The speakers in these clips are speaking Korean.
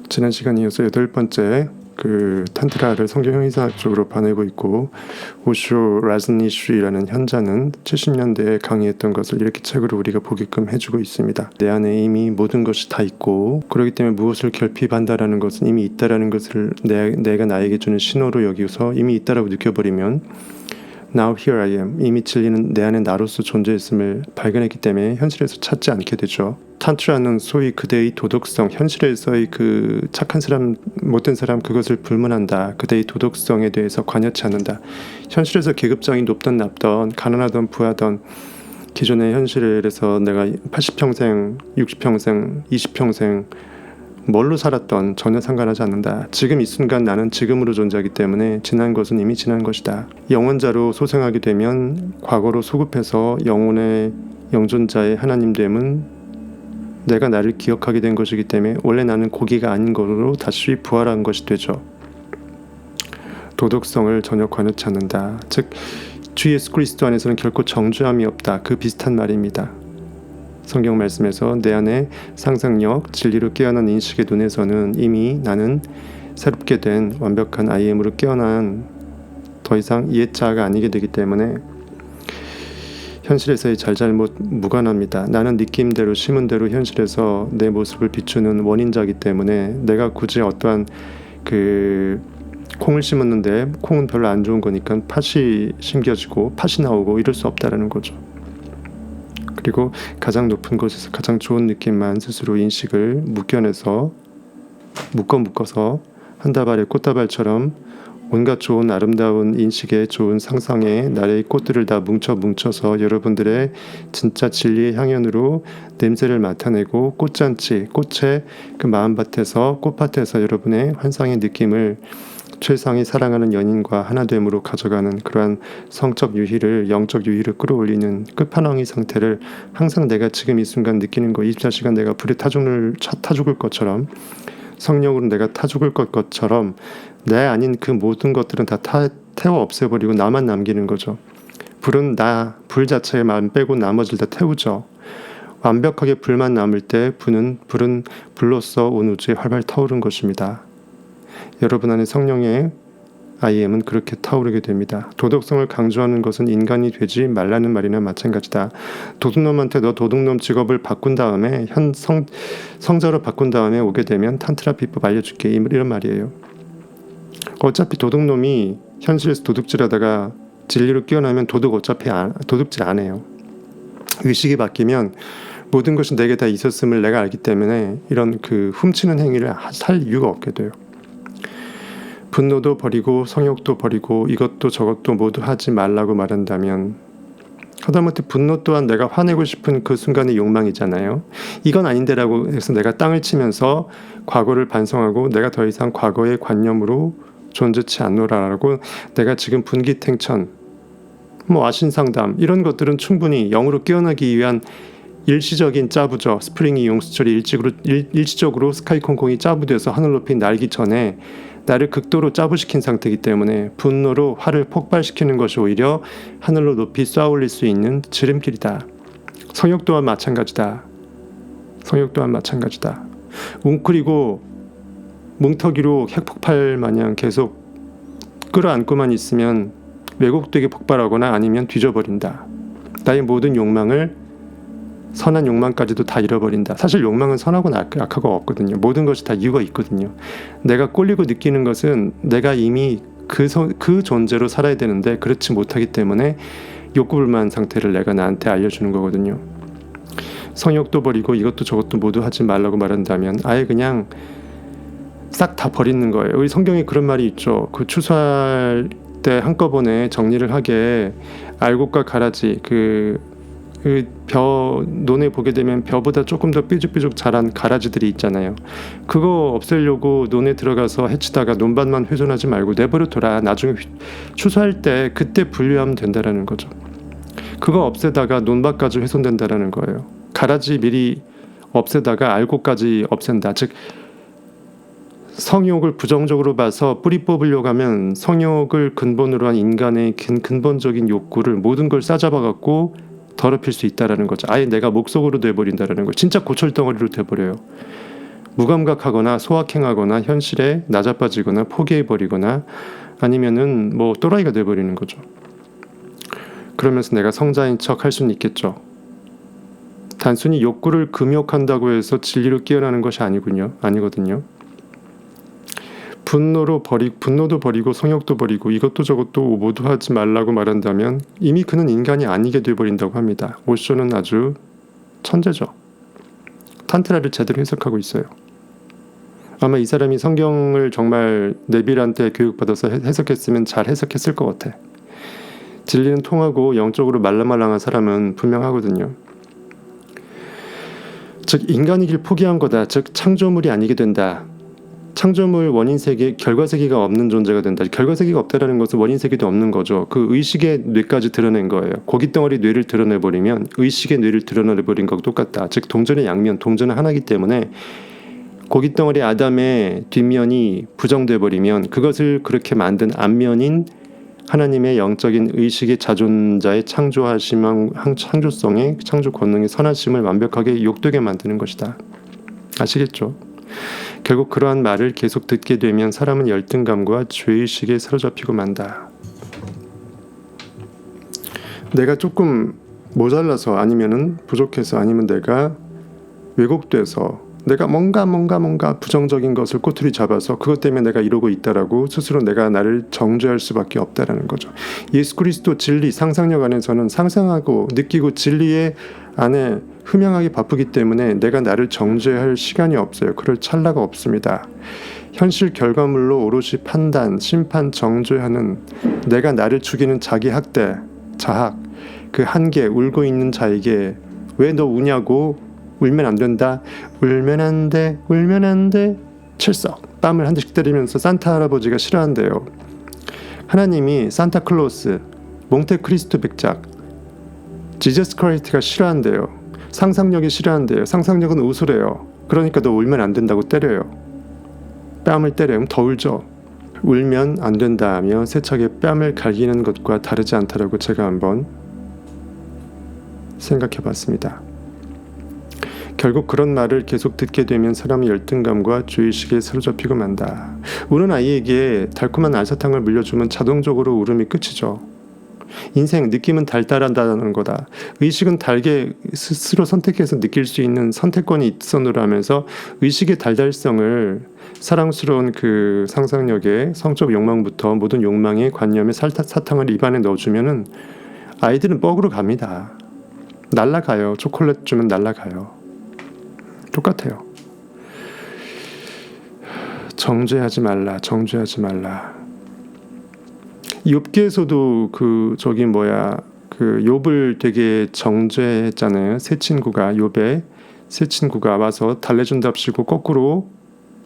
지난 시간에 이어서 8번째 그 탄트라를 성경 형이상학적으로 봐내고 있고, 오쇼 라즈니쉬라는 현자는 70년대에 강의했던 것을 이렇게 책으로 우리가 보게끔 해주고 있습니다. 내 안에 이미 모든 것이 다 있고, 그렇기 때문에 무엇을 결핍한다라는 것은 이미 있다라는 것을 내가 나에게 주는 신호로 여기서 이미 있다라고 느껴버리면 Now here I am, 이미 진리는 내 안에 나로서 존재했음을 발견했기 때문에 현실에서 찾지 않게 되죠. 탄트라는 소위 그대의 도덕성, 현실에서의 그 착한 사람, 못된 사람 그것을 불문한다. 그대의 도덕성에 대해서 관여치 않는다. 현실에서 계급장이 높던 낮던, 가난하던 부하던, 기존의 현실에서 내가 80평생, 60평생, 20평생 뭘로 살았던 전혀 상관하지 않는다. 지금 이 순간 나는 지금으로 존재하기 때문에 지난 것은 이미 지난 것이다. 영원자로 소생하게 되면 과거로 소급해서 영혼의 영존자의 하나님됨은 내가 나를 기억하게 된 것이기 때문에 원래 나는 고기가 아닌 것으로 다시 부활한 것이 되죠. 도덕성을 전혀 관여치 않는다. 즉 주 예수 그리스도 안에서는 결코 정죄함이 없다. 그 비슷한 말입니다. 성경 말씀에서 내 안에 상상력, 진리로 깨어난 인식의 눈에서는 이미 나는 새롭게 된 완벽한 I am으로 깨어난 더 이상 이해자가 아니게 되기 때문에 현실에서의 잘잘못 무관합니다. 나는 느낌대로 심은 대로 현실에서 내 모습을 비추는 원인자이기 때문에 내가 굳이 어떠한 콩을 심었는데 콩은 별로 안 좋은 거니까 팥이 심겨지고 팥이 나오고 이럴 수 없다라는 거죠. 그리고 가장 높은 곳에서 가장 좋은 느낌만 스스로 인식을 묶어서 한 다발의 꽃다발처럼 온갖 좋은 아름다운 인식에 좋은 상상에 나의 꽃들을 다 뭉쳐서 여러분들의 진짜 진리의 향연으로 냄새를 맡아내고 꽃잔치, 꽃의 그 마음밭에서 꽃밭에서 여러분의 환상의 느낌을 최상이 사랑하는 연인과 하나됨으로 가져가는 그러한 성적 유희를, 영적 유희를 끌어올리는 끝판왕의 상태를 항상 내가 지금 이 순간 느끼는 거, 24시간 내가 불에 타 죽을 것처럼, 성령으로 내가 타 죽을 것처럼 내 아닌 그 모든 것들은 다 태워 없애버리고 나만 남기는 거죠. 불은 불 자체만 빼고 나머지를 다 태우죠. 완벽하게 불만 남을 때 불은 불로써 온 우주에 활발 타오른 것입니다. 여러분 안에 성령의 I am은 그렇게 타오르게 됩니다. 도덕성을 강조하는 것은 인간이 되지 말라는 말이나 마찬가지다. 도둑놈한테 너 도둑놈 직업을 바꾼 다음에 성자로 바꾼 다음에 오게 되면 탄트라 비법 알려줄게, 이런 말이에요. 어차피 도둑놈이 현실에서 도둑질하다가 진리로 깨어나면 도둑질 안 해요. 의식이 바뀌면 모든 것이 내게 다 있었음을 내가 알기 때문에 이런 훔치는 행위를 할 이유가 없게 돼요. 분노도 버리고 성욕도 버리고 이것도 저것도 모두 하지 말라고 말한다면, 하다못해 분노 또한 내가 화내고 싶은 그 순간의 욕망이잖아요. 이건 아닌데라고 해서 내가 땅을 치면서 과거를 반성하고 내가 더 이상 과거의 관념으로 존재치 않노라라고 내가 지금 분기탱천, 아신상담 이런 것들은 충분히 영으로 깨어나기 위한 일시적인 짜부죠. 스프링이 용수철이 일시적으로 스카이콩콩이 짜부돼서 하늘 높이 날기 전에 나를 극도로 짜부시킨 상태이기 때문에 분노로 화를 폭발시키는 것이 오히려 하늘로 높이 쏘아올릴 수 있는 지름길이다. 성욕 또한 마찬가지다. 웅크리고 뭉터기로 핵폭발 마냥 계속 끌어안고만 있으면 왜곡되게 폭발하거나 아니면 뒤져버린다. 나의 모든 욕망을, 선한 욕망까지도 다 잃어버린다. 사실 욕망은 선하고 악하고 없거든요. 모든 것이 다 이유가 있거든요. 내가 꼴리고 느끼는 것은 내가 이미 그 존재로 살아야 되는데 그렇지 못하기 때문에 욕구불만 상태를 내가 나한테 알려주는 거거든요. 성욕도 버리고 이것도 저것도 모두 하지 말라고 말한다면 아예 그냥 싹 다 버리는 거예요. 우리 성경에 그런 말이 있죠. 추수할 때 한꺼번에 정리를 하게 알곡과 가라지, 논에 보게 되면 벼보다 조금 더 삐죽삐죽 자란 가라지들이 있잖아요. 그거 없애려고 논에 들어가서 해치다가 논밭만 훼손하지 말고 내버려둬라. 나중에 추수할 때 그때 분류하면 된다라는 거죠. 그거 없애다가 논밭까지 훼손된다라는 거예요. 가라지 미리 없애다가 알곡까지 없앤다. 즉 성욕을 부정적으로 봐서 뿌리 뽑으려고 하면 성욕을 근본으로 한 인간의 근본적인 욕구를 모든 걸 싸잡아갖고 더럽힐 수 있다라는 거죠. 아예 내가 목석으로 돼버린다라는 거. 진짜 고철덩어리로 돼버려요. 무감각하거나 소확행하거나 현실에 낮아빠지거나 포기해버리거나 아니면은 뭐 또라이가 돼버리는 거죠. 그러면서 내가 성자인 척 할 수는 있겠죠. 단순히 욕구를 금욕한다고 해서 진리로 깨어나는 것이 아니거든요. 분노도 버리고 성욕도 버리고 이것도 저것도 모두 하지 말라고 말한다면 이미 그는 인간이 아니게 돼버린다고 합니다. 오쇼는 아주 천재죠. 탄트라를 제대로 해석하고 있어요. 아마 이 사람이 성경을 정말 네빌한테 교육받아서 해석했으면 잘 해석했을 것 같아. 진리는 통하고 영적으로 말랑말랑한 사람은 분명하거든요. 즉 인간이길 포기한 거다. 즉 창조물이 아니게 된다. 창조물 원인세계, 결과세계가 없는 존재가 된다. 결과세계가 없다라는 것은 원인세계도 없는 거죠. 그 의식의 뇌까지 드러낸 거예요. 고깃덩어리 뇌를 드러내버리면 의식의 뇌를 드러내버린 것과 똑같다. 즉 동전의 양면, 동전은 하나이기 때문에 고깃덩어리 아담의 뒷면이 부정돼버리면 그것을 그렇게 만든 앞면인 하나님의 영적인 의식의 자존자의 창조성의 창조 권능의 선하심을 완벽하게 욕되게 만드는 것이다. 아시겠죠? 결국 그러한 말을 계속 듣게 되면 사람은 열등감과 죄의식에 사로잡히고 만다. 내가 조금 모자라서 아니면은 부족해서 아니면 내가 왜곡돼서 내가 뭔가 부정적인 것을 꼬투리 잡아서 그것 때문에 내가 이러고 있다라고 스스로 내가 나를 정죄할 수밖에 없다라는 거죠. 예수 그리스도 진리 상상력 안에서는 상상하고 느끼고 진리의 안에 흠양하기 바쁘기 때문에 내가 나를 정죄할 시간이 없어요. 그럴 찰나가 없습니다. 현실 결과물로 오롯이 판단, 심판, 정죄하는 내가 나를 죽이는 자기 학대, 자학, 그 한계 울고 있는 자에게 왜 너 우냐고 울면 안 된다. 울면 안 돼. 울면 안 돼. 칠석. 뺨을 한 대씩 때리면서 산타 할아버지가 싫어한대요. 하나님이 산타클로스, 몽테크리스토 백작, 지저스 크라이스트가 싫어한대요. 상상력이 싫어한대요. 상상력은 우수래요. 그러니까 너 울면 안 된다고 때려요. 뺨을 때려요. 더 울죠. 울면 안 된다며 세차게 뺨을 갈기는 것과 다르지 않다라고 제가 한번 생각해 봤습니다. 결국 그런 말을 계속 듣게 되면 사람의 열등감과 죄의식에 사로잡히고 만다. 우는 아이에게 달콤한 알사탕을 물려주면 자동적으로 울음이 끝이죠. 인생 느낌은 달달하다는 거다. 의식은 달게 스스로 선택해서 느낄 수 있는 선택권이 있어노라면서 의식의 달달성을 사랑스러운 그 상상력의 성적 욕망부터 모든 욕망의 관념의 사탕을 입안에 넣어주면은 아이들은 뻑으로 갑니다. 날아가요. 초콜릿 주면 날아가요. 똑같아요. 정죄하지 말라. 욥기에서도 그 욥을 되게 정죄했잖아요. 욥의 세 친구가 와서 달래준답시고 거꾸로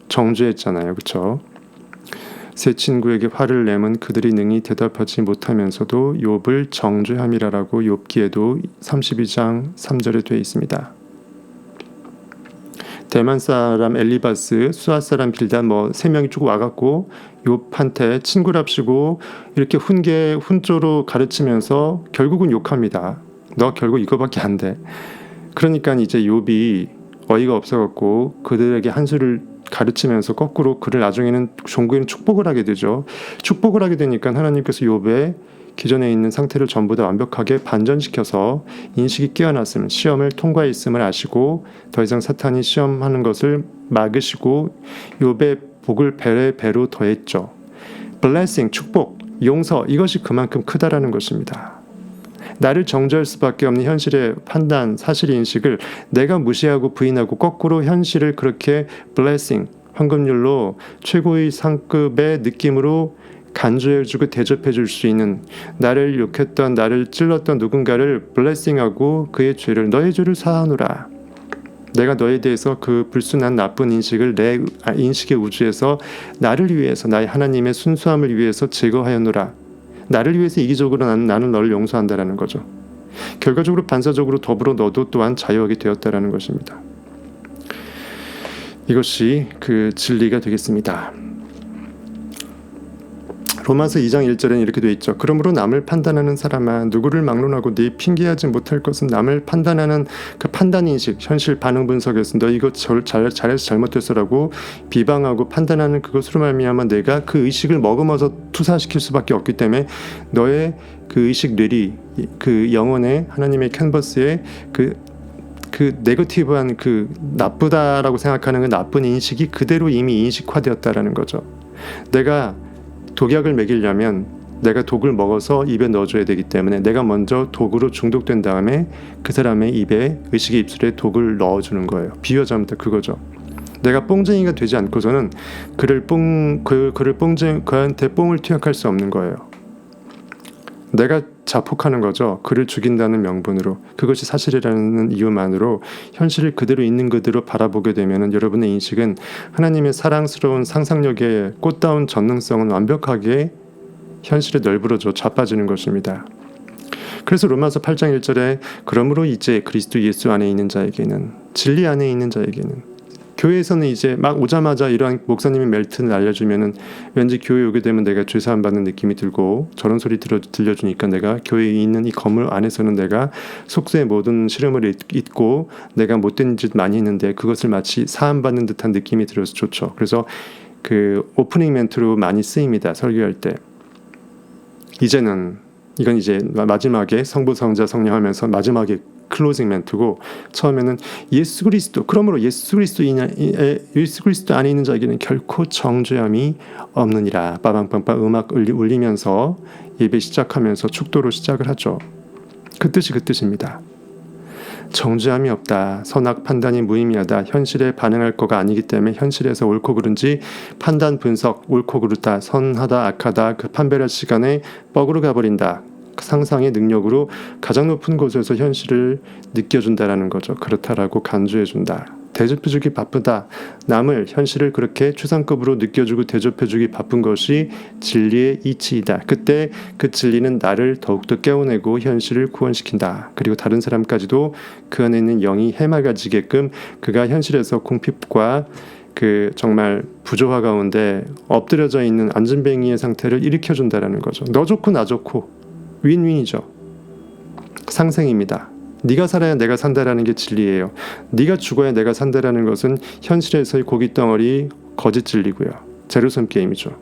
정죄했잖아요. 그렇죠? 세 친구에게 화를 내면 그들이 능히 대답하지 못하면서도 욥을 정죄함이라라고 욥기에도 32장 3절에 되어 있습니다. 대만 사람 엘리바스, 수아 사람 빌단 세 명이 쭉 와갖고 욥한테 친구랍시고 이렇게 훈조로 가르치면서 결국은 욕합니다. 너 결국 이거밖에 안 돼. 그러니까 이제 욥이 어이가 없어갖고 그들에게 한 수를 가르치면서 거꾸로 그를 나중에는 종교에는 축복을 하게 되죠. 축복을 하게 되니까 하나님께서 욥의 기존에 있는 상태를 전부 다 완벽하게 반전시켜서 인식이 깨어났음, 시험을 통과했음을 아시고 더 이상 사탄이 시험하는 것을 막으시고 욥의 복을 배로 더했죠. blessing, 축복, 용서, 이것이 그만큼 크다라는 것입니다. 나를 정죄할 수밖에 없는 현실의 판단, 사실인식을 내가 무시하고 부인하고 거꾸로 현실을 그렇게 blessing, 황금률로 최고의 상급의 느낌으로 간주해주고 대접해줄 수 있는 나를 욕했던 나를 찔렀던 누군가를 블레싱하고 그의 죄를 너의 죄를 사하노라. 내가 너에 대해서 그 불순한 나쁜 인식을 내 인식의 우주에서 나를 위해서 나의 하나님의 순수함을 위해서 제거하였노라. 나를 위해서 이기적으로 나는 너를 용서한다라는 거죠. 결과적으로 반사적으로 더불어 너도 또한 자유하게 되었다라는 것입니다. 이것이 그 진리가 되겠습니다. 로마서 2장 1절에는 이렇게 되어 있죠. 그러므로 남을 판단하는 사람아, 누구를 막론하고 네 핑계하지 못할 것은 남을 판단하는 그 판단인식, 현실 반응 분석에서 너 이거 잘해서 잘못됐어라고 비방하고 판단하는 그것으로 말미암아 내가 그 의식을 머금어서 투사시킬 수밖에 없기 때문에 너의 그 의식 뇌리, 그 영혼의 하나님의 캔버스에 그 네거티브한 그 나쁘다라고 생각하는 그 나쁜 인식이 그대로 이미 인식화되었다라는 거죠. 내가 독약을 먹이려면 내가 독을 먹어서 입에 넣어줘야 되기 때문에 내가 먼저 독으로 중독된 다음에 그 사람의 입에, 의식의 입술에 독을 넣어주는 거예요. 비유하자면 그거죠. 내가 뽕쟁이가 되지 않고서는 그한테 뽕을 투약할 수 없는 거예요. 내가 자폭하는 거죠. 그를 죽인다는 명분으로. 그것이 사실이라는 이유만으로 현실을 그대로 있는 그대로 바라보게 되면 여러분의 인식은 하나님의 사랑스러운 상상력의 꽃다운 전능성은 완벽하게 현실에 널브러져 자빠지는 것입니다. 그래서 로마서 8장 1절에 그러므로 이제 그리스도 예수 안에 있는 자에게는, 진리 안에 있는 자에게는, 교회에서는 이제 막 오자마자 이러한 목사님의 멜트를 알려주면은 왠지 교회 오게 되면 내가 죄사함 받는 느낌이 들고 저런 소리 들려주니까 내가 교회에 있는 이 건물 안에서는 내가 속세의 모든 시름을 잊고 내가 못된 짓 많이 했는데 그것을 마치 사함 받는 듯한 느낌이 들어서 좋죠. 그래서 그 오프닝 멘트로 많이 쓰입니다. 설교할 때. 이제는 이건 이제 마지막에 성부 성자 성령 하면서 마지막에 클로징 멘트고 처음에는 예수 그리스도, 그러므로 예수 그리스도 안에 있는 자에게는 결코 정죄함이 없느니라. 빠방빵빵 음악 울리면서 예배 시작하면서 축도로 시작을 하죠. 그 뜻입니다. 정죄함이 없다. 선악 판단이 무의미하다. 현실에 반응할 거가 아니기 때문에 현실에서 옳고 그른지 판단 분석, 옳고 그르다, 선하다 악하다 그 판별할 시간에 뻑으로 가버린다. 상상의 능력으로 가장 높은 곳에서 현실을 느껴준다라는 거죠. 그렇다라고 간주해준다. 대접해주기 바쁘다. 남을, 현실을 그렇게 추상급으로 느껴주고 대접해주기 바쁜 것이 진리의 이치이다. 그때 그 진리는 나를 더욱더 깨워내고 현실을 구원시킨다. 그리고 다른 사람까지도 그 안에 있는 영이 해맑아지게끔 그가 현실에서 궁핍과 그 정말 부조화 가운데 엎드려져 있는 안진뱅이의 상태를 일으켜준다라는 거죠. 너 좋고 나 좋고 윈윈이죠. 상생입니다. 네가 살아야 내가 산다라는 게 진리예요. 네가 죽어야 내가 산다라는 것은 현실에서의 고깃덩어리 거짓 진리고요. 제로섬 게임이죠.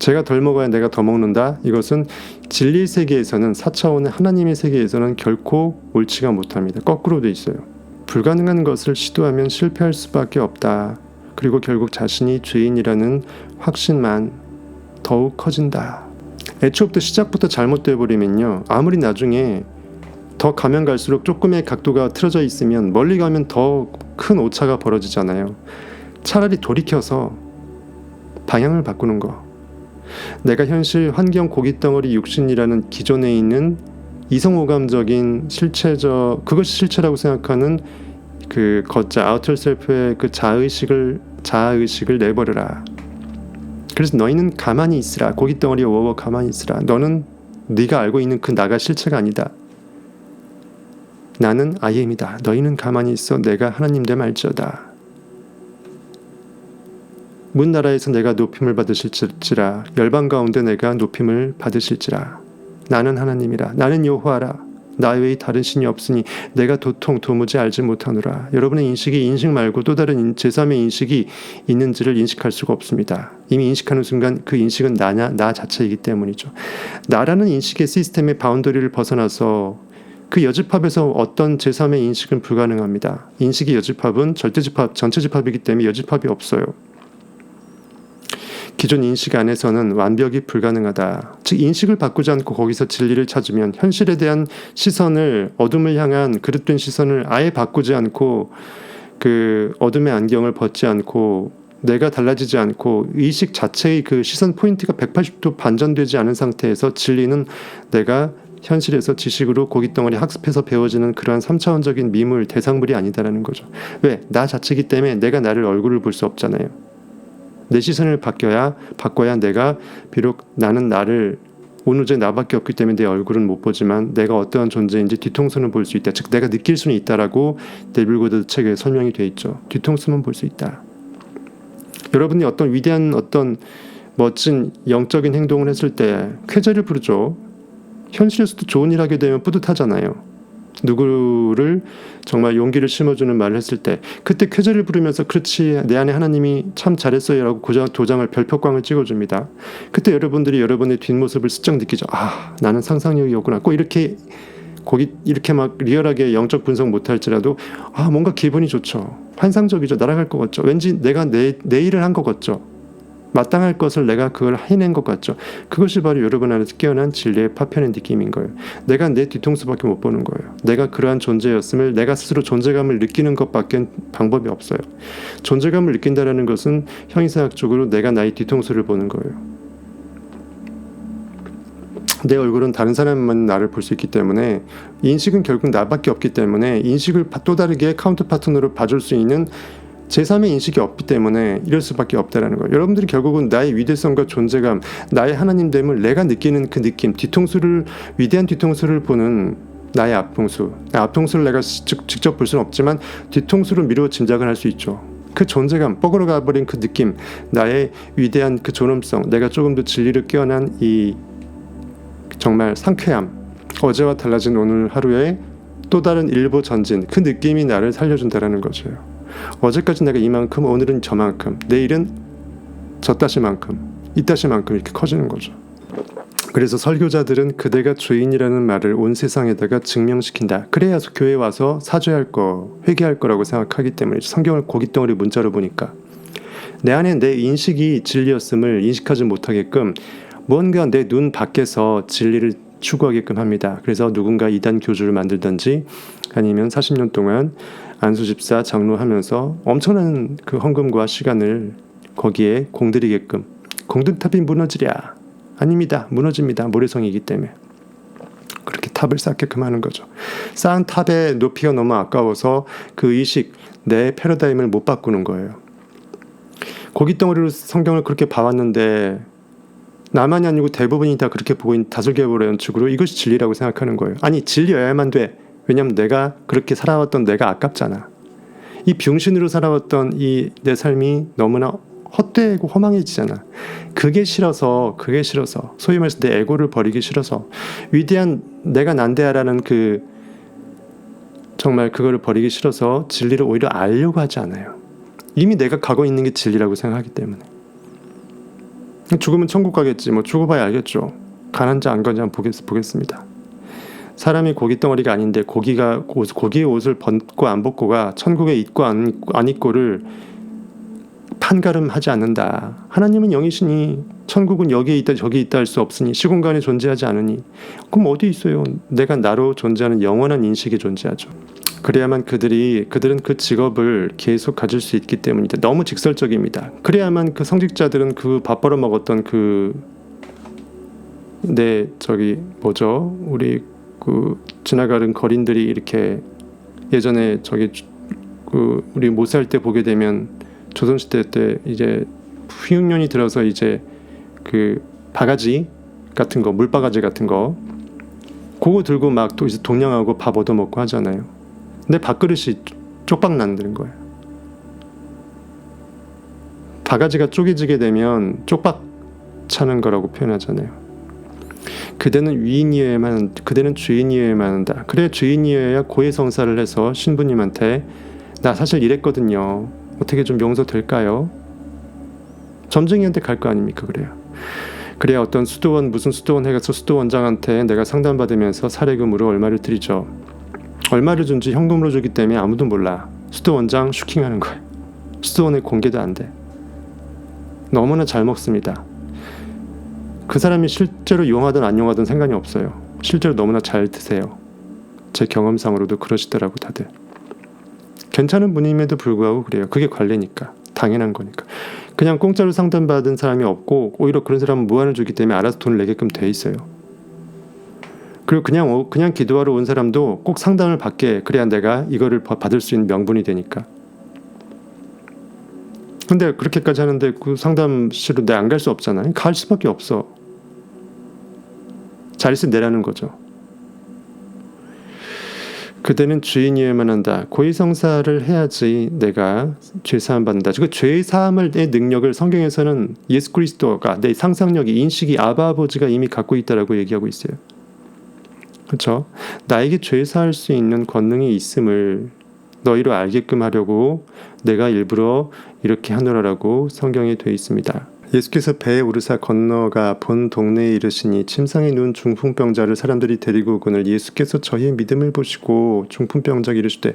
제가 덜 먹어야 내가 더 먹는다. 이것은 진리 세계에서는 4차원의 하나님의 세계에서는 결코 옳지가 못합니다. 거꾸로 돼 있어요. 불가능한 것을 시도하면 실패할 수밖에 없다. 그리고 결국 자신이 죄인이라는 확신만 더욱 커진다. 애초부터 시작부터 잘못돼 버리면요. 아무리 나중에 더 가면 갈수록 조금의 각도가 틀어져 있으면 멀리 가면 더 큰 오차가 벌어지잖아요. 차라리 돌이켜서 방향을 바꾸는 거. 내가 현실 환경 고깃덩어리 육신이라는 기존에 있는 이성오감적인 실체적, 그것이 실체라고 생각하는 그 걷자 아우터 셀프의 그 자아의식을 내버려라. 그래서 너희는 가만히 있으라. 고깃덩어리에 워워 가만히 있으라. 너는 네가 알고 있는 그 나가 실체가 아니다. 나는 아이엠이다. 너희는 가만히 있어. 내가 하나님 됨 알지어다. 문 나라에서 내가 높임을 받으실지라. 열방 가운데 내가 높임을 받으실지라. 나는 하나님이라. 나는 여호와라. 나 외에 다른 신이 없으니 내가 도무지 알지 못하노라. 여러분의 인식이 인식 말고 또 다른 제3의 인식이 있는지를 인식할 수가 없습니다. 이미 인식하는 순간 그 인식은 나 자체이기 때문이죠. 나라는 인식의 시스템의 바운더리를 벗어나서 그 여집합에서 어떤 제3의 인식은 불가능합니다. 인식의 여집합은 절대집합, 전체집합이기 때문에 여집합이 없어요. 기존 인식 안에서는 완벽이 불가능하다. 즉 인식을 바꾸지 않고 거기서 진리를 찾으면 현실에 대한 시선을, 어둠을 향한 그릇된 시선을 아예 바꾸지 않고 그 어둠의 안경을 벗지 않고 내가 달라지지 않고 의식 자체의 그 시선 포인트가 180도 반전되지 않은 상태에서 진리는 내가 현실에서 지식으로 고깃덩어리 학습해서 배워지는 그러한 3차원적인 미물, 대상물이 아니다라는 거죠. 왜? 나 자체이기 때문에 내가 나를 얼굴을 볼 수 없잖아요. 내 시선을 바꿔야 내가 비록 나는 나를 오누제 나밖에 없기 때문에 내 얼굴은 못 보지만 내가 어떠한 존재인지 뒤통수는 볼 수 있다. 즉 내가 느낄 수는 있다라고 데빌 고드 책에 설명이 되어 있죠. 뒤통수는 볼 수 있다. 여러분이 어떤 위대한 어떤 멋진 영적인 행동을 했을 때 쾌재를 부르죠. 현실에서도 좋은 일 하게 되면 뿌듯하잖아요. 누구를 정말 용기를 심어주는 말을 했을 때 그때 쾌재를 부르면서 그렇지 내 안에 하나님이 참 잘했어요 라고 도장을 별표광을 찍어줍니다. 그때 여러분들이 여러분의 뒷모습을 슬쩍 느끼죠. 아 나는 상상력이 없구나. 꼭 이렇게 막 리얼하게 영적 분석 못할지라도 아 뭔가 기분이 좋죠. 환상적이죠. 날아갈 것 같죠. 왠지 내가 내 일을 한 것 같죠. 마땅할 것을 내가 그걸 해낸 것 같죠. 그것이 바로 여러분 안에서 깨어난 진리의 파편의 느낌인 거예요. 내가 내 뒤통수밖에 못 보는 거예요. 내가 그러한 존재였음을 내가 스스로 존재감을 느끼는 것밖에 방법이 없어요. 존재감을 느낀다는 것은 형이상학적으로 내가 나의 뒤통수를 보는 거예요. 내 얼굴은 다른 사람만 나를 볼 수 있기 때문에 인식은 결국 나밖에 없기 때문에 인식을 또 다르게 카운터 파트너로 봐줄 수 있는 제3의 인식이 없기 때문에 이럴 수밖에 없다는 거예요. 여러분들이 결국은 나의 위대성과 존재감, 나의 하나님됨을 내가 느끼는 그 느낌, 위대한 뒤통수를 보는 나의 앞통수를 내가 직접 볼 수는 없지만 뒤통수를 미루어 짐작을 할 수 있죠. 그 존재감, 뻐그러 가버린 그 느낌, 나의 위대한 그 존엄성, 내가 조금 더 진리를 깨어난 이 정말 상쾌함, 어제와 달라진 오늘 하루의 또 다른 일보 전진, 그 느낌이 나를 살려준다는 거죠. 어제까지 내가 이만큼, 오늘은 저만큼, 내일은 저따시만큼, 이따시만큼 이렇게 커지는 거죠. 그래서 설교자들은 그대가 주인이라는 말을 온 세상에다가 증명시킨다. 그래야 교회에 와서 사죄할 거, 회개할 거라고 생각하기 때문에 성경을 고깃덩어리 문자로 보니까 내 안에 내 인식이 진리였음을 인식하지 못하게끔 뭔가 내 눈 밖에서 진리를 추구하게끔 합니다. 그래서 누군가 이단 교주를 만들든지 아니면 40년 동안 안수집사 장로하면서 엄청난 그 헌금과 시간을 거기에 공들이게끔 공든탑이 무너지랴 아닙니다. 무너집니다. 모래성이기 때문에 그렇게 탑을 쌓게끔 하는 거죠. 쌓은 탑의 높이가 너무 아까워서 그 의식 내 패러다임을 못 바꾸는 거예요. 고깃덩어리로 성경을 그렇게 봐왔는데 나만이 아니고 대부분이 다 그렇게 보고 있는 다슬개보라 연축으로 이것이 진리라고 생각하는 거예요. 아니 진리여야만 돼. 왜냐면 내가 그렇게 살아왔던 내가 아깝잖아. 이 병신으로 살아왔던 이 내 삶이 너무나 헛되고 허망해지잖아. 그게 싫어서 소위 말해서 내 에고를 버리기 싫어서 위대한 내가 난데야라는 그 정말 그거를 버리기 싫어서 진리를 오히려 알려고 하지 않아요. 이미 내가 가고 있는 게 진리라고 생각하기 때문에. 죽으면 천국 가겠지. 뭐 죽어봐야 알겠죠. 가난자 안 가난자 보겠습니다. 사람이 고깃덩어리가 아닌데 고기의 옷을 벗고 안 벗고가 천국에 있고 안 있고를 판가름하지 않는다. 하나님은 영이시니 천국은 여기에 있다 저기에 있다 할 수 없으니 시공간에 존재하지 않으니 그럼 어디 있어요? 내가 나로 존재하는 영원한 인식이 존재하죠. 그래야만 그들은 그 직업을 계속 가질 수 있기 때문이다. 너무 직설적입니다. 그래야만 그 성직자들은 그 밥 벌어 먹었던 우리 그 지나가는 거린들이 이렇게 예전에 우리 모세할 때 보게 되면 조선시대 때 이제 후육년이 들어서 이제 그 바가지 같은 거, 물바가지 같은 거 그거 들고 막 또 이제 동냥하고 밥 얻어먹고 하잖아요. 근데 밥그릇이 쪽박 난다는 거예요. 바가지가 쪼개지게 되면 쪽박 차는 거라고 표현하잖아요. 그대는 주인이어야만 한다. 그래 주인이어야 고해성사를 해서 신부님한테 나 사실 이랬거든요. 어떻게 좀 용서될까요? 점쟁이한테 갈 거 아닙니까? 그래야 어떤 무슨 수도원 해가서 수도원장한테 내가 상담받으면서 사례금으로 얼마를 드리죠. 얼마를 준지 현금으로 주기 때문에 아무도 몰라. 수도원장 슈킹하는 거예요. 수도원에 공개도 안 돼. 너무나 잘 먹습니다. 그 사람이 실제로 용하든 안 용하든 상관이 없어요. 실제로 너무나 잘 드세요. 제 경험상으로도 그러시더라고 다들. 괜찮은 분임에도 불구하고 그래요. 그게 관례니까. 당연한 거니까. 그냥 공짜로 상담받은 사람이 없고 오히려 그런 사람은 무한을 주기 때문에 알아서 돈을 내게끔 돼 있어요. 그리고 그냥 기도하러 온 사람도 꼭 상담을 받게 그래야 내가 이거를 받을 수 있는 명분이 되니까. 근데 그렇게까지 하는데 그 상담실로 내가 안 갈 수 없잖아요. 갈 수밖에 없어. 자릿수 내라는 거죠. 그대는 주인이어야만 한다. 고의성사를 해야지 내가 죄사함 받는다. 그 죄사함의 능력을 성경에서는 예수 그리스도가 내 상상력이 인식이 아바 아버지가 이미 갖고 있다라고 얘기하고 있어요. 그렇죠? 나에게 죄사할 수 있는 권능이 있음을 너희로 알게끔 하려고 내가 일부러 이렇게 하노라라고 성경에 되어 있습니다. 예수께서 배에 오르사 건너가 본 동네에 이르시니 침상에 누운 중풍병자를 사람들이 데리고 오거늘 예수께서 저희의 믿음을 보시고 중풍병자에게 이르시되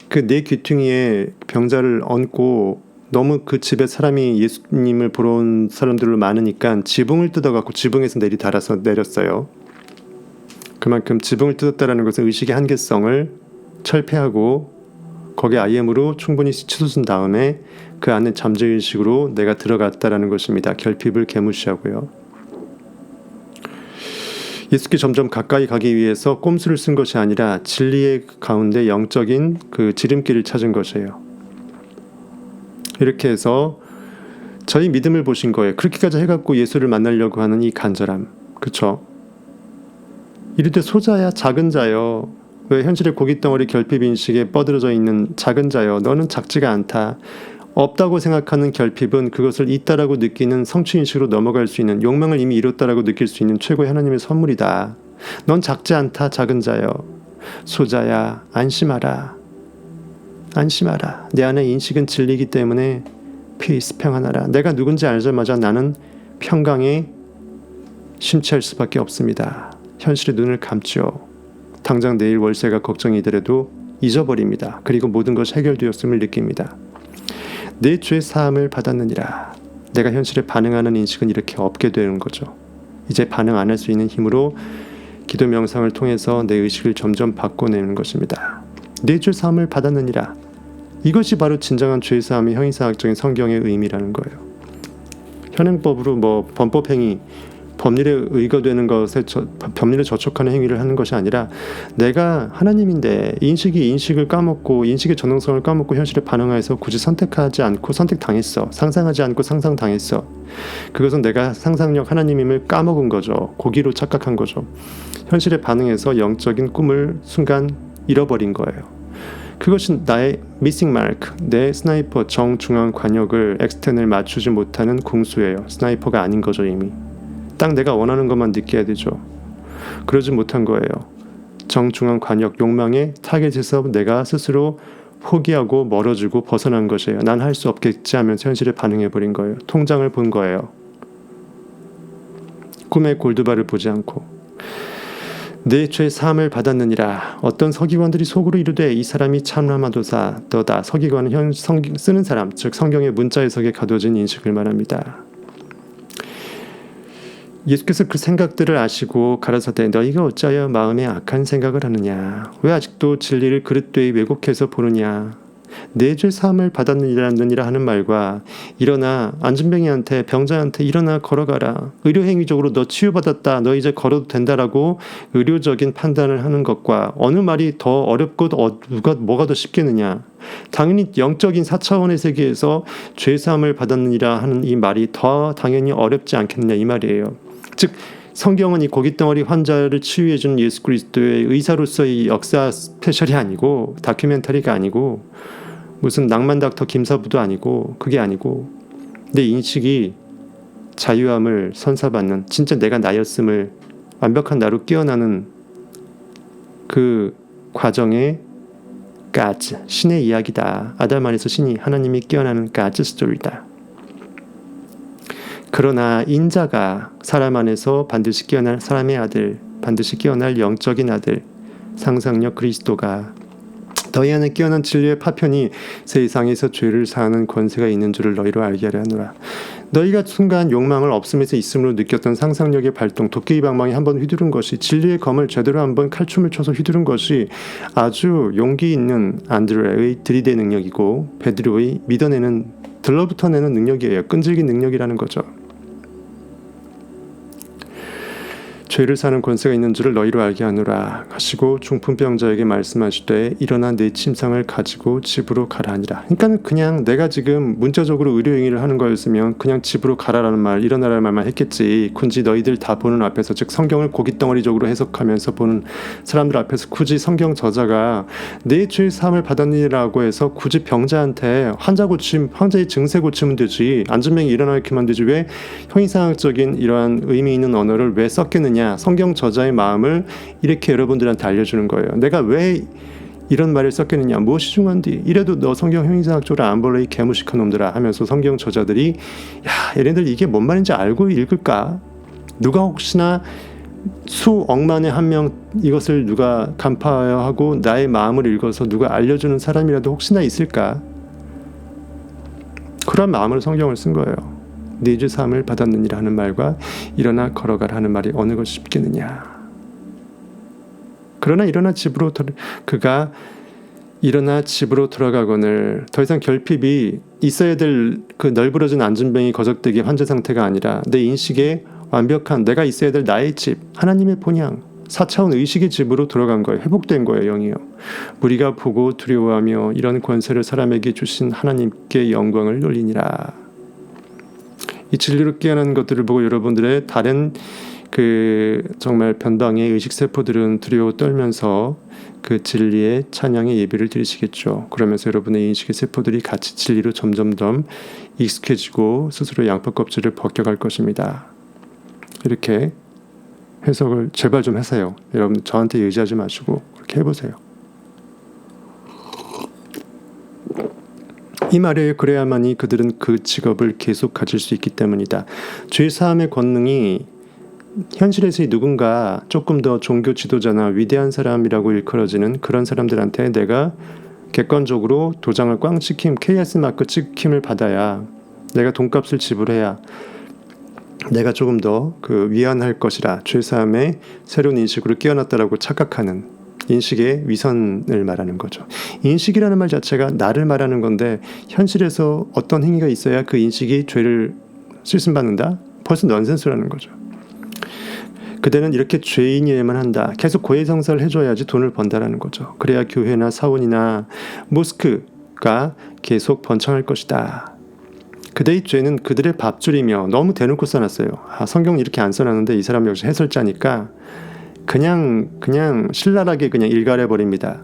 그 내 귀퉁이에 병자를 얹고 너무 그 집에 사람이 예수님을 보러 온 사람들로 많으니까 지붕을 뜯어갖고 지붕에서 달아서 내렸어요. 그만큼 지붕을 뜯었다라는 것은 의식의 한계성을 철폐하고 거기에 IM으로 충분히 치솟은 다음에 그 안에 잠재의식으로 내가 들어갔다라는 것입니다. 결핍을 개무시하고요. 예수께 점점 가까이 가기 위해서 꼼수를 쓴 것이 아니라 진리의 가운데 영적인 그 지름길을 찾은 것이에요. 이렇게 해서 저희 믿음을 보신 거예요. 그렇게까지 해갖고 예수를 만나려고 하는 이 간절함. 그렇죠? 이르되 소자야 작은 자여 왜 현실의 고깃덩어리 결핍 인식에 뻗어져 있는 작은 자여 너는 작지가 않다. 없다고 생각하는 결핍은 그것을 있다라고 느끼는 성취인식으로 넘어갈 수 있는 욕망을 이미 이뤘다라고 느낄 수 있는 최고의 하나님의 선물이다. 넌 작지 않다 작은 자여. 소자야 안심하라. 안심하라. 내 안에 인식은 진리이기 때문에 피스 평안하라. 내가 누군지 알자마자 나는 평강에 심취할 수밖에 없습니다. 현실의 눈을 감죠. 당장 내일 월세가 걱정이더라도 잊어버립니다. 그리고 모든 것이 해결되었음을 느낍니다. 내 죄 사함을 받았느니라. 내가 현실에 반응하는 인식은 이렇게 없게 되는 거죠. 이제 반응 안 할 수 있는 힘으로 기도 명상을 통해서 내 의식을 점점 바꿔내는 것입니다. 내 죄 사함을 받았느니라. 이것이 바로 진정한 죄 사함의 형이상학적인 성경의 의미라는 거예요. 현행법으로 범법행위 법률에 의거되는 것에 법률에 저촉하는 행위를 하는 것이 아니라 내가 하나님인데 인식을 까먹고 인식의 전능성을 까먹고 현실에 반응해서 굳이 선택하지 않고 선택당했어. 상상하지 않고 상상당했어. 그것은 내가 상상력 하나님임을 까먹은 거죠. 고기로 착각한 거죠. 현실에 반응해서 영적인 꿈을 순간 잃어버린 거예요. 그것이 나의 미싱 마크, 내 스나이퍼 정중앙 관역을 엑스텐을 맞추지 못하는 궁수예요. 스나이퍼가 아닌 거죠 이미. 딱 내가 원하는 것만 느껴야 되죠. 그러지 못한 거예요. 정중앙 관역 욕망의 타겟에서 내가 스스로 포기하고 멀어지고 벗어난 것이에요. 난 할 수 없겠지 하면서 현실에 반응해버린 거예요. 통장을 본 거예요. 꿈의 골드바를 보지 않고. 내 죄 사함을 받았느니라. 어떤 서기관들이 속으로 이르되 이 사람이 참나마도사 너다. 서기관은 쓰는 사람, 즉 성경의 문자 해석에 가둬진 인식을 말합니다. 예수께서 그 생각들을 아시고 가라사대 너희가 어찌하여 마음에 악한 생각을 하느냐. 왜 아직도 진리를 그릇되이 왜곡해서 보느냐. 내 죄 사함을 받았느니라 하는 말과 일어나 안진뱅이한테 병자한테 일어나 걸어가라. 의료행위적으로 너 치유받았다. 너 이제 걸어도 된다라고 의료적인 판단을 하는 것과 어느 말이 더 어렵고 뭐가 더 쉽겠느냐. 당연히 영적인 4차원의 세계에서 죄 사함을 받았느니라 하는 이 말이 더 당연히 어렵지 않겠느냐 이 말이에요. 즉 성경은 이 고깃덩어리 환자를 치유해준 예수 그리스도의 의사로서의 역사 스페셜이 아니고 다큐멘터리가 아니고 무슨 낭만 닥터 김사부도 아니고 그게 아니고 내 인식이 자유함을 선사받는 진짜 내가 나였음을 완벽한 나로 깨어나는 그 과정의 가즈 신의 이야기다. 아담 안에서 신이 하나님이 깨어나는 가즈 스토리다. 그러나 인자가 사람 안에서 반드시 깨어날 사람의 아들, 반드시 깨어날 영적인 아들, 상상력 그리스도가 너희 안에 깨어난 진리의 파편이 세상에서 죄를 사하는 권세가 있는 줄을 너희로 알게 하려 하노라. 너희가 순간 욕망을 없음에서 있음으로 느꼈던 상상력의 발동, 도깨비 방망이 한번 휘두른 것이 진리의 검을 제대로 한번 칼춤을 쳐서 휘두른 것이 아주 용기 있는 안드레의 들이대 능력이고 베드로의 들러붙어내는 능력이에요. 끈질긴 능력이라는 거죠. 죄를 사는 권세가 있는 줄을 너희로 알게 하노라 하시고 중풍병자에게 말씀하시되 일어나 내 침상을 가지고 집으로 가라 하니라. 그러니까 그냥 내가 지금 문자적으로 의료 행위를 하는 거였으면 그냥 집으로 가라라는 말, 일어나라는 말만 했겠지. 굳이 너희들 다 보는 앞에서, 즉 성경을 고깃덩어리적으로 해석하면서 보는 사람들 앞에서 굳이 성경 저자가 내 죄 사함을 받았니라고 해서 굳이 병자한테 환자의 증세 고치면 되지, 안전병이 일어나게 하면 되지, 왜 형이상학적인 이러한 의미 있는 언어를 왜 썼겠느냐. 성경 저자의 마음을 이렇게 여러분들한테 알려주는 거예요. 내가 왜 이런 말을 썼겠느냐, 무엇이 중요한디, 이래도 너 성경 형이상학적으로 안 볼래 이 개무식한 놈들아 하면서 성경 저자들이 야 얘네들 이게 뭔 말인지 알고 읽을까, 누가 혹시나 수억만에 한 명 이것을 누가 간파하고 나의 마음을 읽어서 누가 알려주는 사람이라도 혹시나 있을까, 그런 마음으로 성경을 쓴 거예요. 네 죄 사함을 받았느니라 하는 말과 일어나 걸어가라 하는 말이 어느 것이 쉽겠느냐. 그러나 그가 일어나 집으로 돌아가거늘 더 이상 결핍이 있어야 될 그 널브러진 안전병이 거적되게 환자 상태가 아니라 내 인식에 완벽한 내가 있어야 될 나의 집, 하나님의 본향, 4차원 의식의 집으로 돌아간 거예요. 회복된 거예요. 영이요. 우리가 보고 두려워하며 이런 권세를 사람에게 주신 하나님께 영광을 돌리니라. 이 진리로 깨어난 것들을 보고 여러분들의 다른 정말 변방의 의식세포들은 두려워 떨면서 그 진리의 찬양의 예배를 드리시겠죠. 그러면서 여러분의 인식의 세포들이 같이 진리로 점점 더 익숙해지고 스스로 양파 껍질을 벗겨갈 것입니다. 이렇게 해석을 제발 좀 하세요. 여러분 저한테 의지하지 마시고 그렇게 해보세요. 이 말에 그래야만이 그들은 그 직업을 계속 가질 수 있기 때문이다. 죄 사함의 권능이 현실에서의 누군가 조금 더 종교 지도자나 위대한 사람이라고 일컬어지는 그런 사람들한테 내가 객관적으로 도장을 꽝 찍힘, KS 마크 찍힘을 받아야, 내가 돈값을 지불해야 내가 조금 더 위안할 것이라, 죄 사함의 새로운 인식으로 깨어났다라고 착각하는 인식의 위선을 말하는 거죠. 인식이라는 말 자체가 나를 말하는 건데 현실에서 어떤 행위가 있어야 그 인식이 죄를 씻음받는다? 벌써 넌센스라는 거죠. 그대는 이렇게 죄인이어야만 한다. 계속 고해성사를 해줘야지 돈을 번다라는 거죠. 그래야 교회나 사원이나 모스크가 계속 번창할 것이다. 그대의 죄는 그들의 밥줄이며, 너무 대놓고 써놨어요. 성경 이렇게 안 써놨는데 이 사람 역시 해설자니까 그냥 신랄하게 그냥 일갈해 버립니다.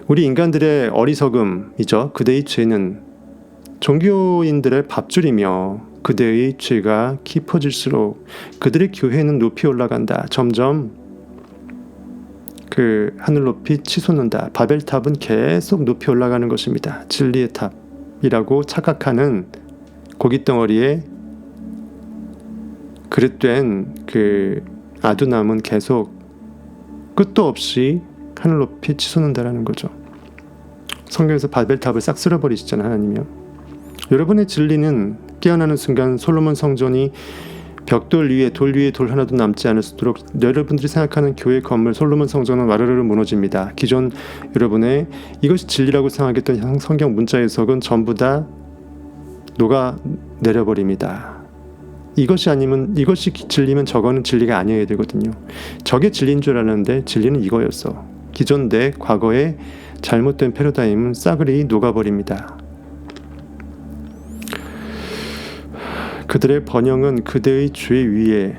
우리 인간들의 어리석음이죠. 그대의 죄는 종교인들의 밥줄이며 그대의 죄가 깊어질수록 그들의 교회는 높이 올라간다. 점점 하늘 높이 치솟는다. 바벨탑은 계속 높이 올라가는 것입니다. 진리의 탑이라고 착각하는 고깃덩어리에 그릇된 아두남은 계속 끝도 없이 하늘 높이 치솟는다라는 거죠. 성경에서 바벨탑을 싹 쓸어버리시잖아요. 하나님이요. 여러분의 진리는 깨어나는 순간 솔로몬 성전이 벽돌 위에 돌 하나도 남지 않을수록 여러분들이 생각하는 교회 건물 솔로몬 성전은 와르르 무너집니다. 기존 여러분의 이것이 진리라고 생각했던 성경 문자 해석은 전부 다 녹아내려버립니다. 이것이 진리면 저거는 진리가 아니어야 되거든요. 저게 진리인 줄 알았는데 진리는 이거였어. 기존 내 과거의 잘못된 패러다임은 싸그리 녹아버립니다. 그들의 번영은 그대의 죄 위에,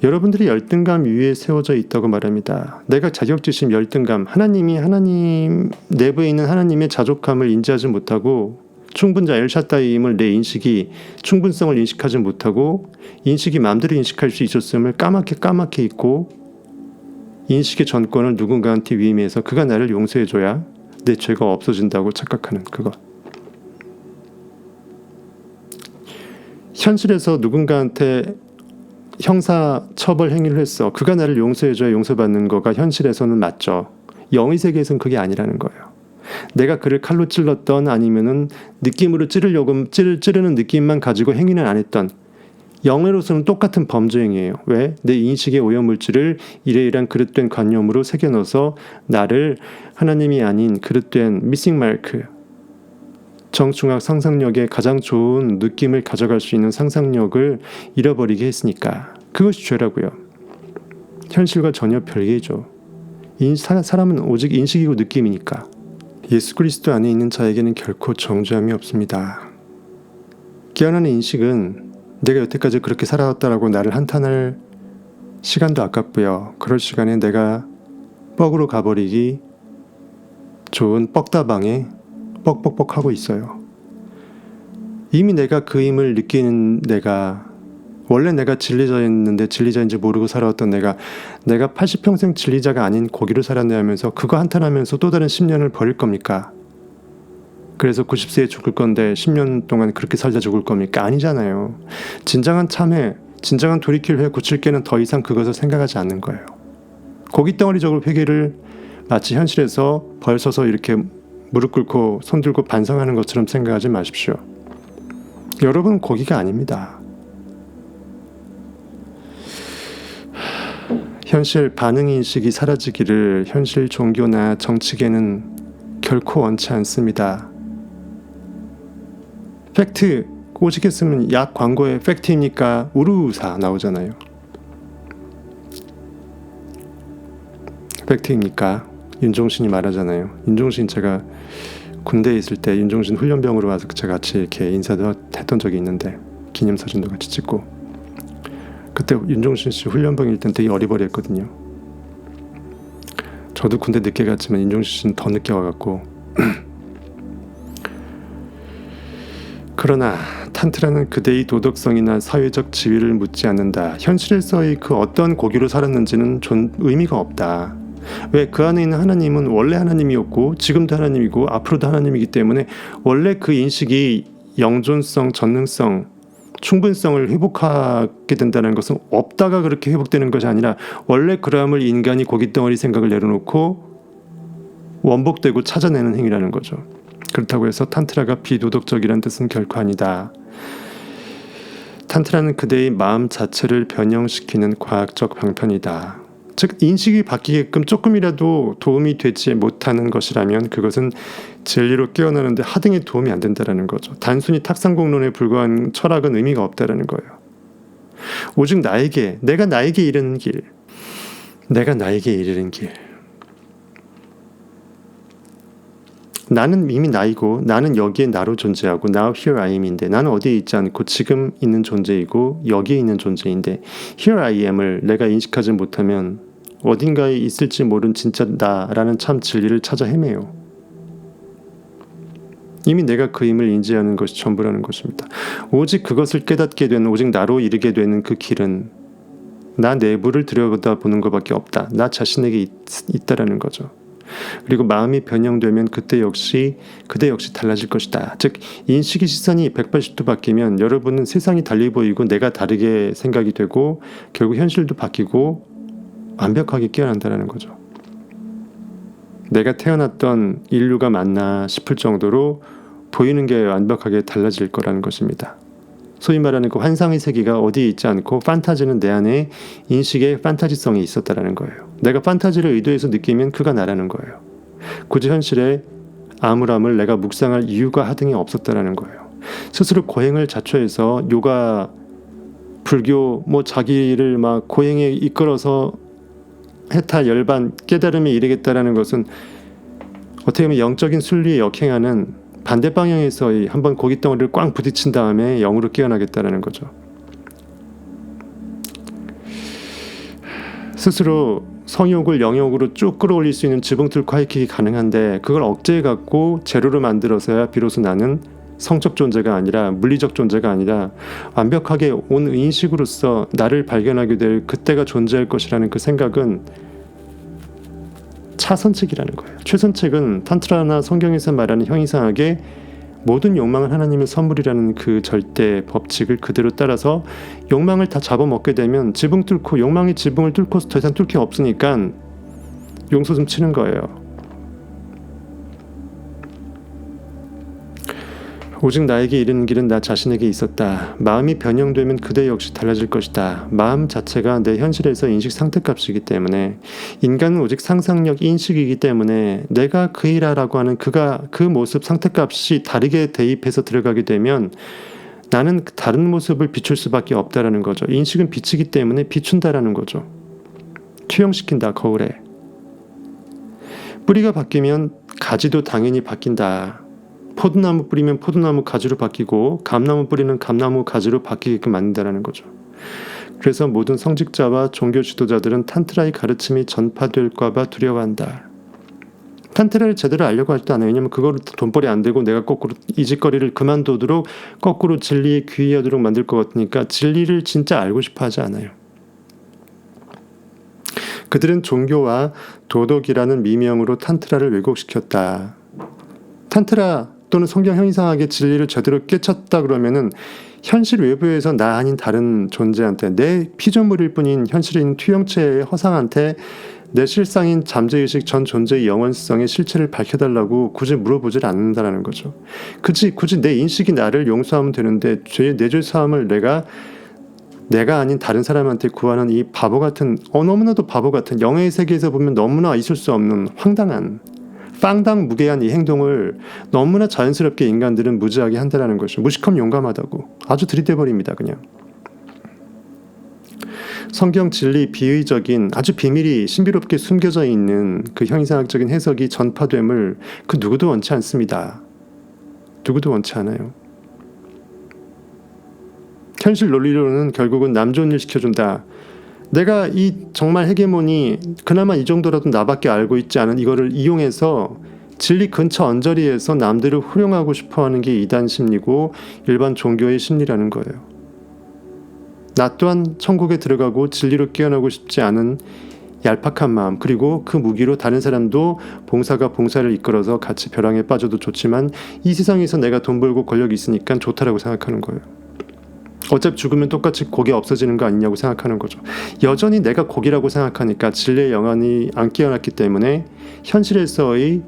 여러분들이 열등감 위에 세워져 있다고 말합니다. 내가 자격지심, 열등감, 하나님 내부에 있는 하나님의 자족함을 인지하지 못하고 충분자 엘샤다이임을 내 인식이 충분성을 인식하지 못하고 인식이 마음대로 인식할 수 있었음을 까맣게 잊고 인식의 전권을 누군가한테 위임해서 그가 나를 용서해줘야 내 죄가 없어진다고 착각하는 그것. 현실에서 누군가한테 형사 처벌 행위를 했어. 그가 나를 용서해줘야 용서받는 거가 현실에서는 맞죠. 영의 세계에서는 그게 아니라는 거예요. 내가 그를 칼로 찔렀던 아니면은 느낌으로 찌르는 느낌만 가지고 행위는 안 했던, 영으로서는 똑같은 범죄 행위예요. 왜? 내 인식의 오염물질을 이래이란 그릇된 관념으로 새겨넣어서 나를 하나님이 아닌 그릇된 미싱 마크, 정중앙 상상력의 가장 좋은 느낌을 가져갈 수 있는 상상력을 잃어버리게 했으니까 그것이 죄라고요. 현실과 전혀 별개죠. 사람은 오직 인식이고 느낌이니까. 예수 그리스도 안에 있는 자에게는 결코 정죄함이 없습니다. 깨어나는 인식은 내가 여태까지 그렇게 살아왔다라고 나를 한탄할 시간도 아깝고요. 그럴 시간에 내가 뻑으로 가버리기 좋은 뻑다방에 뻑뻑뻑 하고 있어요. 이미 내가 그 힘을 느끼는 내가, 원래 내가 진리자였는데 진리자인지 모르고 살아왔던 내가 80평생 진리자가 아닌 고기로 살았네 하면서 그거 한탄하면서 또 다른 10년을 버릴 겁니까? 그래서 90세에 죽을 건데 10년 동안 그렇게 살다 죽을 겁니까? 아니잖아요. 진정한 참회, 진정한 돌이킬 회 고칠 게는 더 이상 그것을 생각하지 않는 거예요. 고깃덩어리적으로 회개를 마치 현실에서 벌 서서 이렇게 무릎 꿇고 손 들고 반성하는 것처럼 생각하지 마십시오. 여러분 고기가 아닙니다. 현실 반응인식이 사라지기를 현실 종교나 정치계는 결코 원치 않습니다. 팩트, 오직 했으면 약 광고에 팩트입니까? 우루사 나오잖아요. 팩트입니까? 윤종신이 말하잖아요. 윤종신 제가 군대에 있을 때 윤종신 훈련병으로 와서 제가 같이 이렇게 인사도 했던 적이 있는데 기념사진도 같이 찍고, 그때 윤종신 씨 훈련병일 땐 되게 어리버리했거든요. 저도 군대 늦게 갔지만 윤종신 씨는 더 늦게 와갖고 그러나 탄트라는 그대의 도덕성이나 사회적 지위를 묻지 않는다. 현실에서의 그 어떤 고기로 살았는지는 의미가 없다. 왜? 그 안에 있는 하나님은 원래 하나님이었고 지금도 하나님이고 앞으로도 하나님이기 때문에 원래 그 인식이 영존성, 전능성, 충분성을 회복하게 된다는 것은 없다가 그렇게 회복되는 것이 아니라 원래 그러함을 인간이 고깃덩어리 생각을 내려놓고 원복되고 찾아내는 행위라는 거죠. 그렇다고 해서 탄트라가 비도덕적이라는 뜻은 결코 아니다. 탄트라는 그대의 마음 자체를 변형시키는 과학적 방편이다. 즉 인식이 바뀌게끔 조금이라도 도움이 되지 못하는 것이라면 그것은 진리로 깨어나는데 하등의 도움이 안 된다는 거죠. 단순히 탁상공론에 불과한 철학은 의미가 없다는 거예요. 오직 내가 나에게 이르는 길, 내가 나에게 이르는 길. 나는 이미 나이고 나는 여기에 나로 존재하고 Now here I am인데 나는 어디에 있지 않고 지금 있는 존재이고 여기에 있는 존재인데 here I am을 내가 인식하지 못하면 어딘가에 있을지 모른 진짜 나라는 참 진리를 찾아 헤매요. 이미 내가 그 힘을 인지하는 것이 전부라는 것입니다. 오직 그것을 깨닫게 되는, 오직 나로 이르게 되는 그 길은 나 내부를 들여다보는 것밖에 없다. 나 자신에게 있다라는 거죠. 그리고 마음이 변형되면 그때 역시 달라질 것이다. 즉 인식의 시선이 180도 바뀌면 여러분은 세상이 달리 보이고 내가 다르게 생각이 되고 결국 현실도 바뀌고 완벽하게 깨어난다는 거죠. 내가 태어났던 인류가 맞나 싶을 정도로 보이는 게 완벽하게 달라질 거라는 것입니다. 소위 말하는 그 환상의 세계가 어디에 있지 않고 판타지는 내 안에 인식의 판타지성이 있었다라는 거예요. 내가 판타지를 의도해서 느끼면 그가 나라는 거예요. 굳이 현실에 암울함을 내가 묵상할 이유가 하등이 없었다라는 거예요. 스스로 고행을 자초해서 요가, 불교, 자기를 막 고행에 이끌어서 해탈, 열반, 깨달음에 이르겠다라는 것은 어떻게 보면 영적인 순리에 역행하는 반대 방향에서 한번 고깃덩어리를 꽝 부딪힌 다음에 영으로 깨어나겠다라는 거죠. 스스로 성욕을 영욕으로 쭉 끌어올릴 수 있는 지붕 뚫고 하이킥이 가능한데 그걸 억제해 갖고 재료로 만들어서야 비로소 나는 성적 존재가 아니라 물리적 존재가 아니라 완벽하게 온 인식으로서 나를 발견하게 될 그때가 존재할 것이라는 그 생각은 차선책이라는 거예요. 최선책은 탄트라나 성경에서 말하는 형이상하게 모든 욕망은 하나님의 선물이라는 그 절대 법칙을 그대로 따라서 욕망을 다 잡아먹게 되면 지붕 뚫고 욕망의 지붕을 뚫고서 더 이상 뚫을 게 없으니까 용서 좀 치는 거예요. 오직 나에게 이르는 길은 나 자신에게 있었다. 마음이 변형되면 그대 역시 달라질 것이다. 마음 자체가 내 현실에서 인식 상태값이기 때문에 인간은 오직 상상력 인식이기 때문에 내가 그이라라고 하는 그 모습 상태값이 다르게 대입해서 들어가게 되면 나는 다른 모습을 비출 수밖에 없다라는 거죠. 인식은 빛이기 때문에 비춘다라는 거죠. 투영시킨다. 거울에. 뿌리가 바뀌면 가지도 당연히 바뀐다. 포도나무 뿌리면 포도나무 가지로 바뀌고 감나무 뿌리는 감나무 가지로 바뀌게끔 만든다는 거죠. 그래서 모든 성직자와 종교 지도자들은 탄트라의 가르침이 전파될까 봐 두려워한다. 탄트라를 제대로 알려고 하지도 않아요. 왜냐면 그거를 돈벌이 안 되고 내가 거꾸로 이 짓거리를 그만두도록 거꾸로 진리에 귀의하도록 만들 것 같으니까 진리를 진짜 알고 싶어 하지 않아요. 그들은 종교와 도덕이라는 미명으로 탄트라를 왜곡시켰다. 탄트라 또는 성경 형이상하게 진리를 제대로 깨쳤다 그러면은 현실 외부에서 나 아닌 다른 존재한테 내 피조물일 뿐인 현실에 있는 투영체의 허상한테 내 실상인 잠재의식 전 존재의 영원성의 실체를 밝혀달라고 굳이 물어보질 않는다는 거죠. 굳이 내 인식이 나를 용서하면 되는데 내 죄 사함을 내가 아닌 다른 사람한테 구하는 이 바보 같은 너무나도 바보 같은 영의 세계에서 보면 너무나 있을 수 없는 황당한 빵당무계한 이 행동을 너무나 자연스럽게 인간들은 무지하게 한다는 것이죠. 무식하면 용감하다고 아주 들이대버립니다. 그냥 성경 진리 비의적인 아주 비밀이 신비롭게 숨겨져 있는 그 형이상학적인 해석이 전파됨을 그 누구도 원치 않습니다. 누구도 원치 않아요. 현실 논리로는 결국은 남 좋은 일 시켜준다. 내가 이 정말 헤게모니 그나마 이 정도라도 나밖에 알고 있지 않은 이거를 이용해서 진리 근처 언저리에서 남들을 후령하고 싶어하는 게 이단 심리고 일반 종교의 심리라는 거예요. 나 또한 천국에 들어가고 진리로 깨어나고 싶지 않은 얄팍한 마음, 그리고 그 무기로 다른 사람도 봉사가 봉사를 이끌어서 같이 벼랑에 빠져도 좋지만 이 세상에서 내가 돈 벌고 권력이 있으니까 좋다라고 생각하는 거예요. 어차피 죽으면 똑같이 고기 없어지는 거 아니냐고 생각하는 거죠. 여전히 내가 고기라고 생각하니까 진리의 영안이 안 깨어났기 때문에 현실에서의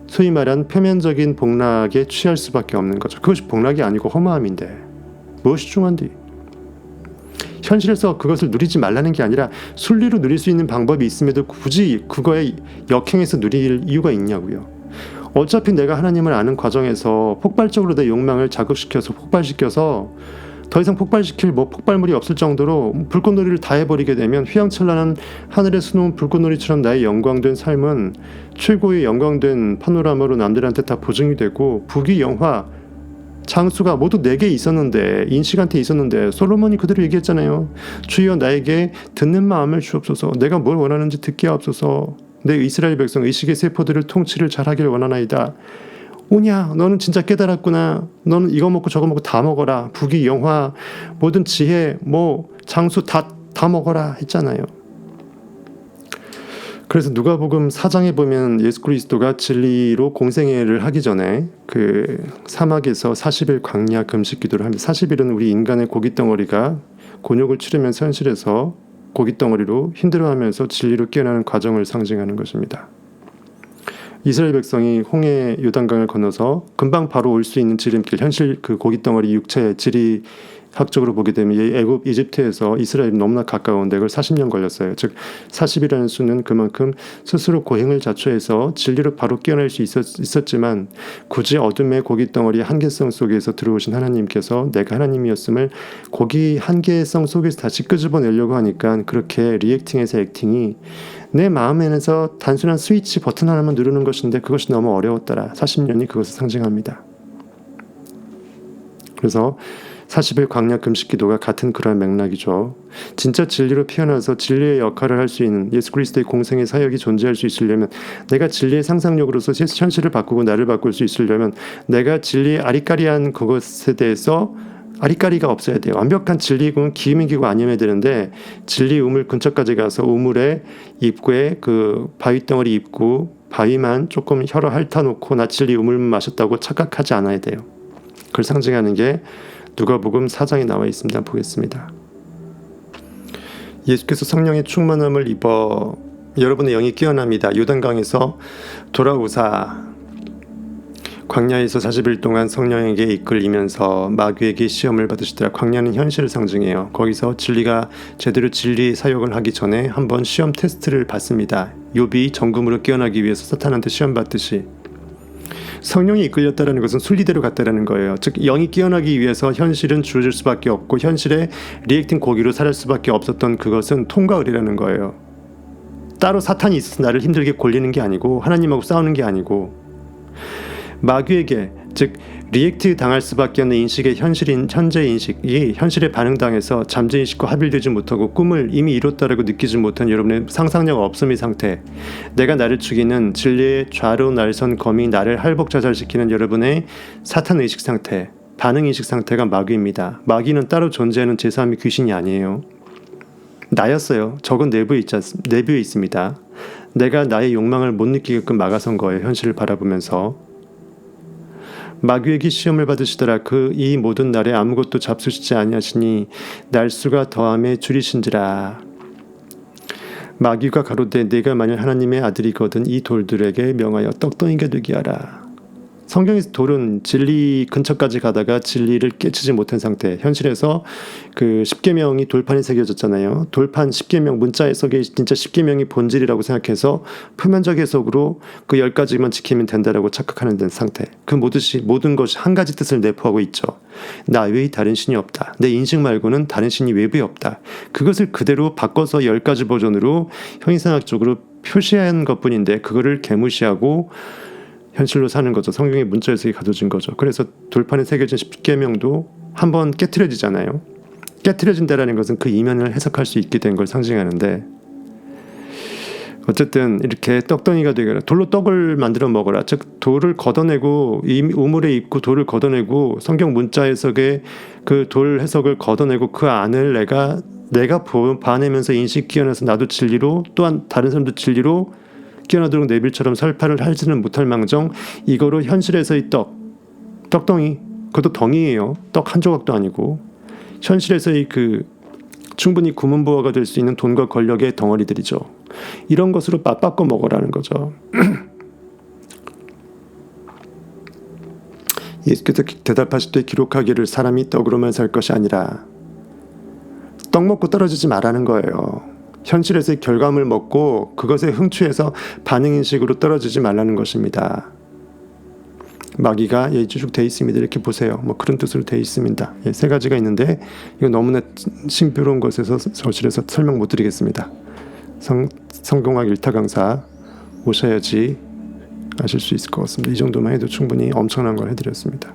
소위 말한 표면적인 복락에 취할 수밖에 없는 거죠. 그것이 복락이 아니고 허무함인데 무엇이 중요한디? 현실에서 그것을 누리지 말라는 게 아니라 순리로 누릴 수 있는 방법이 있음에도 굳이 그거에 역행해서 누릴 이유가 있냐고요. 어차피 내가 하나님을 아는 과정에서 폭발적으로 내 욕망을 자극시켜서 폭발시켜서 더 이상 폭발시킬 폭발물이 없을 정도로 불꽃놀이를 다 해버리게 되면 휘황찬란한 하늘에 수놓은 불꽃놀이처럼 나의 영광된 삶은 최고의 영광된 파노라마로 남들한테 다 보증이 되고 부귀 영화 장수가 모두 내게 있었는데 인식한테 있었는데 솔로몬이 그대로 얘기했잖아요. 주여 나에게 듣는 마음을 주옵소서. 내가 뭘 원하는지 듣게 하옵소서. 내 이스라엘 백성 의식의 세포들을 통치를 잘하길 원하나이다. 오냐 너는 진짜 깨달았구나. 너는 이거 먹고 저거 먹고 다 먹어라. 부귀 영화 모든 지혜 장수 다 먹어라 했잖아요. 그래서 누가복음 4장에 보면 예수 그리스도가 진리로 공생애를 하기 전에 그 사막에서 40일 광야 금식 기도를 합니다. 40일은 우리 인간의 고깃덩어리가 곤욕을 치르면서 현실에서 고깃덩어리로 힘들어하면서 진리로 깨어나는 과정을 상징하는 것입니다. 이스라엘 백성이 홍해 요단강을 건너서 금방 바로 올 수 있는 지름길, 현실 그 고깃덩어리 육체 지리학적으로 보게 되면 애굽 이집트에서 이스라엘이 너무나 가까운데 그걸 40년 걸렸어요. 즉 40이라는 수는 그만큼 스스로 고행을 자초해서 진리로 바로 깨어날 수 있었지만 굳이 어둠의 고깃덩어리 한계성 속에서 들어오신 하나님께서 내가 하나님이었음을 고기 한계성 속에서 다시 끄집어내려고 하니까 그렇게 리액팅에서 액팅이 내 마음에서 단순한 스위치 버튼 하나만 누르는 것인데 그것이 너무 어려웠더라. 40년이 그것을 상징합니다. 그래서 40일 광야 금식 기도가 같은 그런 맥락이죠. 진짜 진리로 피어나서 진리의 역할을 할 수 있는 예수 그리스도의 공생의 사역이 존재할 수 있으려면 내가 진리의 상상력으로서 현실을 바꾸고 나를 바꿀 수 있으려면 내가 진리의 아리까리한 그것에 대해서 아리까리가 없어야 돼요. 완벽한 진리군 기음이기고 아니어야 되는데 진리 우물 근처까지 가서 우물의 입구에 그 바위덩어리 입구 바위만 조금 혀로 핥아놓고 나 진리 우물만 마셨다고 착각하지 않아야 돼요. 그걸 상징하는 게 누가복음 4장에 나와 있습니다. 보겠습니다. 예수께서 성령의 충만함을 입어 여러분의 영이 깨어납니다. 요단강에서 돌아오사 광야에서 40일 동안 성령에게 이끌리면서 마귀에게 시험을 받으시더라. 광야는 현실을 상징해요. 거기서 진리가 제대로 진리 사역을 하기 전에 한번 시험 테스트를 받습니다. 욥이 정금으로 깨어나기 위해서 사탄한테 시험 받듯이 성령이 이끌렸다는 것은 순리대로 갔다는 거예요. 즉 영이 깨어나기 위해서 현실은 주어질 수밖에 없고 현실에 리액팅 고기로 살할 수밖에 없었던 그것은 통과의라는 거예요. 따로 사탄이 있어서 나를 힘들게 골리는 게 아니고 하나님하고 싸우는 게 아니고 마귀에게 즉 리액트 당할 수밖에 없는 인식의 현재 인식이 현실에 반응당해서 잠재인식과 합일되지 못하고 꿈을 이미 이뤘다라고 느끼지 못한 여러분의 상상력 없음의 상태, 내가 나를 죽이는 진리의 좌로 날선 검이 나를 할복자살시키는 여러분의 사탄의식 상태, 반응인식 상태가 마귀입니다. 마귀는 따로 존재하는 제3의 귀신이 아니에요. 나였어요. 적은 내부에 있습니다. 내가 나의 욕망을 못 느끼게끔 막아선 거예요. 현실을 바라보면서. 마귀에게 시험을 받으시더라. 이 모든 날에 아무것도 잡수시지 아니하시니 날수가 더함에 줄이신지라. 마귀가 가로되 내가 만일 하나님의 아들이거든 이 돌들에게 명하여 떡덩이가 되게 하라. 성경에서 돌은 진리 근처까지 가다가 진리를 깨치지 못한 상태. 현실에서 그 십계명이 돌판에 새겨졌잖아요. 돌판 십계명 문자 해석이 진짜 십계명이 본질이라고 생각해서 표면적 해석으로 그 10가지만 지키면 된다라고 착각하는 상태. 그 모든 것이 한 가지 뜻을 내포하고 있죠. 나 외에 다른 신이 없다. 내 인식 말고는 다른 신이 외부에 없다. 그것을 그대로 바꿔서 10가지 버전으로 형이상학적으로 표시한 것뿐인데 그거를 개무시하고 현실로 사는 거죠. 성경의 문자 해석이 가져진 거죠. 그래서 돌판에 새겨진 십계명도 한번 깨트려지잖아요. 깨트려진다라는 것은 그 이면을 해석할 수 있게 된 걸 상징하는데 어쨌든 이렇게 떡덩이가 되거라. 돌로 떡을 만들어 먹어라. 즉 돌을 걷어내고 우물에 입고 돌을 걷어내고 성경 문자 해석의 그 돌 해석을 걷어내고 그 안을 내가 봐내면서 인식 끼어내서 나도 진리로 또한 다른 사람도 진리로 끼어나도록 네빌처럼 설파를 하지는 못할 망정 이거로 현실에서의 떡덩이 그것도 덩이에요. 떡 한 조각도 아니고 현실에서의 그 충분히 구문부화가 될 수 있는 돈과 권력의 덩어리들이죠. 이런 것으로 맞바꿔 먹으라는 거죠. 예수께서 대답하실 때 기록하기를 사람이 떡으로만 살 것이 아니라 떡 먹고 떨어지지 말라는 거예요. 현실에서의 결과물 먹고 그것에 흥취해서 반응인식으로 떨어지지 말라는 것입니다. 마귀가 쭉 돼 있습니다. 이렇게 보세요. 뭐 그런 뜻으로 돼 있습니다. 3가지가 있는데 이거 너무나 신비로운 것에서 저실에서 설명 못 드리겠습니다. 성경학 1타 강사 오셔야지 아실 수 있을 것 같습니다. 이 정도만 해도 충분히 엄청난 걸 해드렸습니다.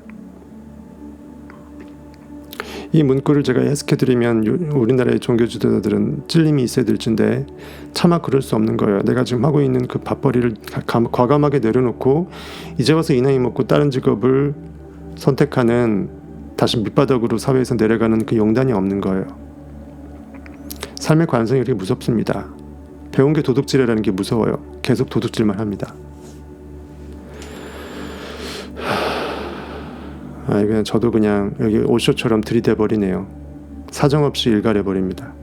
이 문구를 제가 해석해드리면 우리나라의 종교 지도자들은 찔림이 있어야 될 텐데 차마 그럴 수 없는 거예요. 내가 지금 하고 있는 그 밥벌이를 과감하게 내려놓고 이제 와서 이 나이 먹고 다른 직업을 선택하는 다시 밑바닥으로 사회에서 내려가는 그 용단이 없는 거예요. 삶의 관성이 이렇게 무섭습니다. 배운 게 도둑질이라는 게 무서워요. 계속 도둑질만 합니다. 그냥 저도 그냥 여기 오쇼처럼 들이대버리네요. 사정없이 일갈해버립니다.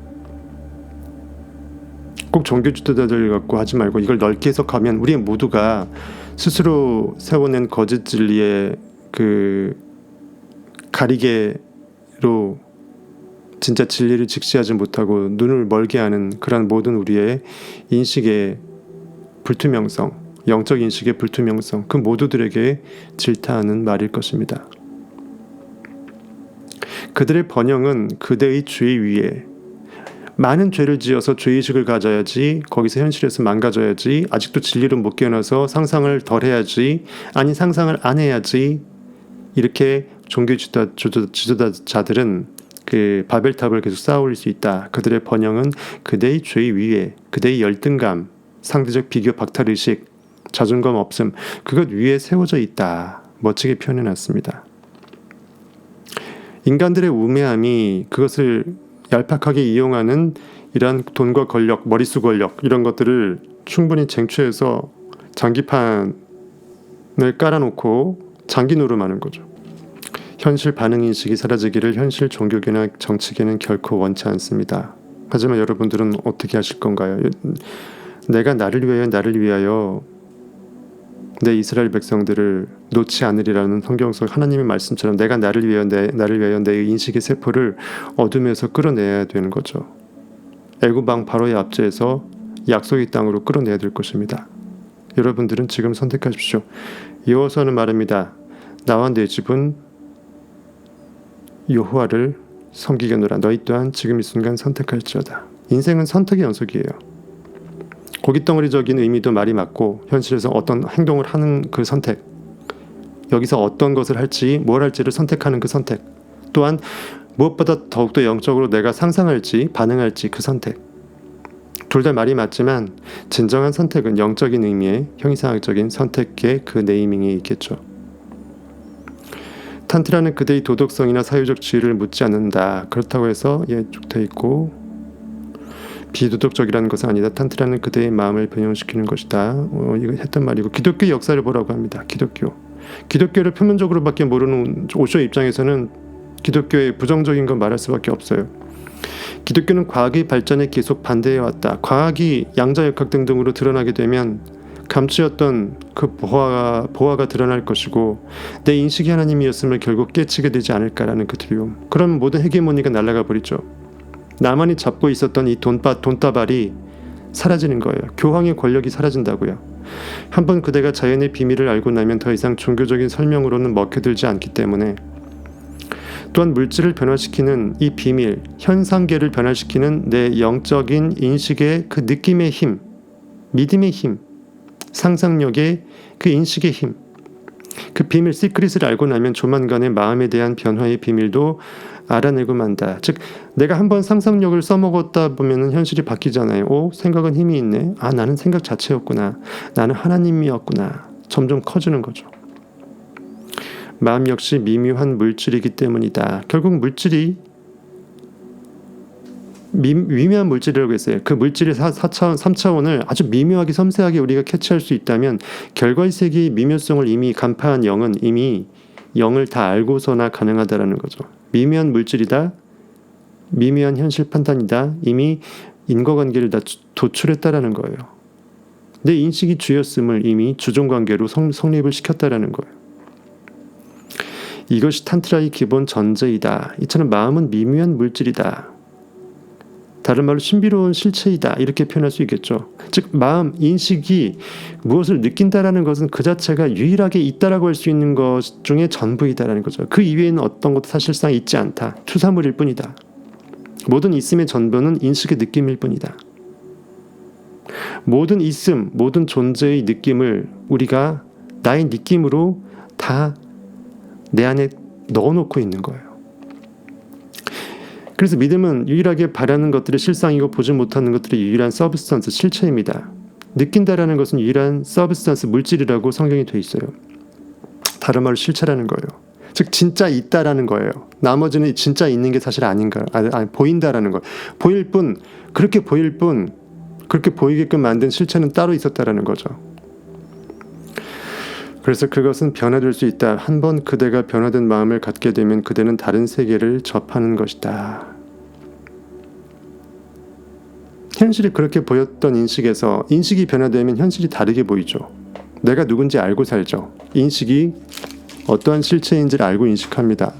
꼭 종교 지도자들 갖고 하지 말고 이걸 넓게 해석하면 우리 모두가 스스로 세워낸 거짓 진리의 그 가리개로 진짜 진리를 직시하지 못하고 눈을 멀게 하는 그런 모든 우리의 인식의 불투명성, 영적 인식의 불투명성, 그 모두들에게 질타하는 말일 것입니다. 그들의 번영은 그대의 죄 위에 많은 죄를 지어서 죄의식을 가져야지, 거기서 현실에서 망가져야지, 아직도 진리로 못 깨어나서 상상을 덜 해야지, 아니 상상을 안 해야지, 이렇게 종교 지도자들은 그 바벨탑을 계속 쌓아올릴 수 있다. 그들의 번영은 그대의 죄 위에, 그대의 열등감, 상대적 비교 박탈의식, 자존감 없음, 그것 위에 세워져 있다. 멋지게 표현해놨습니다. 인간들의 우매함이 그것을 얄팍하게 이용하는 이러한 돈과 권력, 머릿수 권력 이런 것들을 충분히 쟁취해서 장기판을 깔아놓고 장기 노름하는 거죠. 현실 반응인식이 사라지기를 현실 종교계나 정치계는 결코 원치 않습니다. 하지만 여러분들은 어떻게 하실 건가요? 내가 나를 위하여 내 이스라엘 백성들을 놓지 않으리라는 성경 속 하나님의 말씀처럼 내가 나를 위하여 내 인식의 세포를 어둠에서 끌어내야 되는 거죠. 애굽 왕 바로의 압제에서 약속의 땅으로 끌어내야 될 것입니다. 여러분들은 지금 선택하십시오. 여호와서는 말합니다. 나와 내 집은 여호와를 섬기겠노라. 너희 또한 지금 이 순간 선택할지어다. 인생은 선택의 연속이에요. 고깃덩어리적인 의미도 말이 맞고 현실에서 어떤 행동을 하는 그 선택, 여기서 어떤 것을 할지 뭘 할지를 선택하는 그 선택, 또한 무엇보다 더욱더 영적으로 내가 상상할지 반응할지 그 선택, 둘 다 말이 맞지만 진정한 선택은 영적인 의미의 형이상학적인 선택의 그 네이밍이 있겠죠. 탄트라는 그대의 도덕성이나 사유적 지위를 묻지 않는다. 그렇다고 해서 쭉 돼 있고 비도덕적이라는 것은 아니다. 탄트라는 그대의 마음을 변형시키는 것이다. 이거 했던 말이고 기독교 역사를 보라고 합니다. 기독교를 표면적으로밖에 모르는 오쇼 입장에서는 기독교의 부정적인 건 말할 수밖에 없어요. 기독교는 과학의 발전에 계속 반대해왔다. 과학이 양자역학 등등으로 드러나게 되면 감추었던 그 보화가 드러날 것이고 내 인식이 하나님이었음을 결국 깨치게 되지 않을까라는 그 두려움. 그럼 모든 헤게모니가 날아가 버리죠. 나만이 잡고 있었던 이 돈다발이 사라지는 거예요. 교황의 권력이 사라진다고요. 한번 그대가 자연의 비밀을 알고 나면 더 이상 종교적인 설명으로는 먹혀들지 않기 때문에, 또한 물질을 변화시키는 이 비밀, 현상계를 변화시키는 내 영적인 인식의 그 느낌의 힘, 믿음의 힘, 상상력의 그 인식의 힘, 그 비밀 시크릿을 알고 나면 조만간에 마음에 대한 변화의 비밀도 알아내고 만다. 즉 내가 한번 상상력을 써먹었다 보면 현실이 바뀌잖아요. 생각은 힘이 있네. 나는 생각 자체였구나. 나는 하나님이었구나. 점점 커지는 거죠. 마음 역시 미묘한 물질이기 때문이다. 결국 물질이 미묘한 물질이라고 했어요. 그 물질의 3차원을 아주 미묘하게 섬세하게 우리가 캐치할 수 있다면 결과의 세계의 미묘성을 이미 간파한 영은 이미 영을 다 알고서나 가능하다라는 거죠. 미묘한 물질이다. 미묘한 현실 판단이다. 이미 인과관계를 다 도출했다라는 거예요. 내 인식이 주였음을 이미 주종관계로 성립을 시켰다라는 거예요. 이것이 탄트라의 기본 전제이다. 이처럼 마음은 미묘한 물질이다. 다른 말로 신비로운 실체이다. 이렇게 표현할 수 있겠죠. 즉 마음, 인식이 무엇을 느낀다라는 것은 그 자체가 유일하게 있다라고 할 수 있는 것 중에 전부이다라는 거죠. 그 이외에는 어떤 것도 사실상 있지 않다. 투사물일 뿐이다. 모든 있음의 전부는 인식의 느낌일 뿐이다. 모든 있음, 모든 존재의 느낌을 우리가 나의 느낌으로 다 내 안에 넣어놓고 있는 거예요. 그래서 믿음은 유일하게 바라는 것들이 실상이고 보지 못하는 것들이 유일한 서브스턴스, 실체입니다. 느낀다라는 것은 유일한 서브스턴스, 물질이라고 성경이 돼 있어요. 다른 말로 실체라는 거예요. 즉 진짜 있다라는 거예요. 나머지는 진짜 있는 게 사실 아닌가, 보인다라는 거. 보일 뿐, 그렇게 보이게끔 만든 실체는 따로 있었다라는 거죠. 그래서 그것은 변화될 수 있다. 한번 그대가 변화된 마음을 갖게 되면 그대는 다른 세계를 접하는 것이다. 현실이 그렇게 보였던 인식에서 인식이 변화되면 현실이 다르게 보이죠. 내가 누군지 알고 살죠. 인식이 어떠한 실체인지를 알고 인식합니다.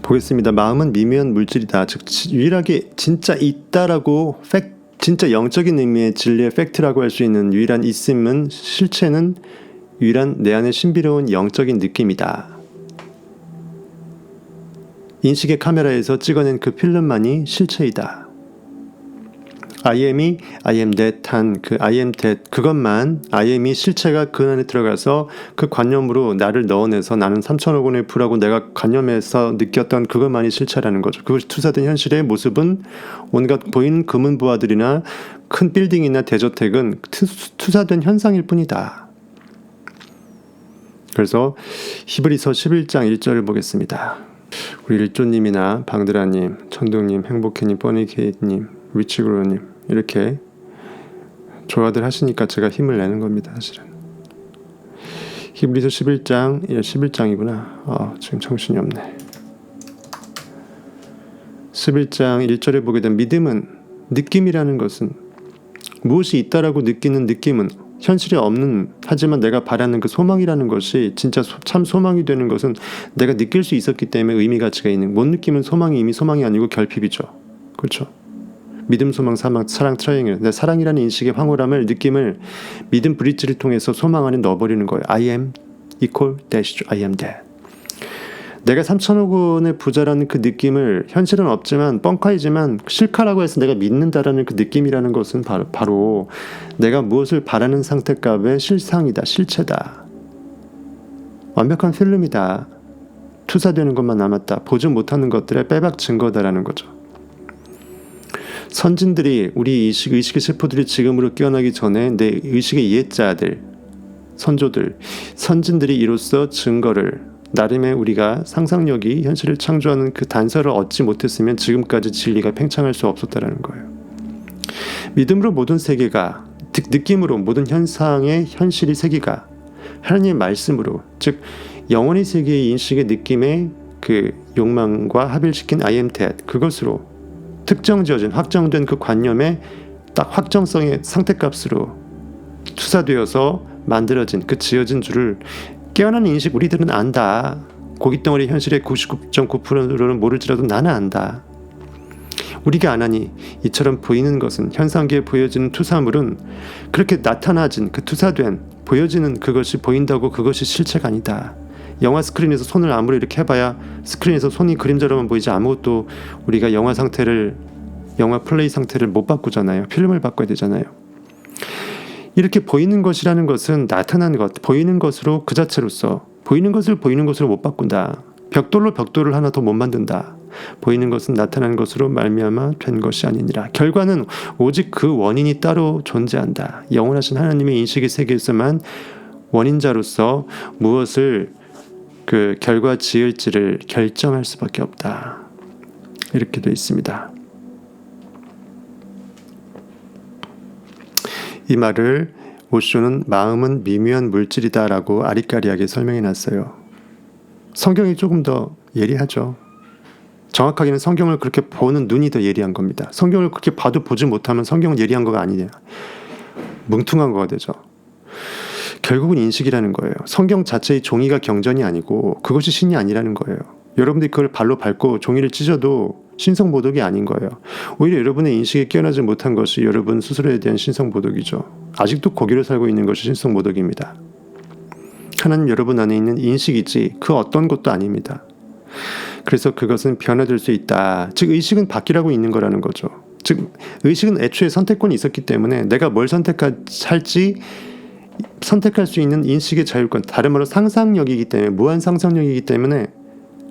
보겠습니다. 마음은 미묘한 물질이다. 즉 유일하게 진짜 있다라고 진짜 영적인 의미의 진리의 팩트라고 할 수 있는 유일한 있음은, 실체는 유일한 내 안의 신비로운 영적인 느낌이다. 인식의 카메라에서 찍어낸 그 필름만이 실체이다. I am이 I am that 한 그 I am that 그것만, I am이 실체가 그 안에 들어가서 그 관념으로 나를 넣어내서 나는 3천억 원의 부라고 내가 관념에서 느꼈던 그것만이 실체라는 거죠. 그것이 투사된 현실의 모습은 온갖 보이는 금은 부하들이나 큰 빌딩이나 대저택은 투사된 현상일 뿐이다. 그래서 히브리서 11장 1절을 보겠습니다. 우리 일조님이나 방드라님, 천둥님, 행복해님, 뻔히케이님, 위치그로님 이렇게 조화들 하시니까 제가 힘을 내는 겁니다. 사실은 히브리서 11장이구나. 지금 정신이 없네. 11장 1절에 보게 된 믿음은, 느낌이라는 것은, 무엇이 있다라고 느끼는 느낌은 현실이 없는, 하지만 내가 바라는 그 소망이라는 것이 진짜 참 소망이 되는 것은 내가 느낄 수 있었기 때문에 의미 가치가 있는, 못 느끼면 소망이 이미 소망이 아니고 결핍이죠. 그렇죠? 믿음, 소망, 사랑 트라이앵글. 내 사랑이라는 인식의 황홀함을, 느낌을 믿음 브릿지를 통해서 소망 안에 넣어버리는 거예요. I am equal dash I am that. 내가 3천억 원의 부자라는 그 느낌을 현실은 없지만 뻥카이지만 실카라고 해서 내가 믿는다라는 그 느낌이라는 것은 바로 내가 무엇을 바라는 상태값의 실상이다, 실체다. 완벽한 필름이다. 투사되는 것만 남았다. 보지 못하는 것들의 빼박 증거다라는 거죠. 선진들이 우리 의식의 세포들이 지금으로 깨어나기 전에 내 의식의 옛자들, 선조들, 선진들이 이로써 증거를 나름의 우리가 상상력이 현실을 창조하는 그 단서를 얻지 못했으면 지금까지 진리가 팽창할 수 없었다라는 거예요. 믿음으로 모든 세계가, 느낌으로 모든 현상의 현실이 세계가 하나님의 말씀으로, 즉 영원히 세계의 인식의 느낌의 그 욕망과 합일시킨 I am that, 그것으로 특정지어진 확정된 그 관념의 딱 확정성의 상태값으로 투사되어서 만들어진 그 지어진 줄을 깨어난 인식 우리들은 안다. 고깃덩어리 현실의 99.9%는 모를지라도 나는 안다. 우리가 안 하니 이처럼 보이는 것은, 현상계에 보여지는 투사물은 그렇게 나타나진 그 투사된 보여지는 그것이 보인다고 그것이 실체가 아니다. 영화 스크린에서 손을 아무리 이렇게 해봐야 스크린에서 손이 그림자로만 보이지 아무것도 우리가 영화 플레이 상태를 못 바꾸잖아요. 필름을 바꿔야 되잖아요. 이렇게 보이는 것이라는 것은 나타난 것, 보이는 것으로 그 자체로서, 보이는 것을 보이는 것으로 못 바꾼다. 벽돌을 하나 더 못 만든다. 보이는 것은 나타난 것으로 말미암아 된 것이 아니니라. 결과는 오직 그 원인이 따로 존재한다. 영원하신 하나님의 인식의 세계에서만 원인자로서 무엇을 그 결과 지을지를 결정할 수밖에 없다. 이렇게 되어 있습니다. 이 말을 오쇼는 마음은 미묘한 물질이다라고 아리까리하게 설명해 놨어요. 성경이 조금 더 예리하죠. 정확하게는 성경을 그렇게 보는 눈이 더 예리한 겁니다. 성경을 그렇게 봐도 보지 못하면 성경은 예리한 거가 아니냐. 뭉퉁한 거가 되죠. 결국은 인식이라는 거예요. 성경 자체의 종이가 경전이 아니고 그것이 신이 아니라는 거예요. 여러분들이 그걸 발로 밟고 종이를 찢어도 신성모독이 아닌 거예요. 오히려 여러분의 인식에 깨어나지 못한 것이 여러분 스스로에 대한 신성모독이죠. 아직도 거기로 살고 있는 것이 신성모독입니다. 하나님 여러분 안에 있는 인식이지 그 어떤 것도 아닙니다. 그래서 그것은 변화될 수 있다. 즉 의식은 바뀌라고 있는 거라는 거죠. 즉 의식은 애초에 선택권이 있었기 때문에 내가 뭘 선택할지 선택할 수 있는 인식의 자율권, 다른 말로 상상력이기 때문에, 무한 상상력이기 때문에,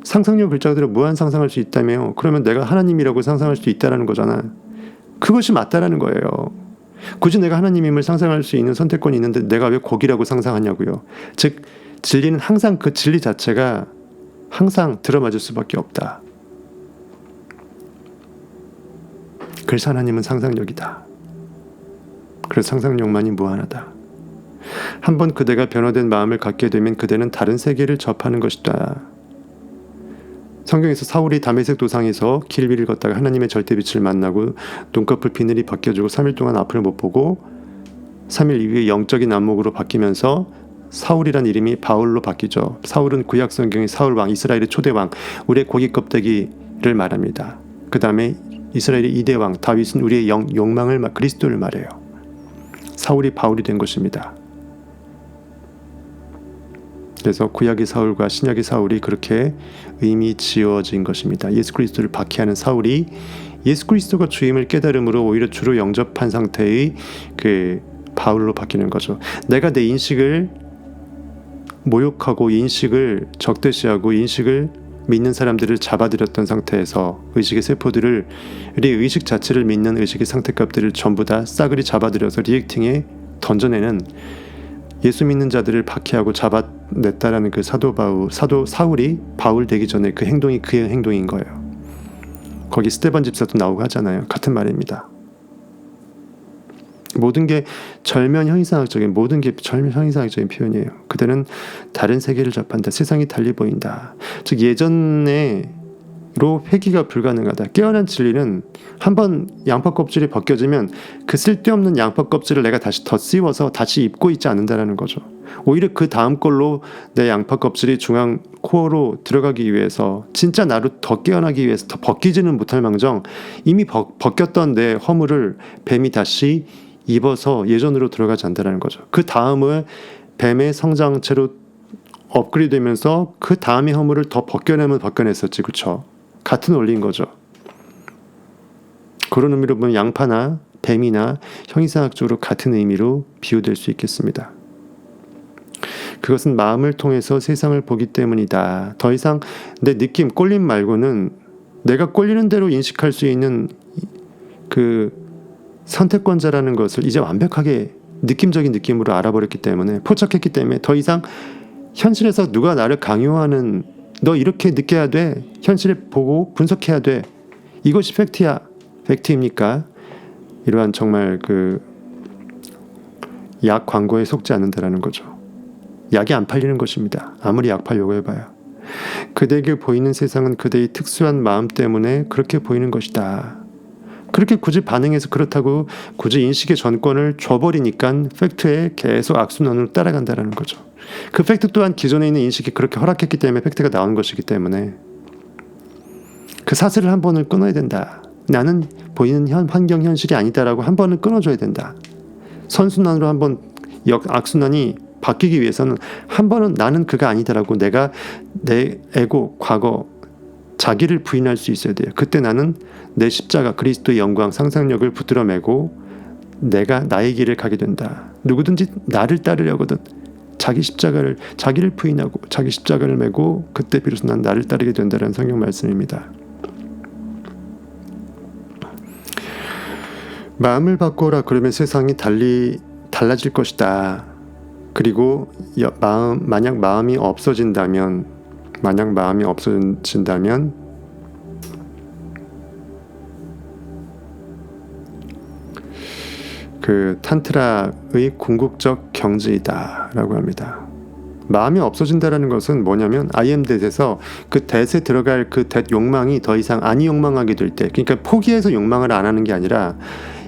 상상력 글자 그대로 무한 상상할 수 있다며요. 그러면 내가 하나님이라고 상상할 수 있다라는 거잖아. 그것이 맞다라는 거예요. 굳이 내가 하나님임을 상상할 수 있는 선택권이 있는데 내가 왜 고기라고 상상하냐고요. 즉 진리는 항상 그 진리 자체가 항상 들어맞을 수밖에 없다. 그래서 하나님은 상상력이다. 그래서 상상력만이 무한하다. 한번 그대가 변화된 마음을 갖게 되면 그대는 다른 세계를 접하는 것이다. 성경에서 사울이 다메섹 도상에서 길 위를 걷다가 하나님의 절대빛을 만나고 눈꺼풀 비늘이 벗겨지고 3일 동안 앞을 못 보고 3일 이후에 영적인 안목으로 바뀌면서 사울이란 이름이 바울로 바뀌죠. 사울은 구약 성경의 사울 왕, 이스라엘의 초대 왕, 우리의 고기 껍데기를 말합니다. 그 다음에 이스라엘의 2대 왕 다윗은 우리의 욕망을, 그리스도를 말해요. 사울이 바울이 된 것입니다. 그래서 구약의 사울과 신약의 사울이 그렇게 의미 지어진 것입니다. 예수 그리스도를 박해하는 사울이 예수 그리스도가 주임을 깨달음으로 오히려 주로 영접한 상태의 그 바울로 바뀌는 거죠. 내가 내 인식을 모욕하고 인식을 적대시하고 인식을 믿는 사람들을 잡아들였던 상태에서 의식의 세포들을, 우리 의식 자체를 믿는 의식의 상태값들을 전부 다 싸그리 잡아들여서 리액팅에 던져내는, 예수 믿는 자들을 박해하고 잡아냈다라는 그 사울이 바울 되기 전에 그 행동이 그의 행동인 거예요. 거기 스데반 집사도 나오고 하잖아요. 같은 말입니다. 모든 게 절면 형이상학적인 표현이에요. 그들은 다른 세계를 접한다. 세상이 달리 보인다. 즉 예전에로 회귀가 불가능하다. 깨어난 진리는 한번 양파 껍질이 벗겨지면 그 쓸데없는 양파 껍질을 내가 다시 덧씌워서 다시 입고 있지 않는다라는 거죠. 오히려 그 다음 걸로 내 양파 껍질이 중앙 코어로 들어가기 위해서, 진짜 나로 더 깨어나기 위해서 더 벗기지는 못할 망정 이미 벗겼던 내 허물을 뱀이 다시 입어서 예전으로 들어가지 않는다는 거죠. 그 다음을 뱀의 성장체로 업그레이드되면서 그 다음의 허물을 더 벗겨내면 벗겨냈었지, 그쵸? 같은 원리인 거죠. 그런 의미로 보면 양파나 뱀이나 형이상학적으로 같은 의미로 비유될 수 있겠습니다. 그것은 마음을 통해서 세상을 보기 때문이다. 더 이상 내 느낌, 꼴림 말고는 내가 꼴리는 대로 인식할 수 있는 그 선택권자라는 것을 이제 완벽하게 느낌적인 느낌으로 알아버렸기 때문에, 포착했기 때문에 더 이상 현실에서 누가 나를 강요하는 너 이렇게 느껴야 돼, 현실에 보고 분석해야 돼, 이것이 팩트입니까? 이러한 정말 그 약 광고에 속지 않는다라는 거죠. 약이 안 팔리는 것입니다. 아무리 약 팔려고 해봐야. 그대에게 보이는 세상은 그대의 특수한 마음 때문에 그렇게 보이는 것이다. 그렇게 굳이 반응해서 그렇다고 굳이 인식의 전권을 줘버리니까 팩트에 계속 악순환으로 따라간다는 거죠. 그 팩트 또한 기존에 있는 인식이 그렇게 허락했기 때문에 팩트가 나오는 것이기 때문에 그 사슬을 한 번을 끊어야 된다. 나는 보이는 환경 현실이 아니다라고 한 번은 끊어줘야 된다. 선순환으로 한번 악순환이 바뀌기 위해서는 한 번은 나는 그가 아니다라고 내가 내 에고, 과거, 자기를 부인할 수 있어야 돼요. 그때 나는 내 십자가, 그리스도의 영광, 상상력을 붙들어 매고 내가 나의 길을 가게 된다. 누구든지 나를 따르려거든 자기를 부인하고 자기 십자가를 메고 그때 비로소 난 나를 따르게 된다는 성경 말씀입니다. 마음을 바꿔라 그러면 세상이 달라질 것이다. 그리고 만약 마음이 없어진다면 그 탄트라의 궁극적 경지이다라고 합니다. 마음이 없어진다라는 것은 뭐냐면 I am that에서 그 that에 들어갈 그 that 욕망이 더 이상 아니 욕망하게 될 때, 그러니까 포기해서 욕망을 안 하는 게 아니라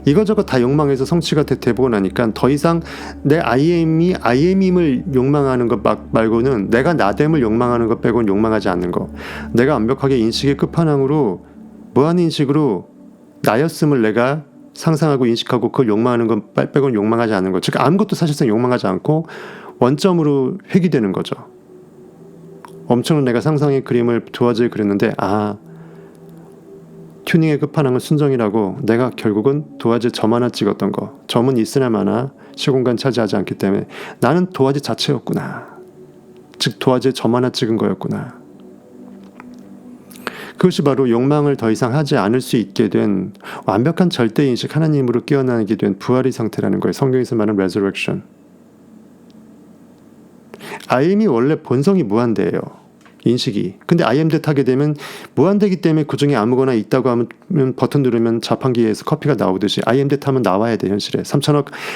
이거저거 다 욕망해서 성취가 되고 나니까 더 이상 내 I am임을 욕망하는 것 말고는 내가 나됨을 욕망하는 것 빼고는 욕망하지 않는 거. 내가 완벽하게 인식의 끝판왕으로 무한인식으로 나였음을 내가 상상하고 인식하고 그걸 욕망하는 것 빼고는 욕망하지 않는 것. 즉 아무것도 사실상 욕망하지 않고 원점으로 회귀되는 거죠. 엄청난 내가 상상의 그림을 도화지에 그렸는데 튜닝의 끝판왕은 순정이라고, 내가 결국은 도화지 점 하나 찍었던 거, 점은 있으나 마나 시공간 차지하지 않기 때문에 나는 도화지 자체였구나. 즉 도화지에 점 하나 찍은 거였구나. 그것이 바로 욕망을 더 이상 하지 않을 수 있게 된 완벽한 절대인식, 하나님으로 깨어나게 된 부활의 상태라는 거예요. 성경에서 말하는 resurrection. I am이 원래 본성이 무한대예요. 인식이. 근데 I am that 하게 되면 무한대기 때문에 그 중에 아무거나 있다고 하면 버튼 누르면 자판기에서 커피가 나오듯이 I am that 하면 나와야 돼. 현실에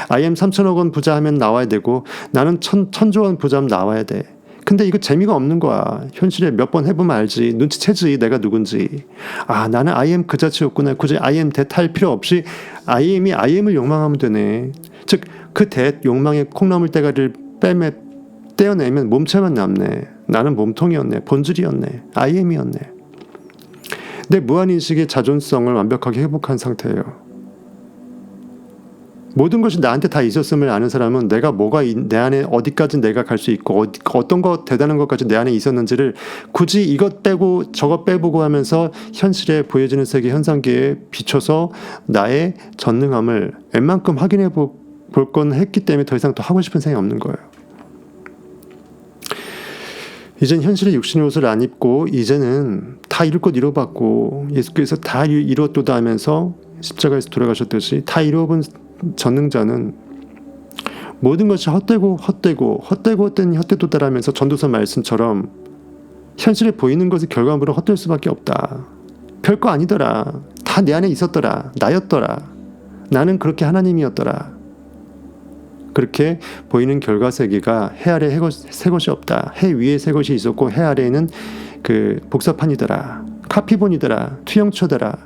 I am 3천억 원 부자 하면 나와야 되고, 나는 천조 원 부자 하면 나와야 돼. 근데 이거 재미가 없는 거야. 현실에 몇 번 해보면 알지. 눈치채지 내가 누군지. 나는 I am 그 자체였구나. 굳이 I am that 할 필요 없이 I am을 욕망하면 되네. 즉 그 that 욕망의 콩나물 대가리를 떼어내면 몸체만 남네. 나는 몸통이었네. 본질이었네. I am이었네. 내 무한인식의 자존성을 완벽하게 회복한 상태예요. 모든 것이 나한테 다 있었음을 아는 사람은 내가 내 안에 어디까지 내가 갈 수 있고 어떤 거 대단한 것까지 내 안에 있었는지를 굳이 이것 빼고 저것 빼보고 하면서 현실에 보여지는 세계 현상계에 비춰서 나의 전능함을 웬만큼 확인해 볼 건 했기 때문에 더 이상 더 하고 싶은 생각이 없는 거예요. 이젠 현실의 육신의 옷을 안 입고 이제는 다 이룰 것 이뤄봤고 예수께서 다 이루었도다 하면서 십자가에서 돌아가셨듯이 다 이루어본 전능자는 모든 것이 헛되도다라면서 전도서 말씀처럼 현실에 보이는 것의 결과물은 헛될 수밖에 없다. 별거 아니더라. 다 내 안에 있었더라. 나였더라. 나는 그렇게 하나님이었더라. 그렇게 보이는 결과 세계가 해 아래 새 것이 없다. 해 위에 새 것이 있었고 해 아래에는 그 복사판이더라. 카피본이더라. 투영처더라.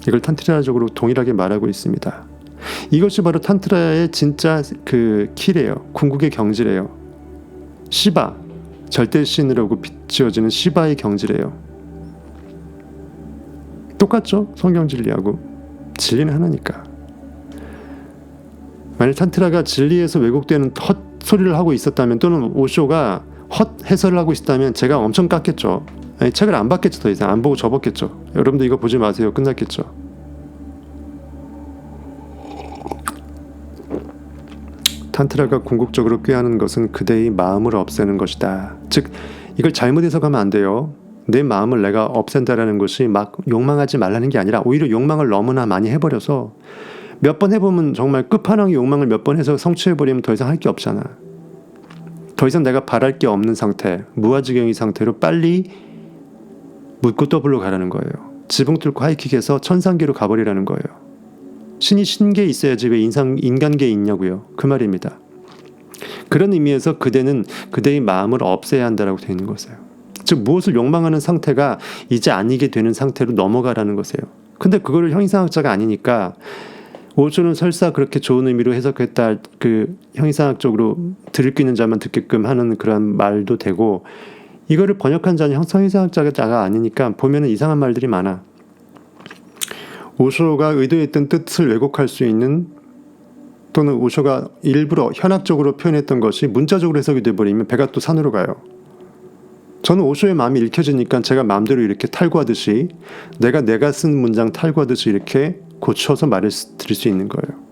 이걸 탄트라적으로 동일하게 말하고 있습니다. 이것이 바로 탄트라의 진짜 그 키래요. 궁극의 경지래요. 시바, 절대신이라고 비추어지는 시바의 경지래요. 똑같죠? 성경 진리하고. 진리는 하나니까. 만일 탄트라가 진리에서 왜곡되는 소리를 하고 있었다면, 또는 오쇼가 헛 해설을 하고 있었다면 제가 엄청 깠겠죠. 아니, 책을 안 봤겠죠. 더 이상 안 보고 접었겠죠. 여러분도 이거 보지 마세요. 끝났겠죠. 탄트라가 궁극적으로 꾀하는 것은 그대의 마음을 없애는 것이다. 즉 이걸 잘못 해석하면 안 돼요. 내 마음을 내가 없앤다라는 것이 막 욕망하지 말라는 게 아니라 오히려 욕망을 너무나 많이 해버려서 몇 번 해보면 정말 끝판왕의 욕망을 몇 번 해서 성취해버리면 더 이상 할 게 없잖아. 더 이상 내가 바랄 게 없는 상태, 무아지경의 상태로 빨리 묻고 더블로 가라는 거예요. 지붕 뚫고 하이킥해서 천상계로 가버리라는 거예요. 신이 신계에 있어야지 왜 인간계에 있냐고요. 그 말입니다. 그런 의미에서 그대는 그대의 마음을 없애야 한다라고 되어 있는 것이에요. 즉 무엇을 욕망하는 상태가 이제 아니게 되는 상태로 넘어가라는 것이에요. 근데 그거를 형이상학자가 아니니까 오쇼는 설사 그렇게 좋은 의미로 해석했다, 그 형이상학적으로 들을 수 있는 자만 듣게끔 하는 그런 말도 되고, 이거를 번역한 자는 형이상학자가 아니니까 보면은 이상한 말들이 많아. 오쇼가 의도했던 뜻을 왜곡할 수 있는, 또는 오쇼가 일부러 현학적으로 표현했던 것이 문자적으로 해석이 돼버리면 배가 또 산으로 가요. 저는 오쇼의 마음이 읽혀지니까 제가 마음대로 이렇게 탈구하듯이, 내가 쓴 문장 탈구하듯이 이렇게 고쳐서 말을 드릴 수 있는 거예요.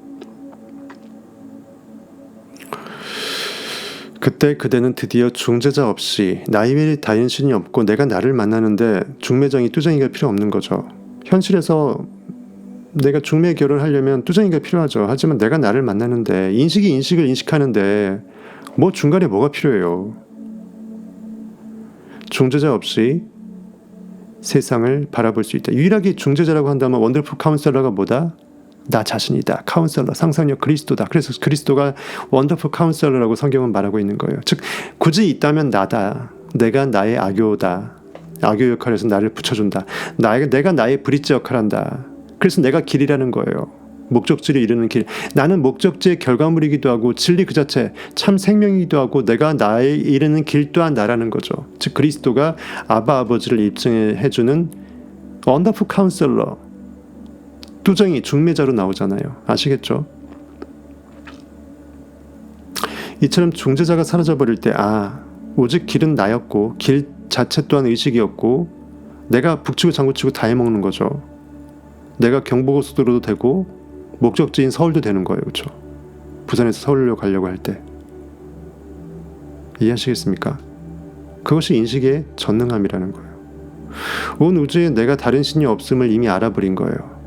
그때 그대는 드디어 중재자 없이, 나이 외에 다른 신이 없고 내가 나를 만나는데 중매장이 뚜쟁이가 필요 없는 거죠. 현실에서 내가 중매 결혼하려면 뚜쟁이가 필요하죠. 하지만 내가 나를 만나는데, 인식이 인식을 인식하는데 뭐 중간에 뭐가 필요해요. 중재자 없이 세상을 바라볼 수 있다. 유일하게 중재자라고 한다면 원더풀 카운셀러가 뭐다? 나 자신이다. 카운셀러, 상상력 그리스도다. 그래서 그리스도가 원더풀 카운셀러라고 성경은 말하고 있는 거예요. 즉 굳이 있다면 나다. 내가 나의 악요다. 악요 역할에서 나를 붙여준다. 내가 나의 브릿지 역할한다. 그래서 내가 길이라는 거예요. 목적지를 이루는 길. 나는 목적지의 결과물이기도 하고 진리 그 자체, 참 생명이기도 하고 내가 나의 이르는 길 또한 나라는 거죠. 즉 그리스도가 아바 아버지를 입증해주는 원더풀 카운셀러, 뚜쟁이, 중매자로 나오잖아요. 아시겠죠? 이처럼 중재자가 사라져버릴 때 오직 길은 나였고 길 자체 또한 의식이었고 내가 북치고 장구치고 다 해먹는 거죠. 내가 경부고속도로도 되고 목적지인 서울도 되는 거예요. 그렇죠? 부산에서 서울로 가려고 할 때. 이해하시겠습니까? 그것이 인식의 전능함이라는 거예요. 온 우주에 내가 다른 신이 없음을 이미 알아버린 거예요.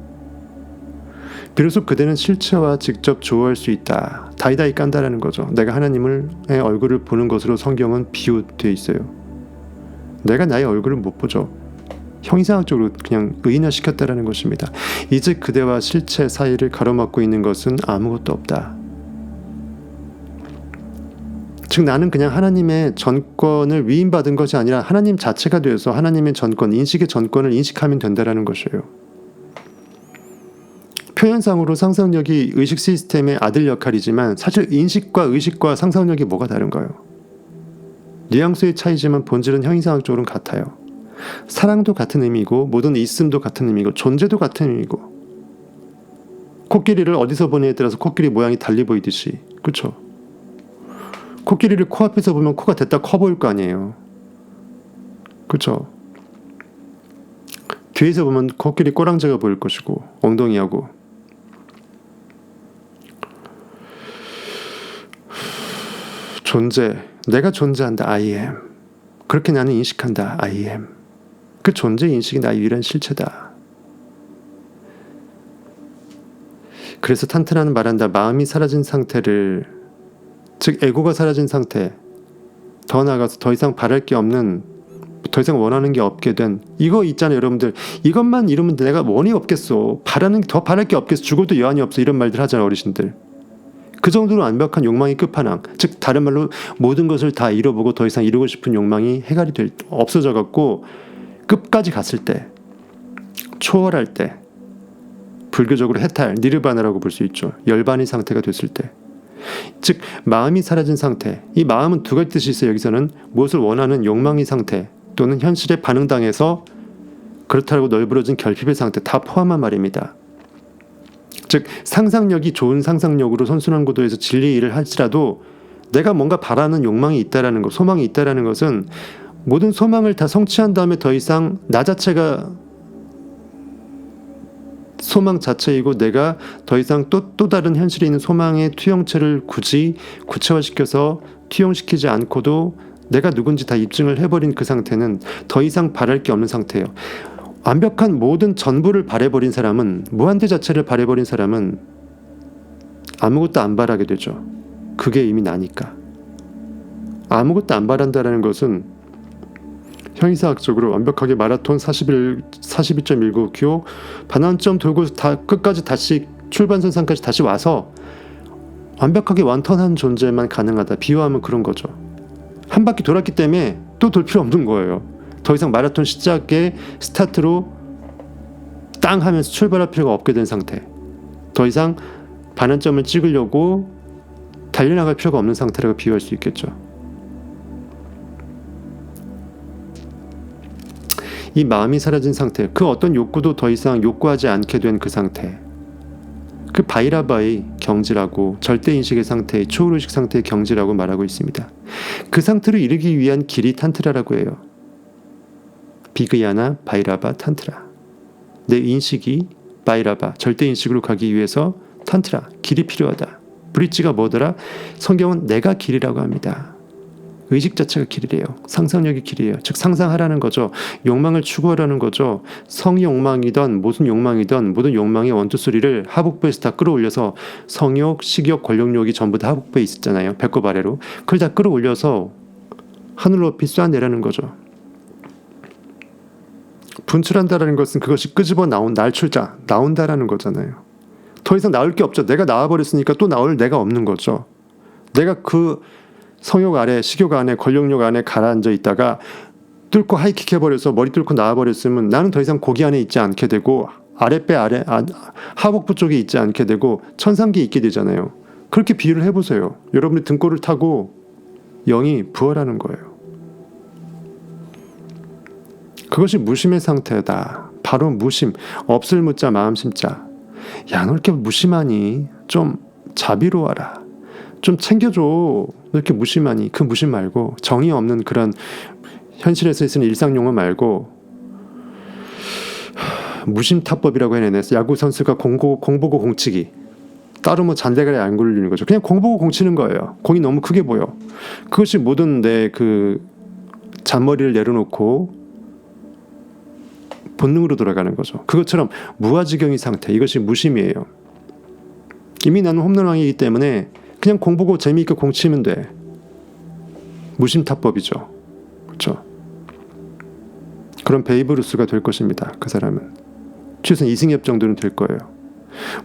비로소 그대는 실체와 직접 조화할 수 있다. 다이다이 깐다라는 거죠. 내가 하나님의 얼굴을 보는 것으로 성경은 비유되어 있어요. 내가 나의 얼굴을 못 보죠. 형이상학적으로 그냥 의인화시켰다라는 것입니다. 이제 그대와 실체 사이를 가로막고 있는 것은 아무것도 없다. 즉 나는 그냥 하나님의 전권을 위임받은 것이 아니라 하나님 자체가 되어서 하나님의 전권, 인식의 전권을 인식하면 된다라는 것이에요. 표현상으로 상상력이 의식 시스템의 아들 역할이지만 사실 인식과 의식과 상상력이 뭐가 다른가요? 뉘앙스의 차이지만 본질은 형이상학적으로는 같아요. 사랑도 같은 의미고 모든 있음도 같은 의미고 존재도 같은 의미고, 코끼리를 어디서 보느냐에 따라서 코끼리 모양이 달리 보이듯이, 그렇죠? 코끼리를 코앞에서 보면 코가 됐다 커 보일 거 아니에요. 그렇죠? 뒤에서 보면 코끼리 꼬랑지가 보일 것이고 엉덩이하고. 존재, 내가 존재한다. I am. 그렇게 나는 인식한다. I am. 그 존재 인식이 나의 유일한 실체다. 그래서 탄트라는 말한다. 마음이 사라진 상태를, 즉 에고가 사라진 상태, 더 나아가서 더 이상 바랄 게 없는, 더 이상 원하는 게 없게 된, 이거 있잖아요 여러분들. 이것만 이루면 내가 원이 없겠어, 더 바랄 게 없겠어, 죽어도 여한이 없어, 이런 말들 하잖아요 어르신들. 그 정도로 완벽한 욕망이 끝판왕, 즉 다른 말로 모든 것을 다 잃어보고 더 이상 이루고 싶은 욕망이 해결이 없어져 갖고 끝까지 갔을 때, 초월할 때, 불교적으로 해탈, 니르바나라고 볼 수 있죠. 열반의 상태가 됐을 때, 즉 마음이 사라진 상태. 이 마음은 두 가지 뜻이 있어요. 여기서는 무엇을 원하는 욕망의 상태, 또는 현실에 반응당해서 그렇다고 널브러진 결핍의 상태, 다 포함한 말입니다. 즉 상상력이 좋은 상상력으로 선순환 구도에서 진리의 일을 할지라도 내가 뭔가 바라는 욕망이 있다라는 것, 소망이 있다라는 것은 모든 소망을 다 성취한 다음에 더 이상 나 자체가 소망 자체이고 내가 더 이상 또 다른 현실에 있는 소망의 투영체를 굳이 구체화시켜서 투영시키지 않고도 내가 누군지 다 입증을 해버린 그 상태는 더 이상 바랄 게 없는 상태예요. 완벽한 모든 전부를 바래버린 사람은, 무한대 자체를 바래버린 사람은 아무것도 안 바라게 되죠. 그게 이미 나니까. 아무것도 안 바란다는 것은 형이사학적으로 완벽하게 마라톤 42.19km 반환점 돌고 끝까지 다시 출발선상까지 다시 와서 완벽하게 완턴한 존재만 가능하다. 비유하면 그런 거죠. 한 바퀴 돌았기 때문에 또 돌 필요 없는 거예요. 더 이상 마라톤 시작에 스타트로 땅 하면서 출발할 필요가 없게 된 상태. 더 이상 반환점을 찍으려고 달려나갈 필요가 없는 상태라고 비유할 수 있겠죠. 이 마음이 사라진 상태, 그 어떤 욕구도 더 이상 욕구하지 않게 된 그 상태, 그 바이라바의 경지라고, 절대인식의 상태의 초월의식 상태의 경지라고 말하고 있습니다. 그 상태로 이르기 위한 길이 탄트라라고 해요. 비그야나 바이라바 탄트라. 내 인식이 바이라바 절대인식으로 가기 위해서 탄트라, 길이 필요하다. 브릿지가 뭐더라? 성경은 내가 길이라고 합니다. 의식 자체가 길이래요. 상상력이 길이에요. 즉 상상하라는 거죠. 욕망을 추구하라는 거죠. 성욕망이든 무슨 욕망이든 모든 욕망의 원투쓰리를 하복부에서 다 끌어올려서 성욕, 식욕, 권력욕이 전부 다 하복부에 있었잖아요. 배꼽 아래로. 그걸 다 끌어올려서 하늘 높이 쏴내라는 거죠. 분출한다라는 것은 그것이 끄집어 나온다라는 거잖아요. 더 이상 나올 게 없죠. 내가 나와버렸으니까 또 나올 내가 없는 거죠. 내가 그 성욕 안에, 식욕 안에, 권력욕 안에 가라앉아 있다가 뚫고 하이킥 해버려서 머리 뚫고 나와버렸으면 나는 더 이상 고기 안에 있지 않게 되고 하복부 쪽에 있지 않게 되고 천상계에 있게 되잖아요. 그렇게 비유를 해보세요. 여러분이 등골을 타고 영이 부활하는 거예요. 그것이 무심의 상태다. 바로 무심. 없을 무자 마음 심자. 야, 너 이렇게 무심하니? 좀 자비로워라. 좀 챙겨줘. 너 이렇게 무심하니? 그 무심 말고 정의 없는 그런 현실에서 쓰는 일상용어 말고 무심타법이라고 해내서 야구 선수가 공보고 공치기. 따로 뭐 잔대가리 안 굴리는 거죠. 그냥 공보고 공치는 거예요. 공이 너무 크게 보여. 그것이 모든 내 그 잔머리를 내려놓고 본능으로 돌아가는 거죠. 그것처럼 무아지경의 상태. 이것이 무심이에요. 이미 나는 홈런왕이기 때문에 그냥 공보고 재미있게 공치면 돼. 무심타법이죠. 그렇죠? 그런 베이브루스가 될 것입니다. 그 사람은. 최소한 이승엽 정도는 될 거예요.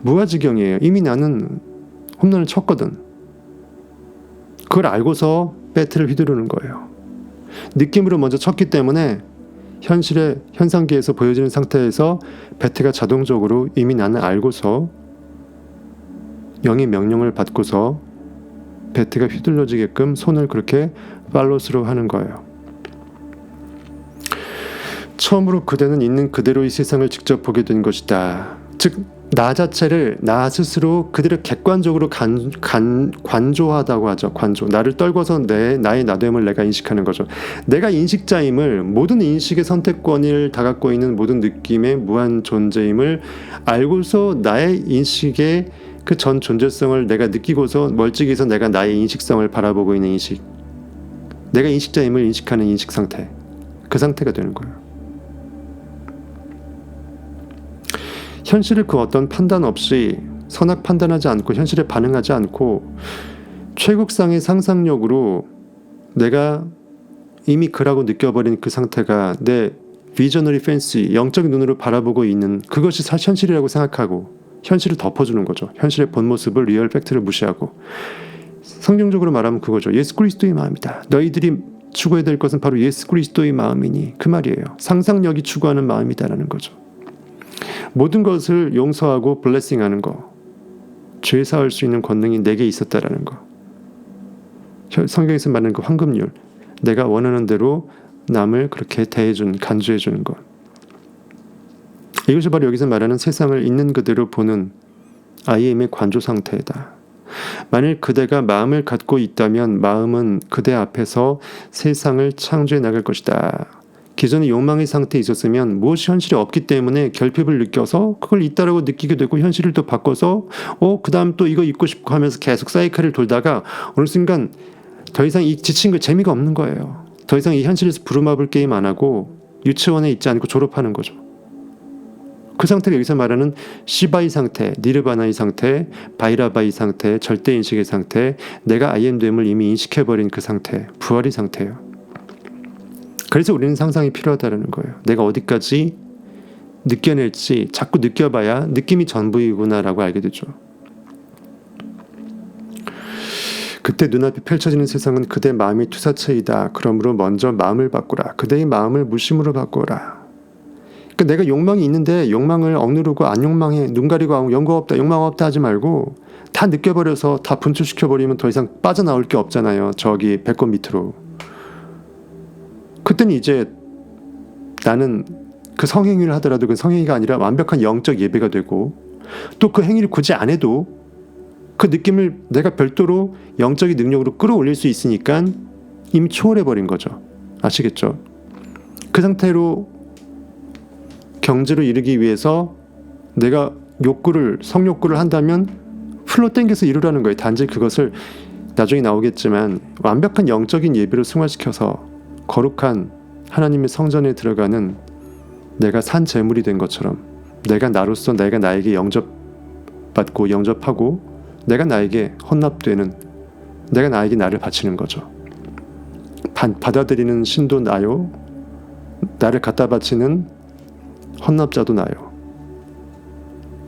무아지경이에요. 이미 나는 홈런을 쳤거든. 그걸 알고서 배트를 휘두르는 거예요. 느낌으로 먼저 쳤기 때문에 현실의 현상계에서 보여지는 상태에서 배트가 자동적으로 이미 나는 알고서 영의 명령을 받고서 배트가 휘둘러지게끔 손을 그렇게 팔로스로 하는 거예요. 처음으로 그대는 있는 그대로의 세상을 직접 보게 된 것이다. 즉 나 자체를 나 스스로 그대로 객관적으로 관조하다고 하죠. 관조. 나를 떨궈서 나의 나됨을 내가 인식하는 거죠. 내가 인식자임을, 모든 인식의 선택권을 다 갖고 있는 모든 느낌의 무한 존재임을 알고서 나의 인식의 그 전 존재성을 내가 느끼고서 멀찍이서 내가 나의 인식성을 바라보고 있는 인식. 내가 인식자임을 인식하는 인식 상태. 그 상태가 되는 거예요. 현실을 그 어떤 판단 없이 선악 판단하지 않고 현실에 반응하지 않고 최국상의 상상력으로 내가 이미 그라고 느껴버린 그 상태가 내 비저너리 팬시, 영적 눈으로 바라보고 있는 그것이 현실이라고 생각하고 현실을 덮어주는 거죠. 현실의 본 모습을, 리얼 팩트를 무시하고. 성경적으로 말하면 그거죠. 예수 그리스도의 마음이다. 너희들이 추구해야 될 것은 바로 예수 그리스도의 마음이니 그 말이에요. 상상력이 추구하는 마음이다라는 거죠. 모든 것을 용서하고 블레싱하는 거. 죄 사할 수 있는 권능이 내게 있었다라는 거. 성경에서 말하는 그 황금률. 내가 원하는 대로 남을 그렇게 대해주는, 간주해주는 것. 이것이 바로 여기서 말하는 세상을 있는 그대로 보는 IM의 관조 상태이다. 만일 그대가 마음을 갖고 있다면 마음은 그대 앞에서 세상을 창조해 나갈 것이다. 기존의 욕망의 상태에 있었으면 무엇이 현실이 없기 때문에 결핍을 느껴서 그걸 있다라고 느끼게 되고 현실을 또 바꿔서 그 다음 또 이거 입고 싶고 하면서 계속 사이클을 돌다가 어느 순간 더 이상 이 지친 거 재미가 없는 거예요. 더 이상 이 현실에서 부루마블 게임 안 하고 유치원에 있지 않고 졸업하는 거죠. 그 상태가 여기서 말하는 시바의 상태, 니르바나의 상태, 바이라바의 상태, 절대인식의 상태, 내가 아이엠됨을 이미 인식해버린 그 상태, 부활의 상태예요. 그래서 우리는 상상이 필요하다는 거예요. 내가 어디까지 느껴낼지 자꾸 느껴봐야 느낌이 전부이구나라고 알게 되죠. 그때 눈앞에 펼쳐지는 세상은 그대 마음의 투사체이다. 그러므로 먼저 마음을 바꾸라. 그대의 마음을 무심으로 바꾸라. 그러니까 내가 욕망이 있는데 욕망을 억누르고 안 욕망해, 눈 가리고 연고 없다, 욕망 없다 하지 말고 다 느껴버려서 다 분출시켜버리면 더 이상 빠져나올 게 없잖아요. 저기 배꼽 밑으로. 그때는 이제 나는 그 성행위를 하더라도 그 성행위가 아니라 완벽한 영적 예배가 되고 또 그 행위를 굳이 안 해도 그 느낌을 내가 별도로 영적인 능력으로 끌어올릴 수 있으니까 이미 초월해버린 거죠. 아시겠죠? 그 상태로 경지로 이르기 위해서 내가 성욕구를 한다면 풀로 당겨서 이루라는 거예요. 단지 그것을 나중에 나오겠지만 완벽한 영적인 예배로 승화시켜서 거룩한 하나님의 성전에 내가 산 제물이 된 것처럼 내가 나로서 내가 나에게 영접받고 영접하고 내가 나에게 헌납되는 내가 나에게 나를 바치는 거죠. 받아들이는 신도 나요. 나를 갖다 바치는 헌납자도 나요.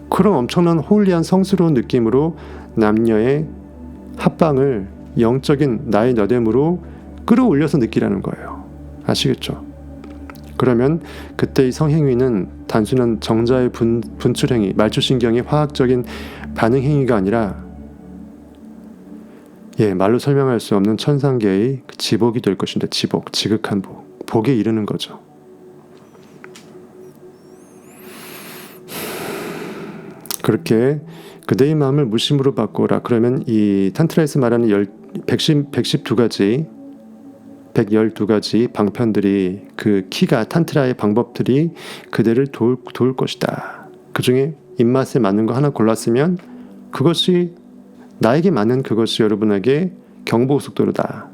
그런 엄청난 홀리한 성스러운 느낌으로 남녀의 합방을 영적인 나의 너됨으로 끌어올려서 느끼라는 거예요. 아시겠죠? 그러면 그때의 성행위는 단순한 정자의 분출행위, 말초신경의 화학적인 반응행위가 아니라 말로 설명할 수 없는 천상계의 지복이 될 것인데 지극한 복에 이르는 거죠. 그렇게 그대의 마음을 무심으로 바꾸라. 그러면 이 탄트라에서 말하는 112가지 방편들이 그 키가 탄트라의 방법들이 그대를 도울 것이다. 그 중에 입맛에 맞는 거 하나 골랐으면 그것이 나에게 맞는 그것이 여러분에게 경부고속도로다.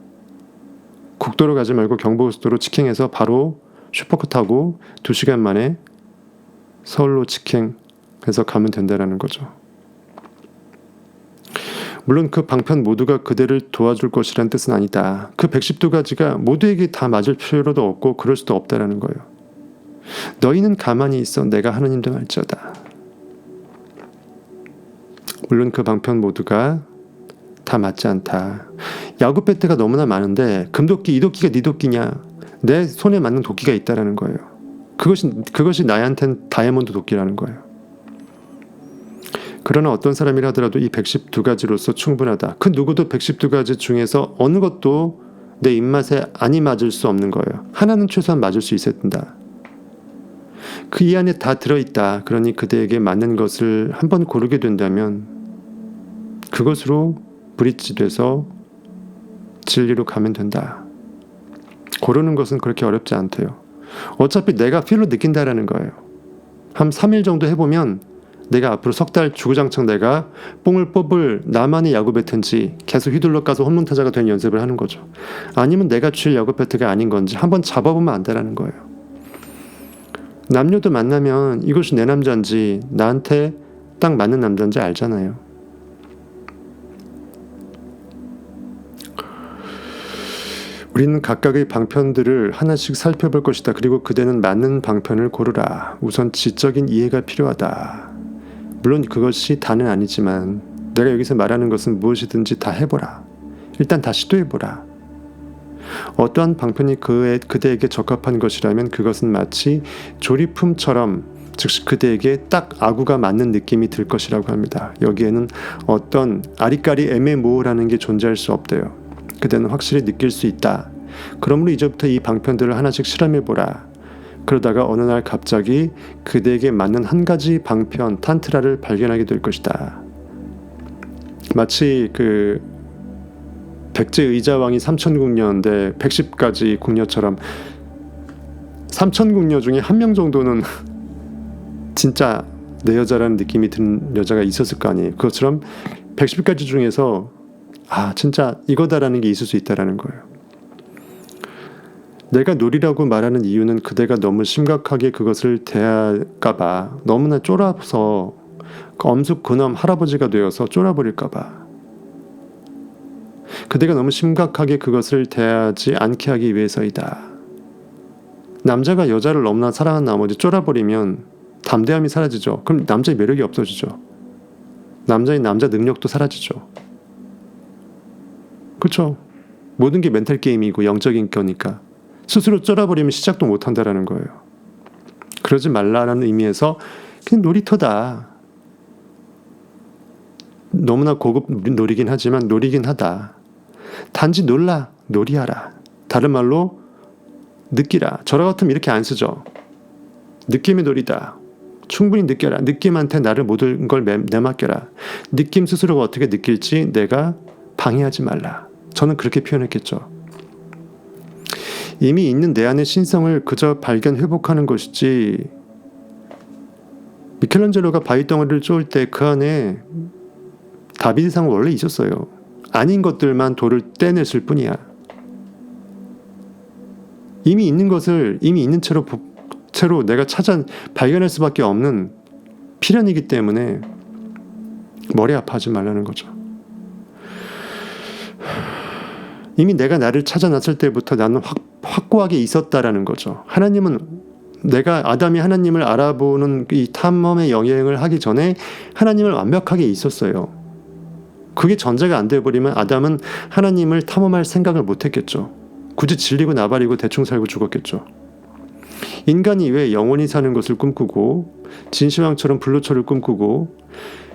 국도로 가지 말고 경부고속도로 직행해서 바로 슈퍼카 타고 2시간 만에 서울로 직행해서 가면 된다는 거죠. 물론 그 방편 모두가 그대를 도와줄 것이란 뜻은 아니다. 그 112가지가 모두에게 다 맞을 필요도 없고 그럴 수도 없다라는 거예요. 너희는 가만히 있어 내가 하느님도 알지어다. 물론 그 방편 모두가 다 맞지 않다. 야구 배트가 너무나 많은데 금도끼, 이 도끼가 네 도끼냐? 내 손에 맞는 도끼가 있다라는 거예요. 그것이 나한텐 다이아몬드 도끼라는 거예요. 그러나 어떤 사람이라 하더라도 이 112가지로서 충분하다. 그 누구도 112가지 중에서 어느 것도 내 입맛에 아니 맞을 수 없는 거예요. 하나는 최소한 맞을 수 있어야 된다. 그 이 안에 다 들어있다. 그러니 그대에게 맞는 것을 한번 고르게 된다면 그것으로 브릿지돼서 진리로 가면 된다. 고르는 것은 그렇게 어렵지 않대요. 어차피 내가 필로 느낀다라는 거예요. 한 3일 정도 해보면 내가 앞으로 석 달 주구장창 내가 뽕을 뽑을 나만의 야구 배트인지 계속 휘둘러 까서 홈런타자가 된 연습을 하는 거죠. 아니면 내가 줄 야구 배트가 아닌 건지 한번 잡아보면 안다라는 거예요. 남녀도 만나면 이것이 내 남자인지 나한테 딱 맞는 남자인지 알잖아요. 우리는 각각의 방편들을 하나씩 살펴볼 것이다. 그리고 그대는 맞는 방편을 고르라. 우선 지적인 이해가 필요하다. 물론 그것이 다는 아니지만 내가 여기서 말하는 것은 무엇이든지 다 해보라. 일단 다 시도해보라. 어떠한 방편이 그대에게 적합한 것이라면 그것은 마치 조리품처럼 즉 그대에게 딱 아구가 맞는 느낌이 들 것이라고 합니다. 여기에는 어떤 아리까리 애매모호라는 게 존재할 수 없대요. 그대는 확실히 느낄 수 있다. 그러므로 이제부터 이 방편들을 하나씩 실험해보라. 그러다가 어느 날 갑자기 그대에게 맞는 한 가지 방편, 탄트라를 발견하게 될 것이다. 마치 그 백제 의자왕이 삼천궁녀인데 110가지 궁녀처럼 삼천궁녀 중에 한 명 정도는 진짜 내 여자라는 느낌이 든 여자가 있었을 거 아니에요. 그것처럼 110가지 중에서 진짜 이거다라는 게 있을 수 있다라는 거예요. 내가 놀이라고 말하는 이유는 그대가 너무 심각하게 그것을 대할까봐, 너무나 쫄아서 엄숙 근엄 할아버지가 되어서 쫄아버릴까봐, 그대가 너무 심각하게 그것을 대하지 않게 하기 위해서이다. 남자가 여자를 너무나 사랑한 나머지 쫄아버리면 담대함이 사라지죠. 그럼 남자의 매력이 없어지죠. 남자의 남자 능력도 사라지죠. 그렇죠? 모든 게 멘탈 게임이고 영적인 거니까 스스로 쫄아버리면 시작도 못한다라는 거예요. 그러지 말라는 의미에서 그냥 놀이터다. 너무나 고급 놀이긴 하지만 놀이긴 하다. 단지 놀라, 놀이하라. 다른 말로 느끼라. 저라 같으면 이렇게 안 쓰죠. 느낌의 놀이다. 충분히 느껴라. 느낌한테 나를 모든 걸 내맡겨라. 느낌 스스로가 어떻게 느낄지 내가 방해하지 말라. 저는 그렇게 표현했겠죠. 이미 있는 내 안의 신성을 그저 발견 회복하는 것이지, 미켈란젤로가 바위 덩어리를 쪼을 때 그 안에 다비드상은 원래 있었어요. 아닌 것들만 돌을 떼냈을 뿐이야. 이미 있는 것을 이미 있는 채로 내가 발견할 수밖에 없는 필연이기 때문에 머리 아파하지 말라는 거죠. 이미 내가 나를 찾아놨을 때부터 나는 확고하게 있었다라는 거죠. 아담이 하나님을 알아보는 이 탐험의 여행을 하기 전에 하나님을 완벽하게 있었어요. 그게 전제가 안 돼버리면 아담은 하나님을 탐험할 생각을 못했겠죠. 굳이 질리고 나발이고 대충 살고 죽었겠죠. 인간이 왜 영원히 사는 것을 꿈꾸고 진시황처럼 불로초를 꿈꾸고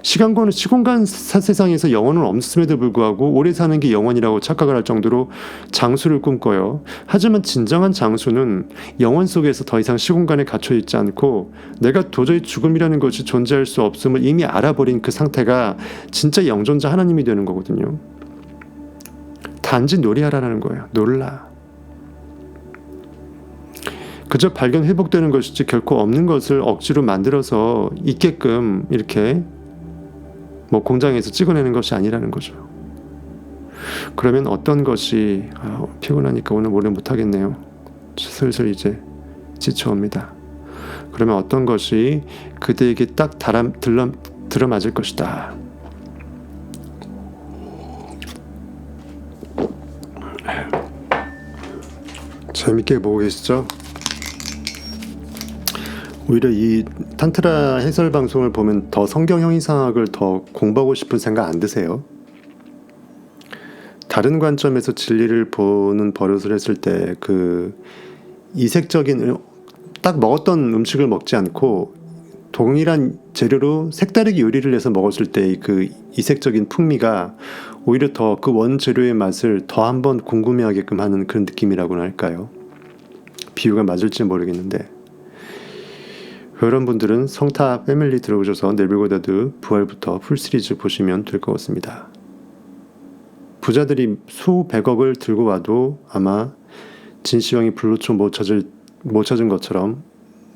시공간 세상에서 영혼은 없음에도 불구하고 오래 사는 게 영원이라고 착각을 할 정도로 장수를 꿈꿔요. 하지만 진정한 장수는 영혼 속에서 더 이상 시공간에 갇혀 있지 않고 내가 도저히 죽음이라는 것이 존재할 수 없음을 이미 알아버린 그 상태가 진짜 영존자 하나님이 되는 거거든요. 단지 놀이하라는 거예요. 놀라. 그저 발견 회복되는 것이지 결코 없는 것을 억지로 만들어서 있게끔 이렇게 공장에서 찍어내는 것이 아니라는 거죠. 그러면 어떤 것이 피곤하니까 오늘 모레 못하겠네요. 슬슬 이제 지쳐옵니다. 그러면 어떤 것이 그대에게 딱 들어맞을 것이다. 재밌게 보고 계시죠? 오히려 이 탄트라 해설 방송을 보면 더 성경 형이상학을 더 공부하고 싶은 생각 안 드세요? 다른 관점에서 진리를 보는 버릇을 했을 때 그 이색적인 딱 먹었던 음식을 먹지 않고 동일한 재료로 색다르게 요리를 해서 먹었을 때 그 이색적인 풍미가 오히려 더 그 원재료의 맛을 더 한번 궁금해하게끔 하는 그런 느낌이라고나 할까요? 비유가 맞을지 모르겠는데, 그런 분들은 성타 패밀리 들어오셔서 네빌고다드 부활부터 풀시리즈 보시면 될 것 같습니다. 부자들이 수백억을 들고 와도 아마 진시황이 불로초 못 찾은 것처럼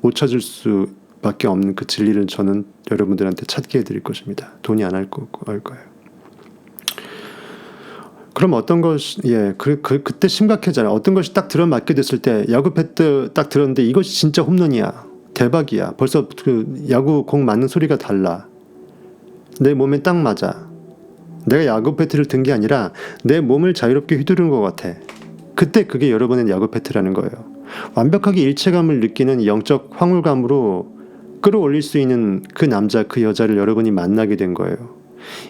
못 찾을 수밖에 없는 그 진리를 저는 여러분들한테 찾게 해드릴 것입니다. 돈이 안 할 거예요. 그럼 어떤 것이 그때 심각해잖아요. 어떤 것이 딱 들어맞게 됐을 때 야구 배트 딱 들었는데 이것이 진짜 홈런이야. 대박이야. 벌써 그 야구 공 맞는 소리가 달라. 내 몸에 딱 맞아. 내가 야구 배트를 든 게 아니라 내 몸을 자유롭게 휘두르는 것 같아. 그때 그게 여러분의 야구 배트라는 거예요. 완벽하게 일체감을 느끼는 영적 황홀감으로 끌어올릴 수 있는 그 남자, 그 여자를 여러분이 만나게 된 거예요.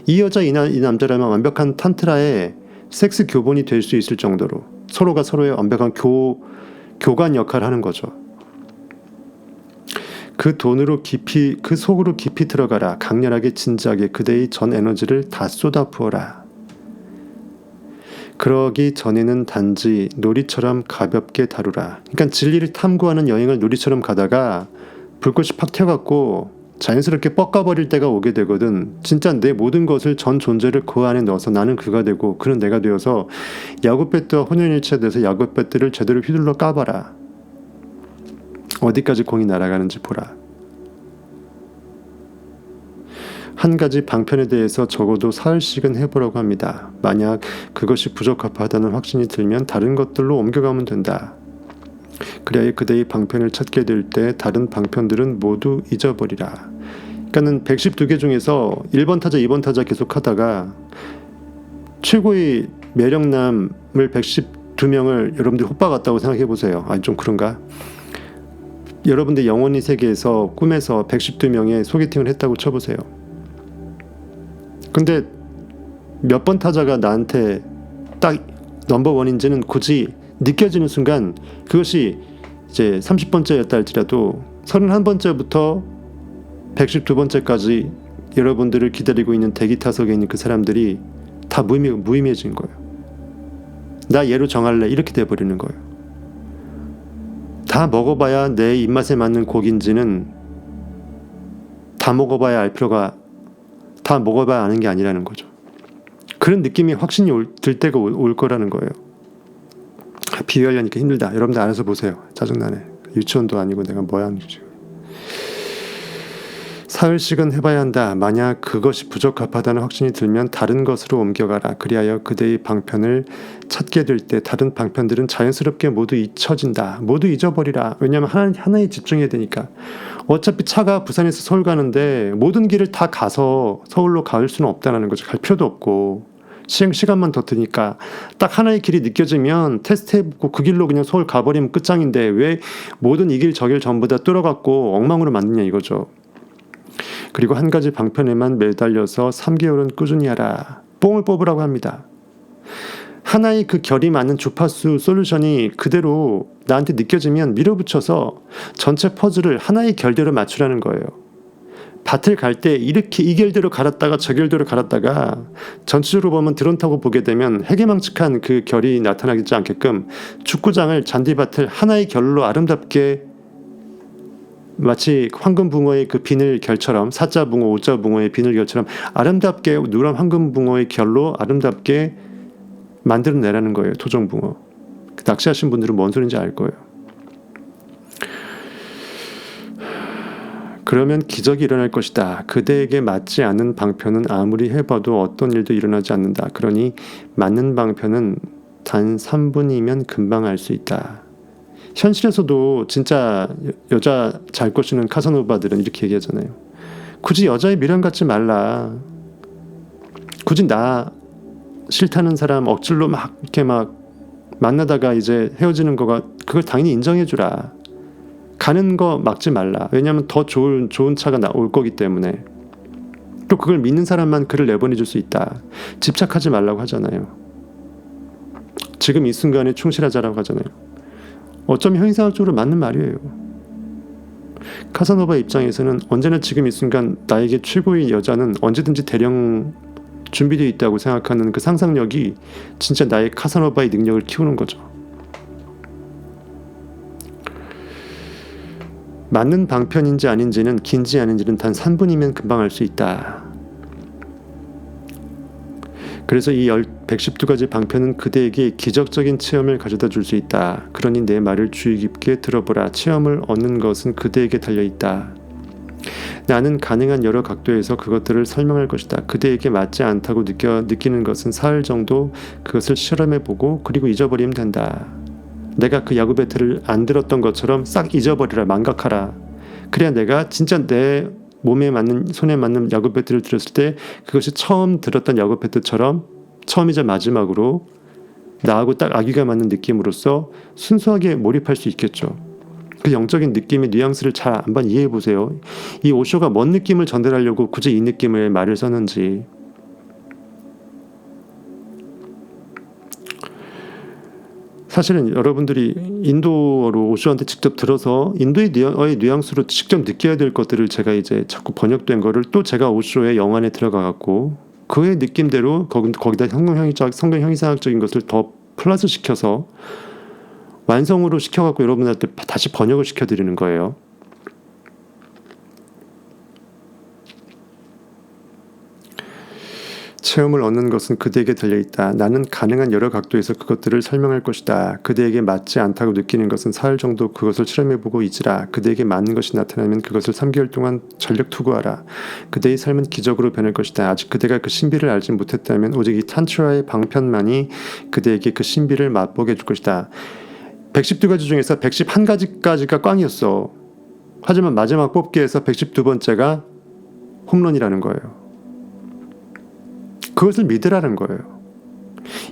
이 여자, 이 남자라면 완벽한 탄트라의 섹스 교본이 될 수 있을 정도로 서로가 서로의 완벽한 교관 역할을 하는 거죠. 그 속으로 깊이 들어가라. 강렬하게 진지하게 그대의 전 에너지를 다 쏟아부어라. 그러기 전에는 단지 놀이처럼 가볍게 다루라. 그러니까 진리를 탐구하는 여행을 놀이처럼 가다가 불꽃이 팍 튀어갖고 자연스럽게 뻗가버릴 때가 오게 되거든. 진짜 내 모든 것을 전 존재를 그 안에 넣어서 나는 그가 되고 그는 내가 되어서 야구 배트와 혼연일체가 돼서 야구 배트를 제대로 휘둘러 까봐라. 어디까지 공이 날아가는지 보라. 한 가지 방편에 대해서 적어도 사흘씩은 해보라고 합니다. 만약 그것이 부적합하다는 확신이 들면 다른 것들로 옮겨가면 된다. 그래야 그대의 방편을 찾게 될 때 다른 방편들은 모두 잊어버리라. 그러니까는 112개 중에서 1번 타자, 2번 타자 계속 하다가 최고의 매력남을 112명을 여러분들이 호빠 같다고 생각해 보세요. 아, 좀 그런가? 여러분들 영원히 세계에서 꿈에서 112명의 소개팅을 했다고 쳐보세요. 근데 몇 번 타자가 나한테 딱 넘버원인지는 굳이 느껴지는 순간 그것이 이제 30번째였다 할지라도 31번째부터 112번째까지 여러분들을 기다리고 있는 대기 타석에 있는 그 사람들이 다 무의미해진 거예요. 나 얘로 정할래 이렇게 돼버리는 거예요. 다 먹어봐야 내 입맛에 맞는 고기인지는 다 먹어봐야 알 필요가 다 먹어봐야 아는 게 아니라는 거죠. 그런 느낌이 확신이 들 때가 올 거라는 거예요. 비유하려니까 힘들다. 여러분들 알아서 보세요. 짜증나네. 유치원도 아니고 내가 뭐야 하는 거지. 사흘씩은 해봐야 한다. 만약 그것이 부적합하다는 확신이 들면 다른 것으로 옮겨가라. 그리하여 그대의 방편을 찾게 될 때 다른 방편들은 자연스럽게 모두 잊혀진다. 모두 잊어버리라. 왜냐하면 하나에 집중해야 되니까. 어차피 차가 부산에서 서울 가는데 모든 길을 다 가서 서울로 갈 수는 없다는 거죠. 갈 필요도 없고 시간만 더 드니까 딱 하나의 길이 느껴지면 테스트해보고 그 길로 그냥 서울 가버리면 끝장인데 왜 모든 이 길 저 길 전부 다 뚫어갖고 엉망으로 만드냐 이거죠. 그리고 한 가지 방편에만 매달려서 3개월은 꾸준히 하라. 뽕을 뽑으라고 합니다. 하나의 그 결이 맞는 주파수 솔루션이 그대로 나한테 느껴지면 밀어붙여서 전체 퍼즐을 하나의 결대로 맞추라는 거예요. 밭을 갈 때 이렇게 이 결대로 갈았다가 저 결대로 갈았다가 전체적으로 보면 드론 타고 보게 되면 해괴망측한 그 결이 나타나지 않게끔 축구장을 잔디밭을 하나의 결로 아름답게 마치 황금붕어의 그 비늘 결처럼 사자붕어, 오자붕어의 비늘 결처럼 아름답게 누런 황금붕어의 결로 아름답게 만들어내라는 거예요. 토종붕어. 낚시하신 분들은 뭔 소리인지 알 거예요. 그러면 기적이 일어날 것이다. 그대에게 맞지 않는 방편은 아무리 해봐도 어떤 일도 일어나지 않는다. 그러니 맞는 방편은 단 3분이면 금방 알 수 있다. 현실에서도 진짜 여자 잘 꼬시는 카사노바들은 이렇게 얘기하잖아요. 굳이 여자의 미련 갖지 말라. 굳이 나 싫다는 사람 억지로 막 이렇게 막 만나다가 이제 헤어지는 거가 그걸 당연히 인정해 주라. 가는 거 막지 말라. 왜냐하면 더 좋은 차가 올 거기 때문에. 또 그걸 믿는 사람만 그를 내보내 줄 수 있다. 집착하지 말라고 하잖아요. 지금 이 순간에 충실하자라고 하잖아요. 어쩌면 형이상학적으로 맞는 말이에요. 카사노바 입장에서는 언제나 지금 이 순간 나에게 최고의 여자는 언제든지 대령 준비되어 있다고 생각하는 그 상상력이 진짜 나의 카사노바의 능력을 키우는 거죠. 맞는 방편인지 아닌지는 긴지 아닌지는 단 3분이면 금방 알 수 있다. 그래서 이 112가지 방편은 그대에게 기적적인 체험을 가져다 줄 수 있다. 그러니 내 말을 주의 깊게 들어보라. 체험을 얻는 것은 그대에게 달려있다. 나는 가능한 여러 각도에서 그것들을 설명할 것이다. 그대에게 맞지 않다고 느끼는 것은 사흘 정도 그것을 실험해보고 그리고 잊어버리면 된다. 내가 그 야구 배트를 안 들었던 것처럼 싹 잊어버리라. 망각하라. 그래야 내가 진짜 내 몸에 맞는 손에 맞는 야구 배트를 들었을 때 그것이 처음 들었던 야구 배트처럼 처음이자 마지막으로 나하고 딱 아기가 맞는 느낌으로써 순수하게 몰입할 수 있겠죠. 그 영적인 느낌의 뉘앙스를 잘 한번 이해해 보세요. 이 오쇼가 뭔 느낌을 전달하려고 굳이 이 느낌의 말을 썼는지. 사실은 여러분들이 인도어로 오쇼한테 직접 들어서 인도의 뉘앙스로 직접 느껴야 될 것들을 제가 이제 자꾸 번역된 거를 또 제가 오쇼의 영안에 들어가갖고 그의 느낌대로 거기다 성경 형이상학적인 것을 더 플러스 시켜서 완성으로 시켜갖고 여러분한테 다시 번역을 시켜드리는 거예요. 체험을 얻는 것은 그대에게 달려있다. 나는 가능한 여러 각도에서 그것들을 설명할 것이다. 그대에게 맞지 않다고 느끼는 것은 사흘 정도 그것을 실험해보고 있으라. 그대에게 맞는 것이 나타나면 그것을 3개월 동안 전력 투구하라. 그대의 삶은 기적으로 변할 것이다. 아직 그대가 그 신비를 알지 못했다면 오직 이 탄트라의 방편만이 그대에게 그 신비를 맛보게 해줄 것이다. 112가지 중에서 111가지까지가 꽝이었어. 하지만 마지막 뽑기에서 112번째가 홈런이라는 거예요. 그것을 믿으라는 거예요.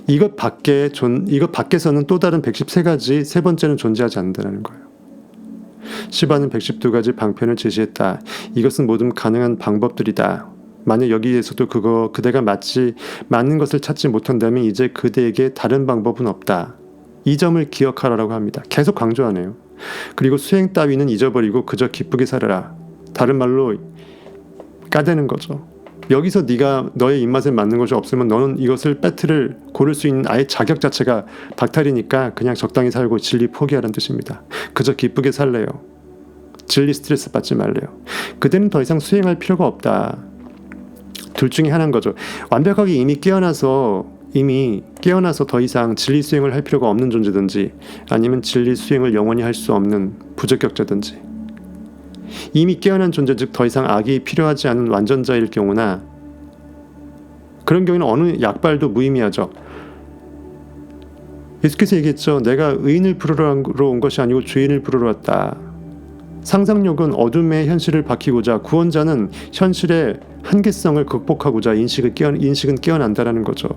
이것 밖에서는 또 다른 113가지 세 번째는 존재하지 않는다는 거예요. 시바는 112가지 방편을 제시했다. 이것은 모든 가능한 방법들이다. 만약 여기에서도 그대가 맞는 것을 찾지 못한다면 이제 그대에게 다른 방법은 없다. 이 점을 기억하라고 합니다. 계속 강조하네요. 그리고 수행 따위는 잊어버리고 그저 기쁘게 살아라. 다른 말로 까대는 거죠. 여기서 네가 너의 입맛에 맞는 것이 없으면 너는 이것을 배틀을 고를 수 있는 아예 자격 자체가 박탈이니까 그냥 적당히 살고 진리 포기하라는 뜻입니다. 그저 기쁘게 살래요. 진리 스트레스 받지 말래요. 그대는 더 이상 수행할 필요가 없다. 둘 중에 하나인 거죠. 완벽하게 이미 깨어나서 더 이상 진리 수행을 할 필요가 없는 존재든지 아니면 진리 수행을 영원히 할 수 없는 부적격자든지 이미 깨어난 존재 즉 더 이상 악이 필요하지 않은 완전자일 경우나 그런 경우에는 어느 약발도 무의미하죠. 예수께서 얘기했죠. 내가 의인을 부르러 온 것이 아니고 죄인을 부르러 왔다. 상상력은 어둠의 현실을 밝히고자 구원자는 현실의 한계성을 극복하고자 인식은 깨어난다라는 거죠.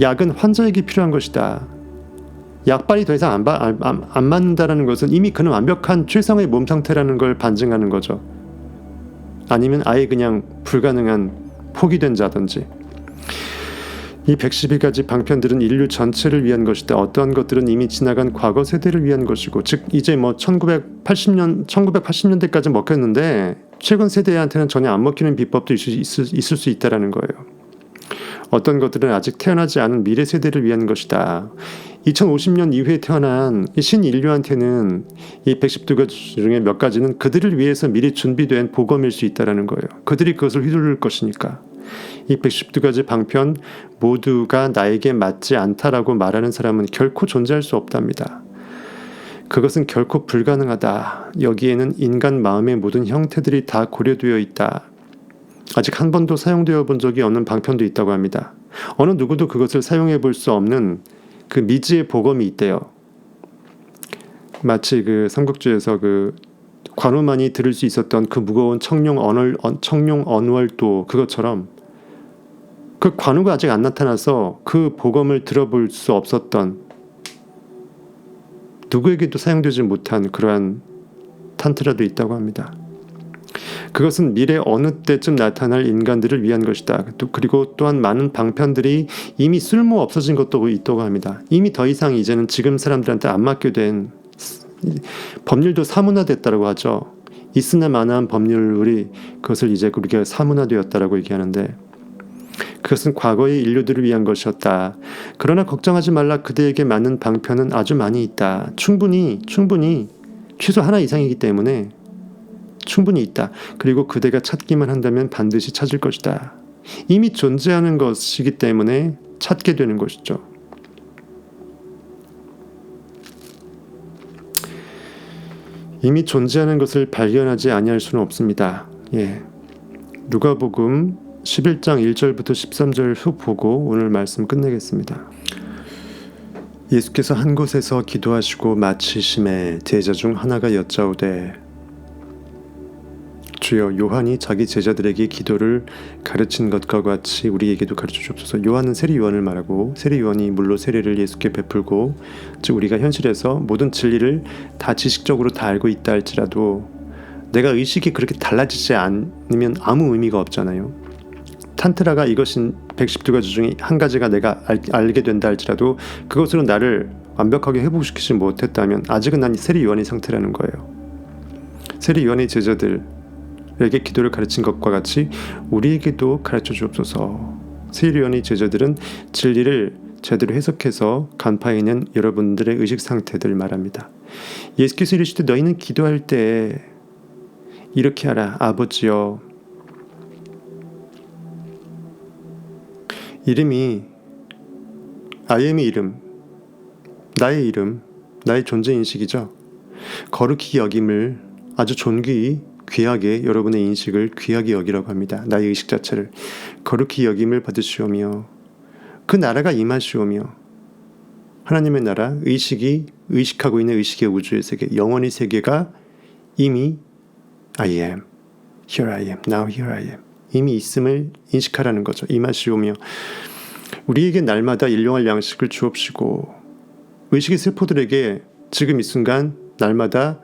약은 환자에게 필요한 것이다. 약발이 더 이상 안 맞는다라는 것은 이미 그는 완벽한 최상의 몸 상태라는 걸 반증하는 거죠. 아니면 아예 그냥 불가능한 포기된 자든지. 이 112가지 방편들은 인류 전체를 위한 것이다. 어떠한 것들은 이미 지나간 과거 세대를 위한 것이고 즉 이제 1980년대까지 먹혔는데 최근 세대한테는 전혀 안 먹히는 비법도 있을 수 있다라는 거예요. 어떤 것들은 아직 태어나지 않은 미래 세대를 위한 것이다. 2050년 이후에 태어난 신인류한테는 이 112가지 중에 몇 가지는 그들을 위해서 미리 준비된 복음일 수 있다는 거예요. 그들이 그것을 휘두를 것이니까. 이 112가지 방편 모두가 나에게 맞지 않다라고 말하는 사람은 결코 존재할 수 없답니다. 그것은 결코 불가능하다. 여기에는 인간 마음의 모든 형태들이 다 고려되어 있다. 아직 한 번도 사용되어 본 적이 없는 방편도 있다고 합니다. 어느 누구도 그것을 사용해 볼 수 없는 그 미지의 복음이 있대요. 마치 그 삼국지에서 그 관우만이 들을 수 있었던 그 무거운 청룡 언월도 그것처럼 그 관우가 아직 안 나타나서 그 복음을 들어볼 수 없었던 누구에게도 사용되지 못한 그러한 탄트라도 있다고 합니다. 그것은 미래 어느 때쯤 나타날 인간들을 위한 것이다. 그리고 또한 많은 방편들이 이미 쓸모 없어진 것도 있다고 합니다. 이미 더 이상 이제는 지금 사람들한테 안 맞게 된 법률도 사문화됐다고 하죠. 있으나 마나한 법률이 그것을 이제 우리가 사문화되었다라고 얘기하는데 그것은 과거의 인류들을 위한 것이었다. 그러나 걱정하지 말라. 그대에게 맞는 방편은 아주 많이 있다. 충분히 최소 하나 이상이기 때문에 충분히 있다. 그리고 그대가 찾기만 한다면 반드시 찾을 것이다. 이미 존재하는 것이기 때문에 찾게 되는 것이죠. 이미 존재하는 것을 발견하지 아니할 수는 없습니다. 누가복음 11장 1절부터 13절 후 보고 오늘 말씀 끝내겠습니다. 예수께서 한 곳에서 기도하시고 마치심에 제자 중 하나가 여짜오되 주여 요한이 자기 제자들에게 기도를 가르친 것과 같이 우리에게도 가르쳐 주옵소서. 요한은 세례 요한을 말하고 세례 요한이 물로 세례를 예수께 베풀고 즉 우리가 현실에서 모든 진리를 다 지식적으로 다 알고 있다 할지라도 내가 의식이 그렇게 달라지지 않으면 아무 의미가 없잖아요. 탄트라가 이것인 112가지 중에 한 가지가 내가 알게 된다 할지라도 그것으로 나를 완벽하게 회복시키지 못했다면 아직은 난 세례 요한의 상태라는 거예요. 세례 요한의 제자들에게 기도를 가르친 것과 같이 우리에게도 가르쳐 주옵소서. 세례 요한의 제자들은 진리를 제대로 해석해서 간파해낸 여러분들의 의식 상태들 말합니다. 예수께서 이르시되 너희는 기도할 때 이렇게 하라. 아버지여 이름이 I am의 이름, 나의 존재 인식이죠. 거룩히 여김을 아주 존귀히 귀하게 여러분의 인식을 귀하게 여기라고 합니다. 나의 의식 자체를 거룩히 여김을 받으시오며 그 나라가 임하시오며 하나님의 나라, 의식하고 있는 의식의 우주의 세계, 영원의 세계가 이미 I am, here I am, now here I am 이미 있음을 인식하라는 거죠. 임하시오며 우리에게 날마다 일용할 양식을 주옵시고 의식의 세포들에게 지금 이 순간 날마다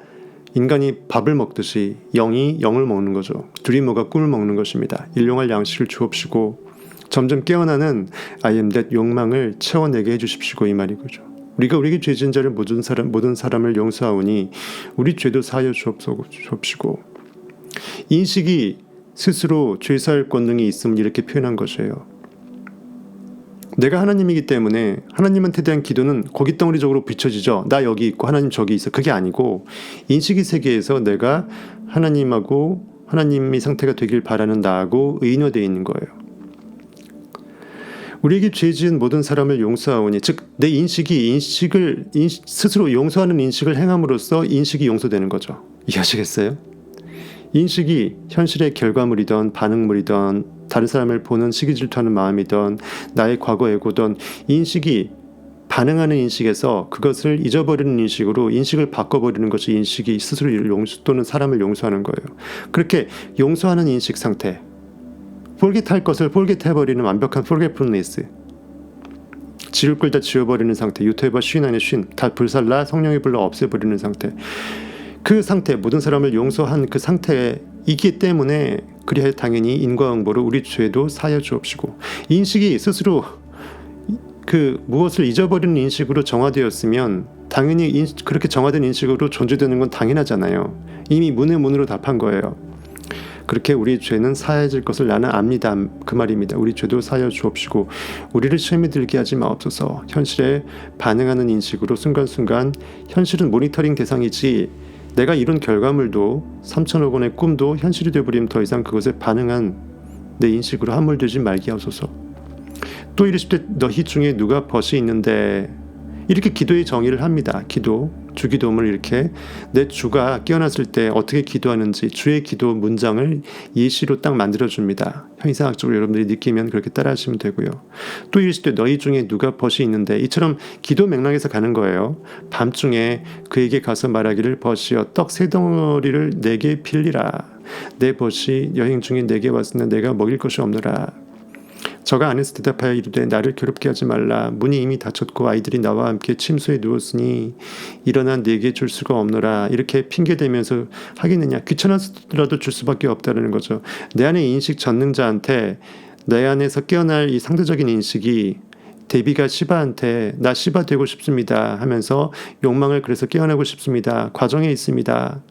인간이 밥을 먹듯이 영이 영을 먹는 거죠. 두리모가 꿈을 먹는 것입니다. 일용할 양식을 주옵시고 점점 깨어나는 I am that 욕망을 채워내게 해주십시고 이 말이죠. 우리가 우리에게 죄 지은 자를 모든 사람을 용서하오니 우리 죄도 사하여 주옵시고 인식이 스스로 죄 사할 권능이 있음을 이렇게 표현한 것이에요. 내가 하나님이기 때문에 하나님한테 대한 기도는 고깃덩어리적으로 비춰지죠. 나 여기 있고 하나님 저기 있어. 그게 아니고 인식의 세계에서 내가 하나님하고 하나님의 상태가 되길 바라는 나하고 의인화되어 있는 거예요. 우리에게 죄 지은 모든 사람을 용서하오니 즉 내 인식이 스스로 용서하는 인식을 행함으로써 인식이 용서되는 거죠. 이해하시겠어요? 인식이 현실의 결과물이든 반응물이든 다른 사람을 보는 시기 질투하는 마음이든 나의 과거 애고든 인식이 반응하는 인식에서 그것을 잊어버리는 인식으로 인식을 바꿔버리는 것이 인식이 스스로 또는 사람을 용서하는 거예요. 그렇게 용서하는 인식 상태, 폴깃할 것을 폴깃해버리는 완벽한 forgetfulness, 지울 걸 다 지워버리는 상태, 유태바 쉰 안에 쉰, 다 불살라 성령이 불러 없애버리는 상태, 그 상태, 모든 사람을 용서한 그 상태이기 때문에 그리하여 당연히 인과응보로 우리 죄도 사하여 주옵시고 인식이 스스로 그 무엇을 잊어버리는 인식으로 정화되었으면 당연히 그렇게 정화된 인식으로 존재되는 건 당연하잖아요. 이미 문의 문으로 답한 거예요. 그렇게 우리 죄는 사해질 것을 나는 압니다. 그 말입니다. 우리 죄도 사하여 주옵시고 우리를 시험에 들게 하지 마옵소서. 현실에 반응하는 인식으로 순간순간 현실은 모니터링 대상이지 내가 이룬 결과물도 3천억 원의 꿈도 현실이 되어버리면 더 이상 그것에 반응한 내 인식으로 함몰되지 말게 하소서. 또 이르시되 너희 중에 누가 벗이 있는데 이렇게 기도의 정의를 합니다. 주기도문을 이렇게 내 주가 깨어났을 때 어떻게 기도하는지 주의 기도 문장을 예시로 딱 만들어줍니다. 형이상학적으로 여러분들이 느끼면 그렇게 따라하시면 되고요. 또 이르시되 너희 중에 누가 벗이 있는데 이처럼 기도 맥락에서 가는 거예요. 밤중에 그에게 가서 말하기를 벗이여 떡 세 덩어리를 내게 빌리라. 내 벗이 여행 중에 내게 왔으나 내가 먹일 것이 없노라. 저가 안에서 대답하여 이르되 나를 괴롭게 하지 말라. 문이 이미 닫혔고 아이들이 나와 함께 침소에 누웠으니 일어나 네게 줄 수가 없노라. 이렇게 핑계대면서 하겠느냐. 귀찮아서라도 줄 수밖에 없다는 거죠. 내 안의 인식 전능자한테 내 안에서 깨어날 이 상대적인 인식이 데비가 시바한테 나 시바 되고 싶습니다 하면서 욕망을 그래서 깨어나고 싶습니다. 과정에 있습니다.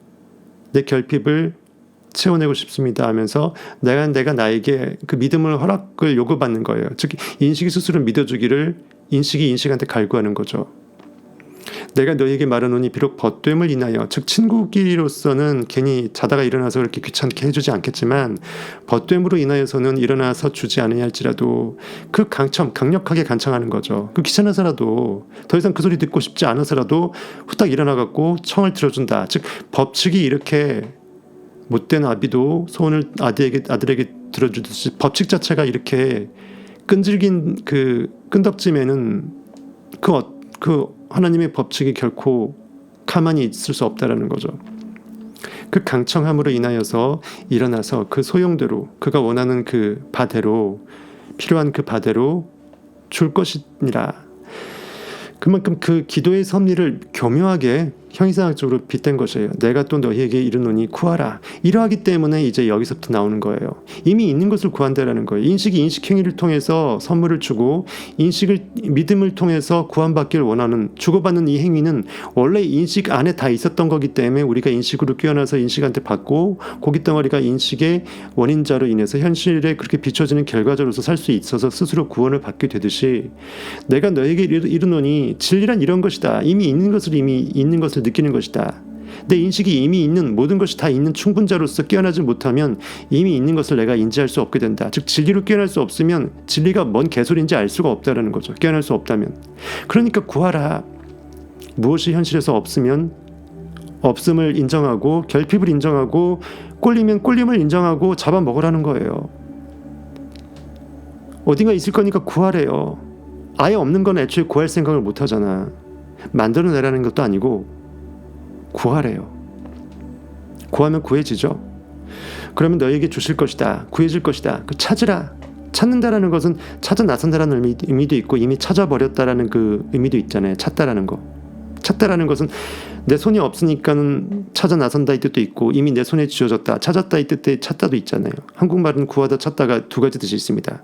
내 결핍을 채워내고 싶습니다 하면서 내가 나에게 그 믿음을 허락을 요구받는 거예요. 즉 인식이 스스로 믿어주기를 인식이 인식한테 갈구하는 거죠. 내가 너에게 말하노니 비록 벗됨을 인하여 즉 친구끼리로서는 괜히 자다가 일어나서 그렇게 귀찮게 해주지 않겠지만 벗됨으로 인하여서는 일어나서 주지 않으냐 할지라도 그 강력하게 간청하는 거죠. 그 귀찮아서라도 더 이상 그 소리 듣고 싶지 않아서라도 후딱 일어나갖고 청을 들어준다. 즉 법칙이 이렇게 못된 아비도 소원을 아들에게 들어주듯이 법칙 자체가 이렇게 끈질긴 그 끈덕짐에는 그 하나님의 법칙이 결코 가만히 있을 수 없다라는 거죠. 그 강청함으로 인하여서 일어나서 그 소용대로 그가 원하는 그 바대로 필요한 그 바대로 줄 것이니라. 그만큼 그 기도의 섭리를 교묘하게 형이상학적으로 빗댄 것이에요. 내가 또 너희에게 이르노니 구하라. 이러하기 때문에 이제 여기서부터 나오는 거예요. 이미 있는 것을 구한다라는 거예요. 인식이 인식 행위를 통해서 선물을 주고 믿음을 통해서 구원받기를 원하는 주고받는 이 행위는 원래 인식 안에 다 있었던 거기 때문에 우리가 인식으로 깨어나서 인식한테 받고 고깃덩어리가 인식의 원인자로 인해서 현실에 그렇게 비춰지는 결과자로서 살 수 있어서 스스로 구원을 받게 되듯이 내가 너에게 이르노니 진리란 이런 것이다. 이미 있는 것을 느끼는 것이다. 내 인식이 이미 있는 모든 것이 다 있는 충분자로서 깨어나지 못하면 이미 있는 것을 내가 인지할 수 없게 된다. 즉 진리로 깨어날 수 없으면 진리가 뭔 개소리인지 알 수가 없다라는 거죠. 깨어날 수 없다면. 그러니까 구하라. 무엇이 현실에서 없으면 없음을 인정하고 결핍을 인정하고 꼴리면 꼴림을 인정하고 잡아먹으라는 거예요. 어딘가 있을 거니까 구하래요. 아예 없는 건 애초에 구할 생각을 못 하잖아. 만들어내라는 것도 아니고 구하래요. 구하면 구해지죠. 그러면 너에게 주실 것이다. 구해질 것이다. 그 찾으라. 찾는다라는 것은 찾아 나선다라는 의미도 있고 이미 찾아버렸다라는 그 의미도 있잖아요. 찾다라는 거. 찾다라는 것은 내 손이 없으니까는 찾아 나선다 이 뜻도 있고 이미 내 손에 쥐어졌다. 찾았다 이 뜻의 찾다도 있잖아요. 한국말은 구하다 찾다가 두 가지 뜻이 있습니다.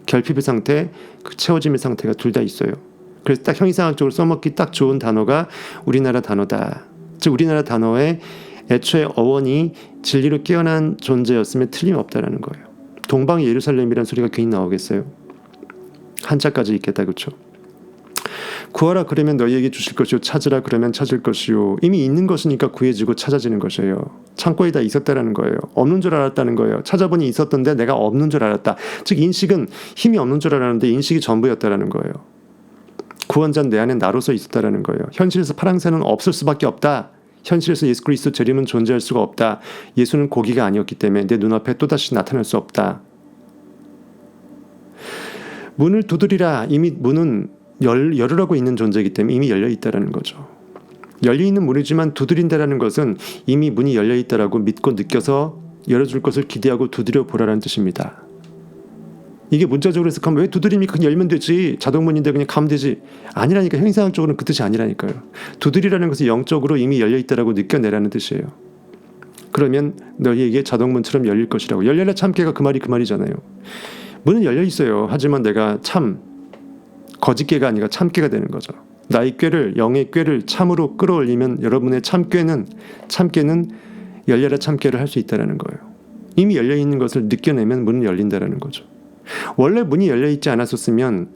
결핍의 상태, 그 채워짐의 상태가 둘 다 있어요. 그래서 딱 형이상학적으로 써먹기 딱 좋은 단어가 우리나라 단어다. 즉 우리나라 단어의 애초에 어원이 진리로 깨어난 존재였으면 틀림없다라는 거예요. 동방 예루살렘이라는 소리가 괜히 나오겠어요? 한자까지 있겠다, 그렇죠? 구하라 그러면 너희에게 주실 것이요 찾으라 그러면 찾을 것이요 이미 있는 것이니까 구해지고 찾아지는 것이에요. 창고에 다 있었다라는 거예요. 없는 줄 알았다는 거예요. 찾아보니 있었던데 내가 없는 줄 알았다. 즉 인식은 힘이 없는 줄 알았는데 인식이 전부였다라는 거예요. 구원자는 내 안에 나로서 있었다라는 거예요. 현실에서 파랑새는 없을 수밖에 없다. 현실에서 예수 그리스도 재림은 존재할 수가 없다. 예수는 고기가 아니었기 때문에 내 눈앞에 또다시 나타날 수 없다. 문을 두드리라. 이미 문은 열으라고 있는 존재이기 때문에 이미 열려있다라는 거죠. 열려있는 문이지만 두드린다라는 것은 이미 문이 열려있다라고 믿고 느껴서 열어줄 것을 기대하고 두드려 보라라는 뜻입니다. 이게 문자적으로 해석하면 왜 두드립니까? 그냥 열면 되지. 자동문인데 그냥 가면 되지. 아니라니까. 형이상학적으로는 그 뜻이 아니라니까요. 두드리라는 것은 영적으로 이미 열려있다라고 느껴내라는 뜻이에요. 그러면 너희에게 자동문처럼 열릴 것이라고. 열려라 참깨가 그 말이잖아요. 문은 열려있어요. 하지만 내가 거짓깨가 아니라 참깨가 되는 거죠. 나의 꾀를 영의 꾀를 참으로 끌어올리면 여러분의 참깨는 열려라 참깨를 할 수 있다는 거예요. 이미 열려있는 것을 느껴내면 문은 열린다는 거죠. 원래 문이 열려있지 않았었으면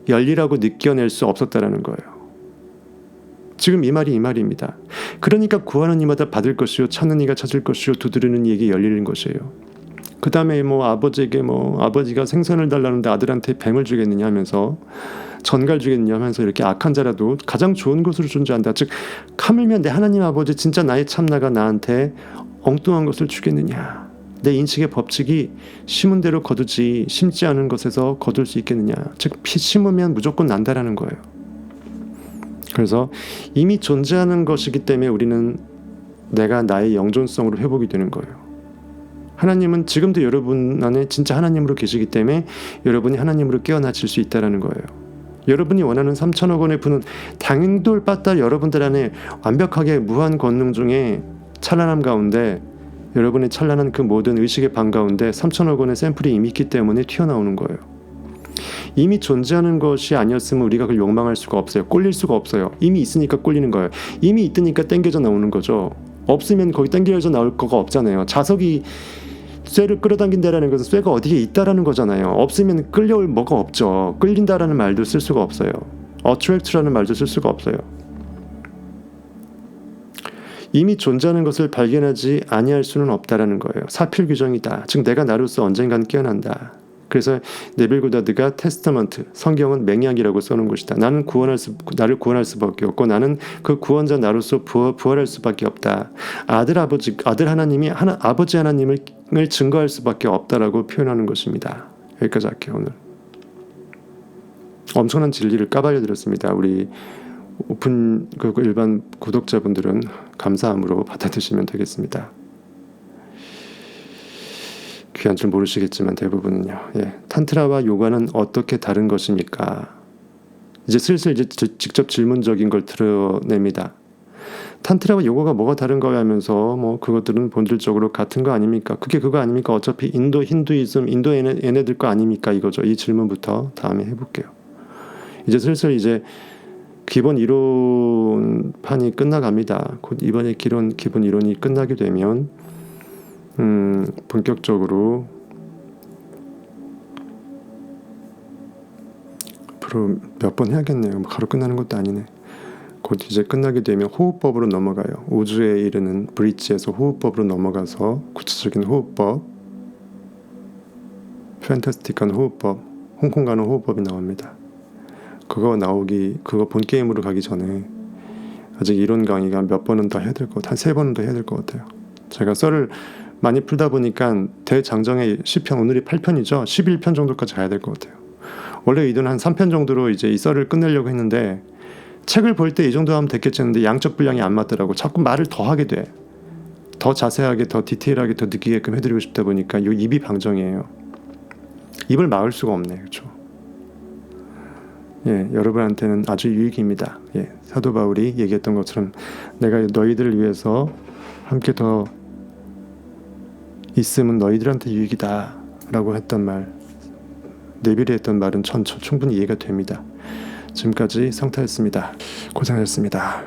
열리라고 느껴낼 수 없었다는 거예요. 지금 이 말입니다. 그러니까 구하는 이마다 받을 것이요 찾는 이가 찾을 것이요 두드리는 이에게 열리는 것이에요. 그 다음에 아버지에게 아버지가 생선을 달라는데 아들한테 뱀을 주겠느냐 하면서 전갈 주겠느냐 하면서 이렇게 악한 자라도 가장 좋은 것으로 존재한다. 즉 하물며 내 하나님 아버지 진짜 나의 참나가 나한테 엉뚱한 것을 주겠느냐. 내 인식의 법칙이 심은 대로 거두지 심지 않은 것에서 거둘 수 있겠느냐. 즉 피 심으면 무조건 난다라는 거예요. 그래서 이미 존재하는 것이기 때문에 우리는 내가 나의 영존성으로 회복이 되는 거예요. 하나님은 지금도 여러분 안에 진짜 하나님으로 계시기 때문에 여러분이 하나님으로 깨어나질 수 있다는 거예요. 여러분이 원하는 3천억 원의 분은 당돌바달 여러분들 안에 완벽하게 무한 권능 중에 찬란함 가운데 여러분의 찬란한 그 모든 의식의 방 가운데 3천억 원의 샘플이 이미 있기 때문에 튀어나오는 거예요. 이미 존재하는 것이 아니었으면 우리가 그걸 욕망할 수가 없어요. 꼴릴 수가 없어요. 이미 있으니까 꼴리는 거예요. 이미 있으니까 땡겨져 나오는 거죠. 없으면 거기 땡겨져 나올 거가 없잖아요. 자석이 쇠를 끌어당긴다라는 것은 쇠가 어디에 있다라는 거잖아요. 없으면 끌려올 뭐가 없죠. 끌린다라는 말도 쓸 수가 없어요. attract라는 말도 쓸 수가 없어요. 이미 존재하는 것을 발견하지 아니할 수는 없다라는 거예요. 사필 규정이다. 즉 내가 나로서 언젠간 깨어난다. 그래서 네빌 고다드가 테스터먼트, 성경은 맹약이라고 써놓은 것이다. 나를 구원할 수밖에 없고 나는 그 구원자 나로서 부활할 수밖에 없다. 아들 하나님이 아버지 하나님을 증거할 수밖에 없다라고 표현하는 것입니다. 여기까지 할게요. 오늘 엄청난 진리를 까발려 드렸습니다. 우리 오픈 일반 구독자분들은 감사함으로 받아드시면 되겠습니다. 귀한 줄 모르시겠지만 대부분은요. 탄트라와 요가는 어떻게 다른 것입니까? 이제 슬슬 직접 질문적인 걸 드러냅니다. 탄트라와 요가가 뭐가 다른가 하면서 그것들은 본질적으로 같은 거 아닙니까? 그거 아닙니까? 어차피 인도 힌두이즘 인도 얘네들 거 아닙니까? 이거죠. 이 질문부터 다음에 해볼게요. 이제 슬슬 기본 이론판이 끝나갑니다. 곧 이번에 기본 이론이 끝나게 되면 본격적으로 앞으로 몇 번 해야겠네요. 바로 끝나는 것도 아니네. 곧 이제 끝나게 되면 호흡법으로 넘어가요. 우주에 이르는 브릿지에서 호흡법으로 넘어가서 구체적인 호흡법, 판타스틱한 호흡법, 홍콩 가는 호흡법이 나옵니다. 그거 본 게임으로 가기 전에 아직 이론 강의가 몇 번은 더 해야 될 것 같아요. 한 3번은 더 해야 될 것 같아요. 제가 썰을 많이 풀다 보니까 대장정의 시편, 오늘이 8편이죠. 11편 정도까지 가야 될 것 같아요. 원래 의도는 한 3편 정도로 이제 이 썰을 끝내려고 했는데 책을 볼 때 이 정도 하면 됐겠지 했는데 양적 분량이 안 맞더라고. 자꾸 말을 더 하게 돼. 더 자세하게, 더 디테일하게, 더 느끼게끔 해드리고 싶다 보니까 이 입이 방정이에요. 입을 막을 수가 없네. 그렇죠? 예, 여러분한테는 아주 유익입니다. 예, 사도 바울이 얘기했던 것처럼 내가 너희들을 위해서 함께 더 있음은 너희들한테 유익이다 라고 했던 말, 네빌이 했던 말은 전 충분히 이해가 됩니다. 지금까지 성타였습니다. 고생하셨습니다.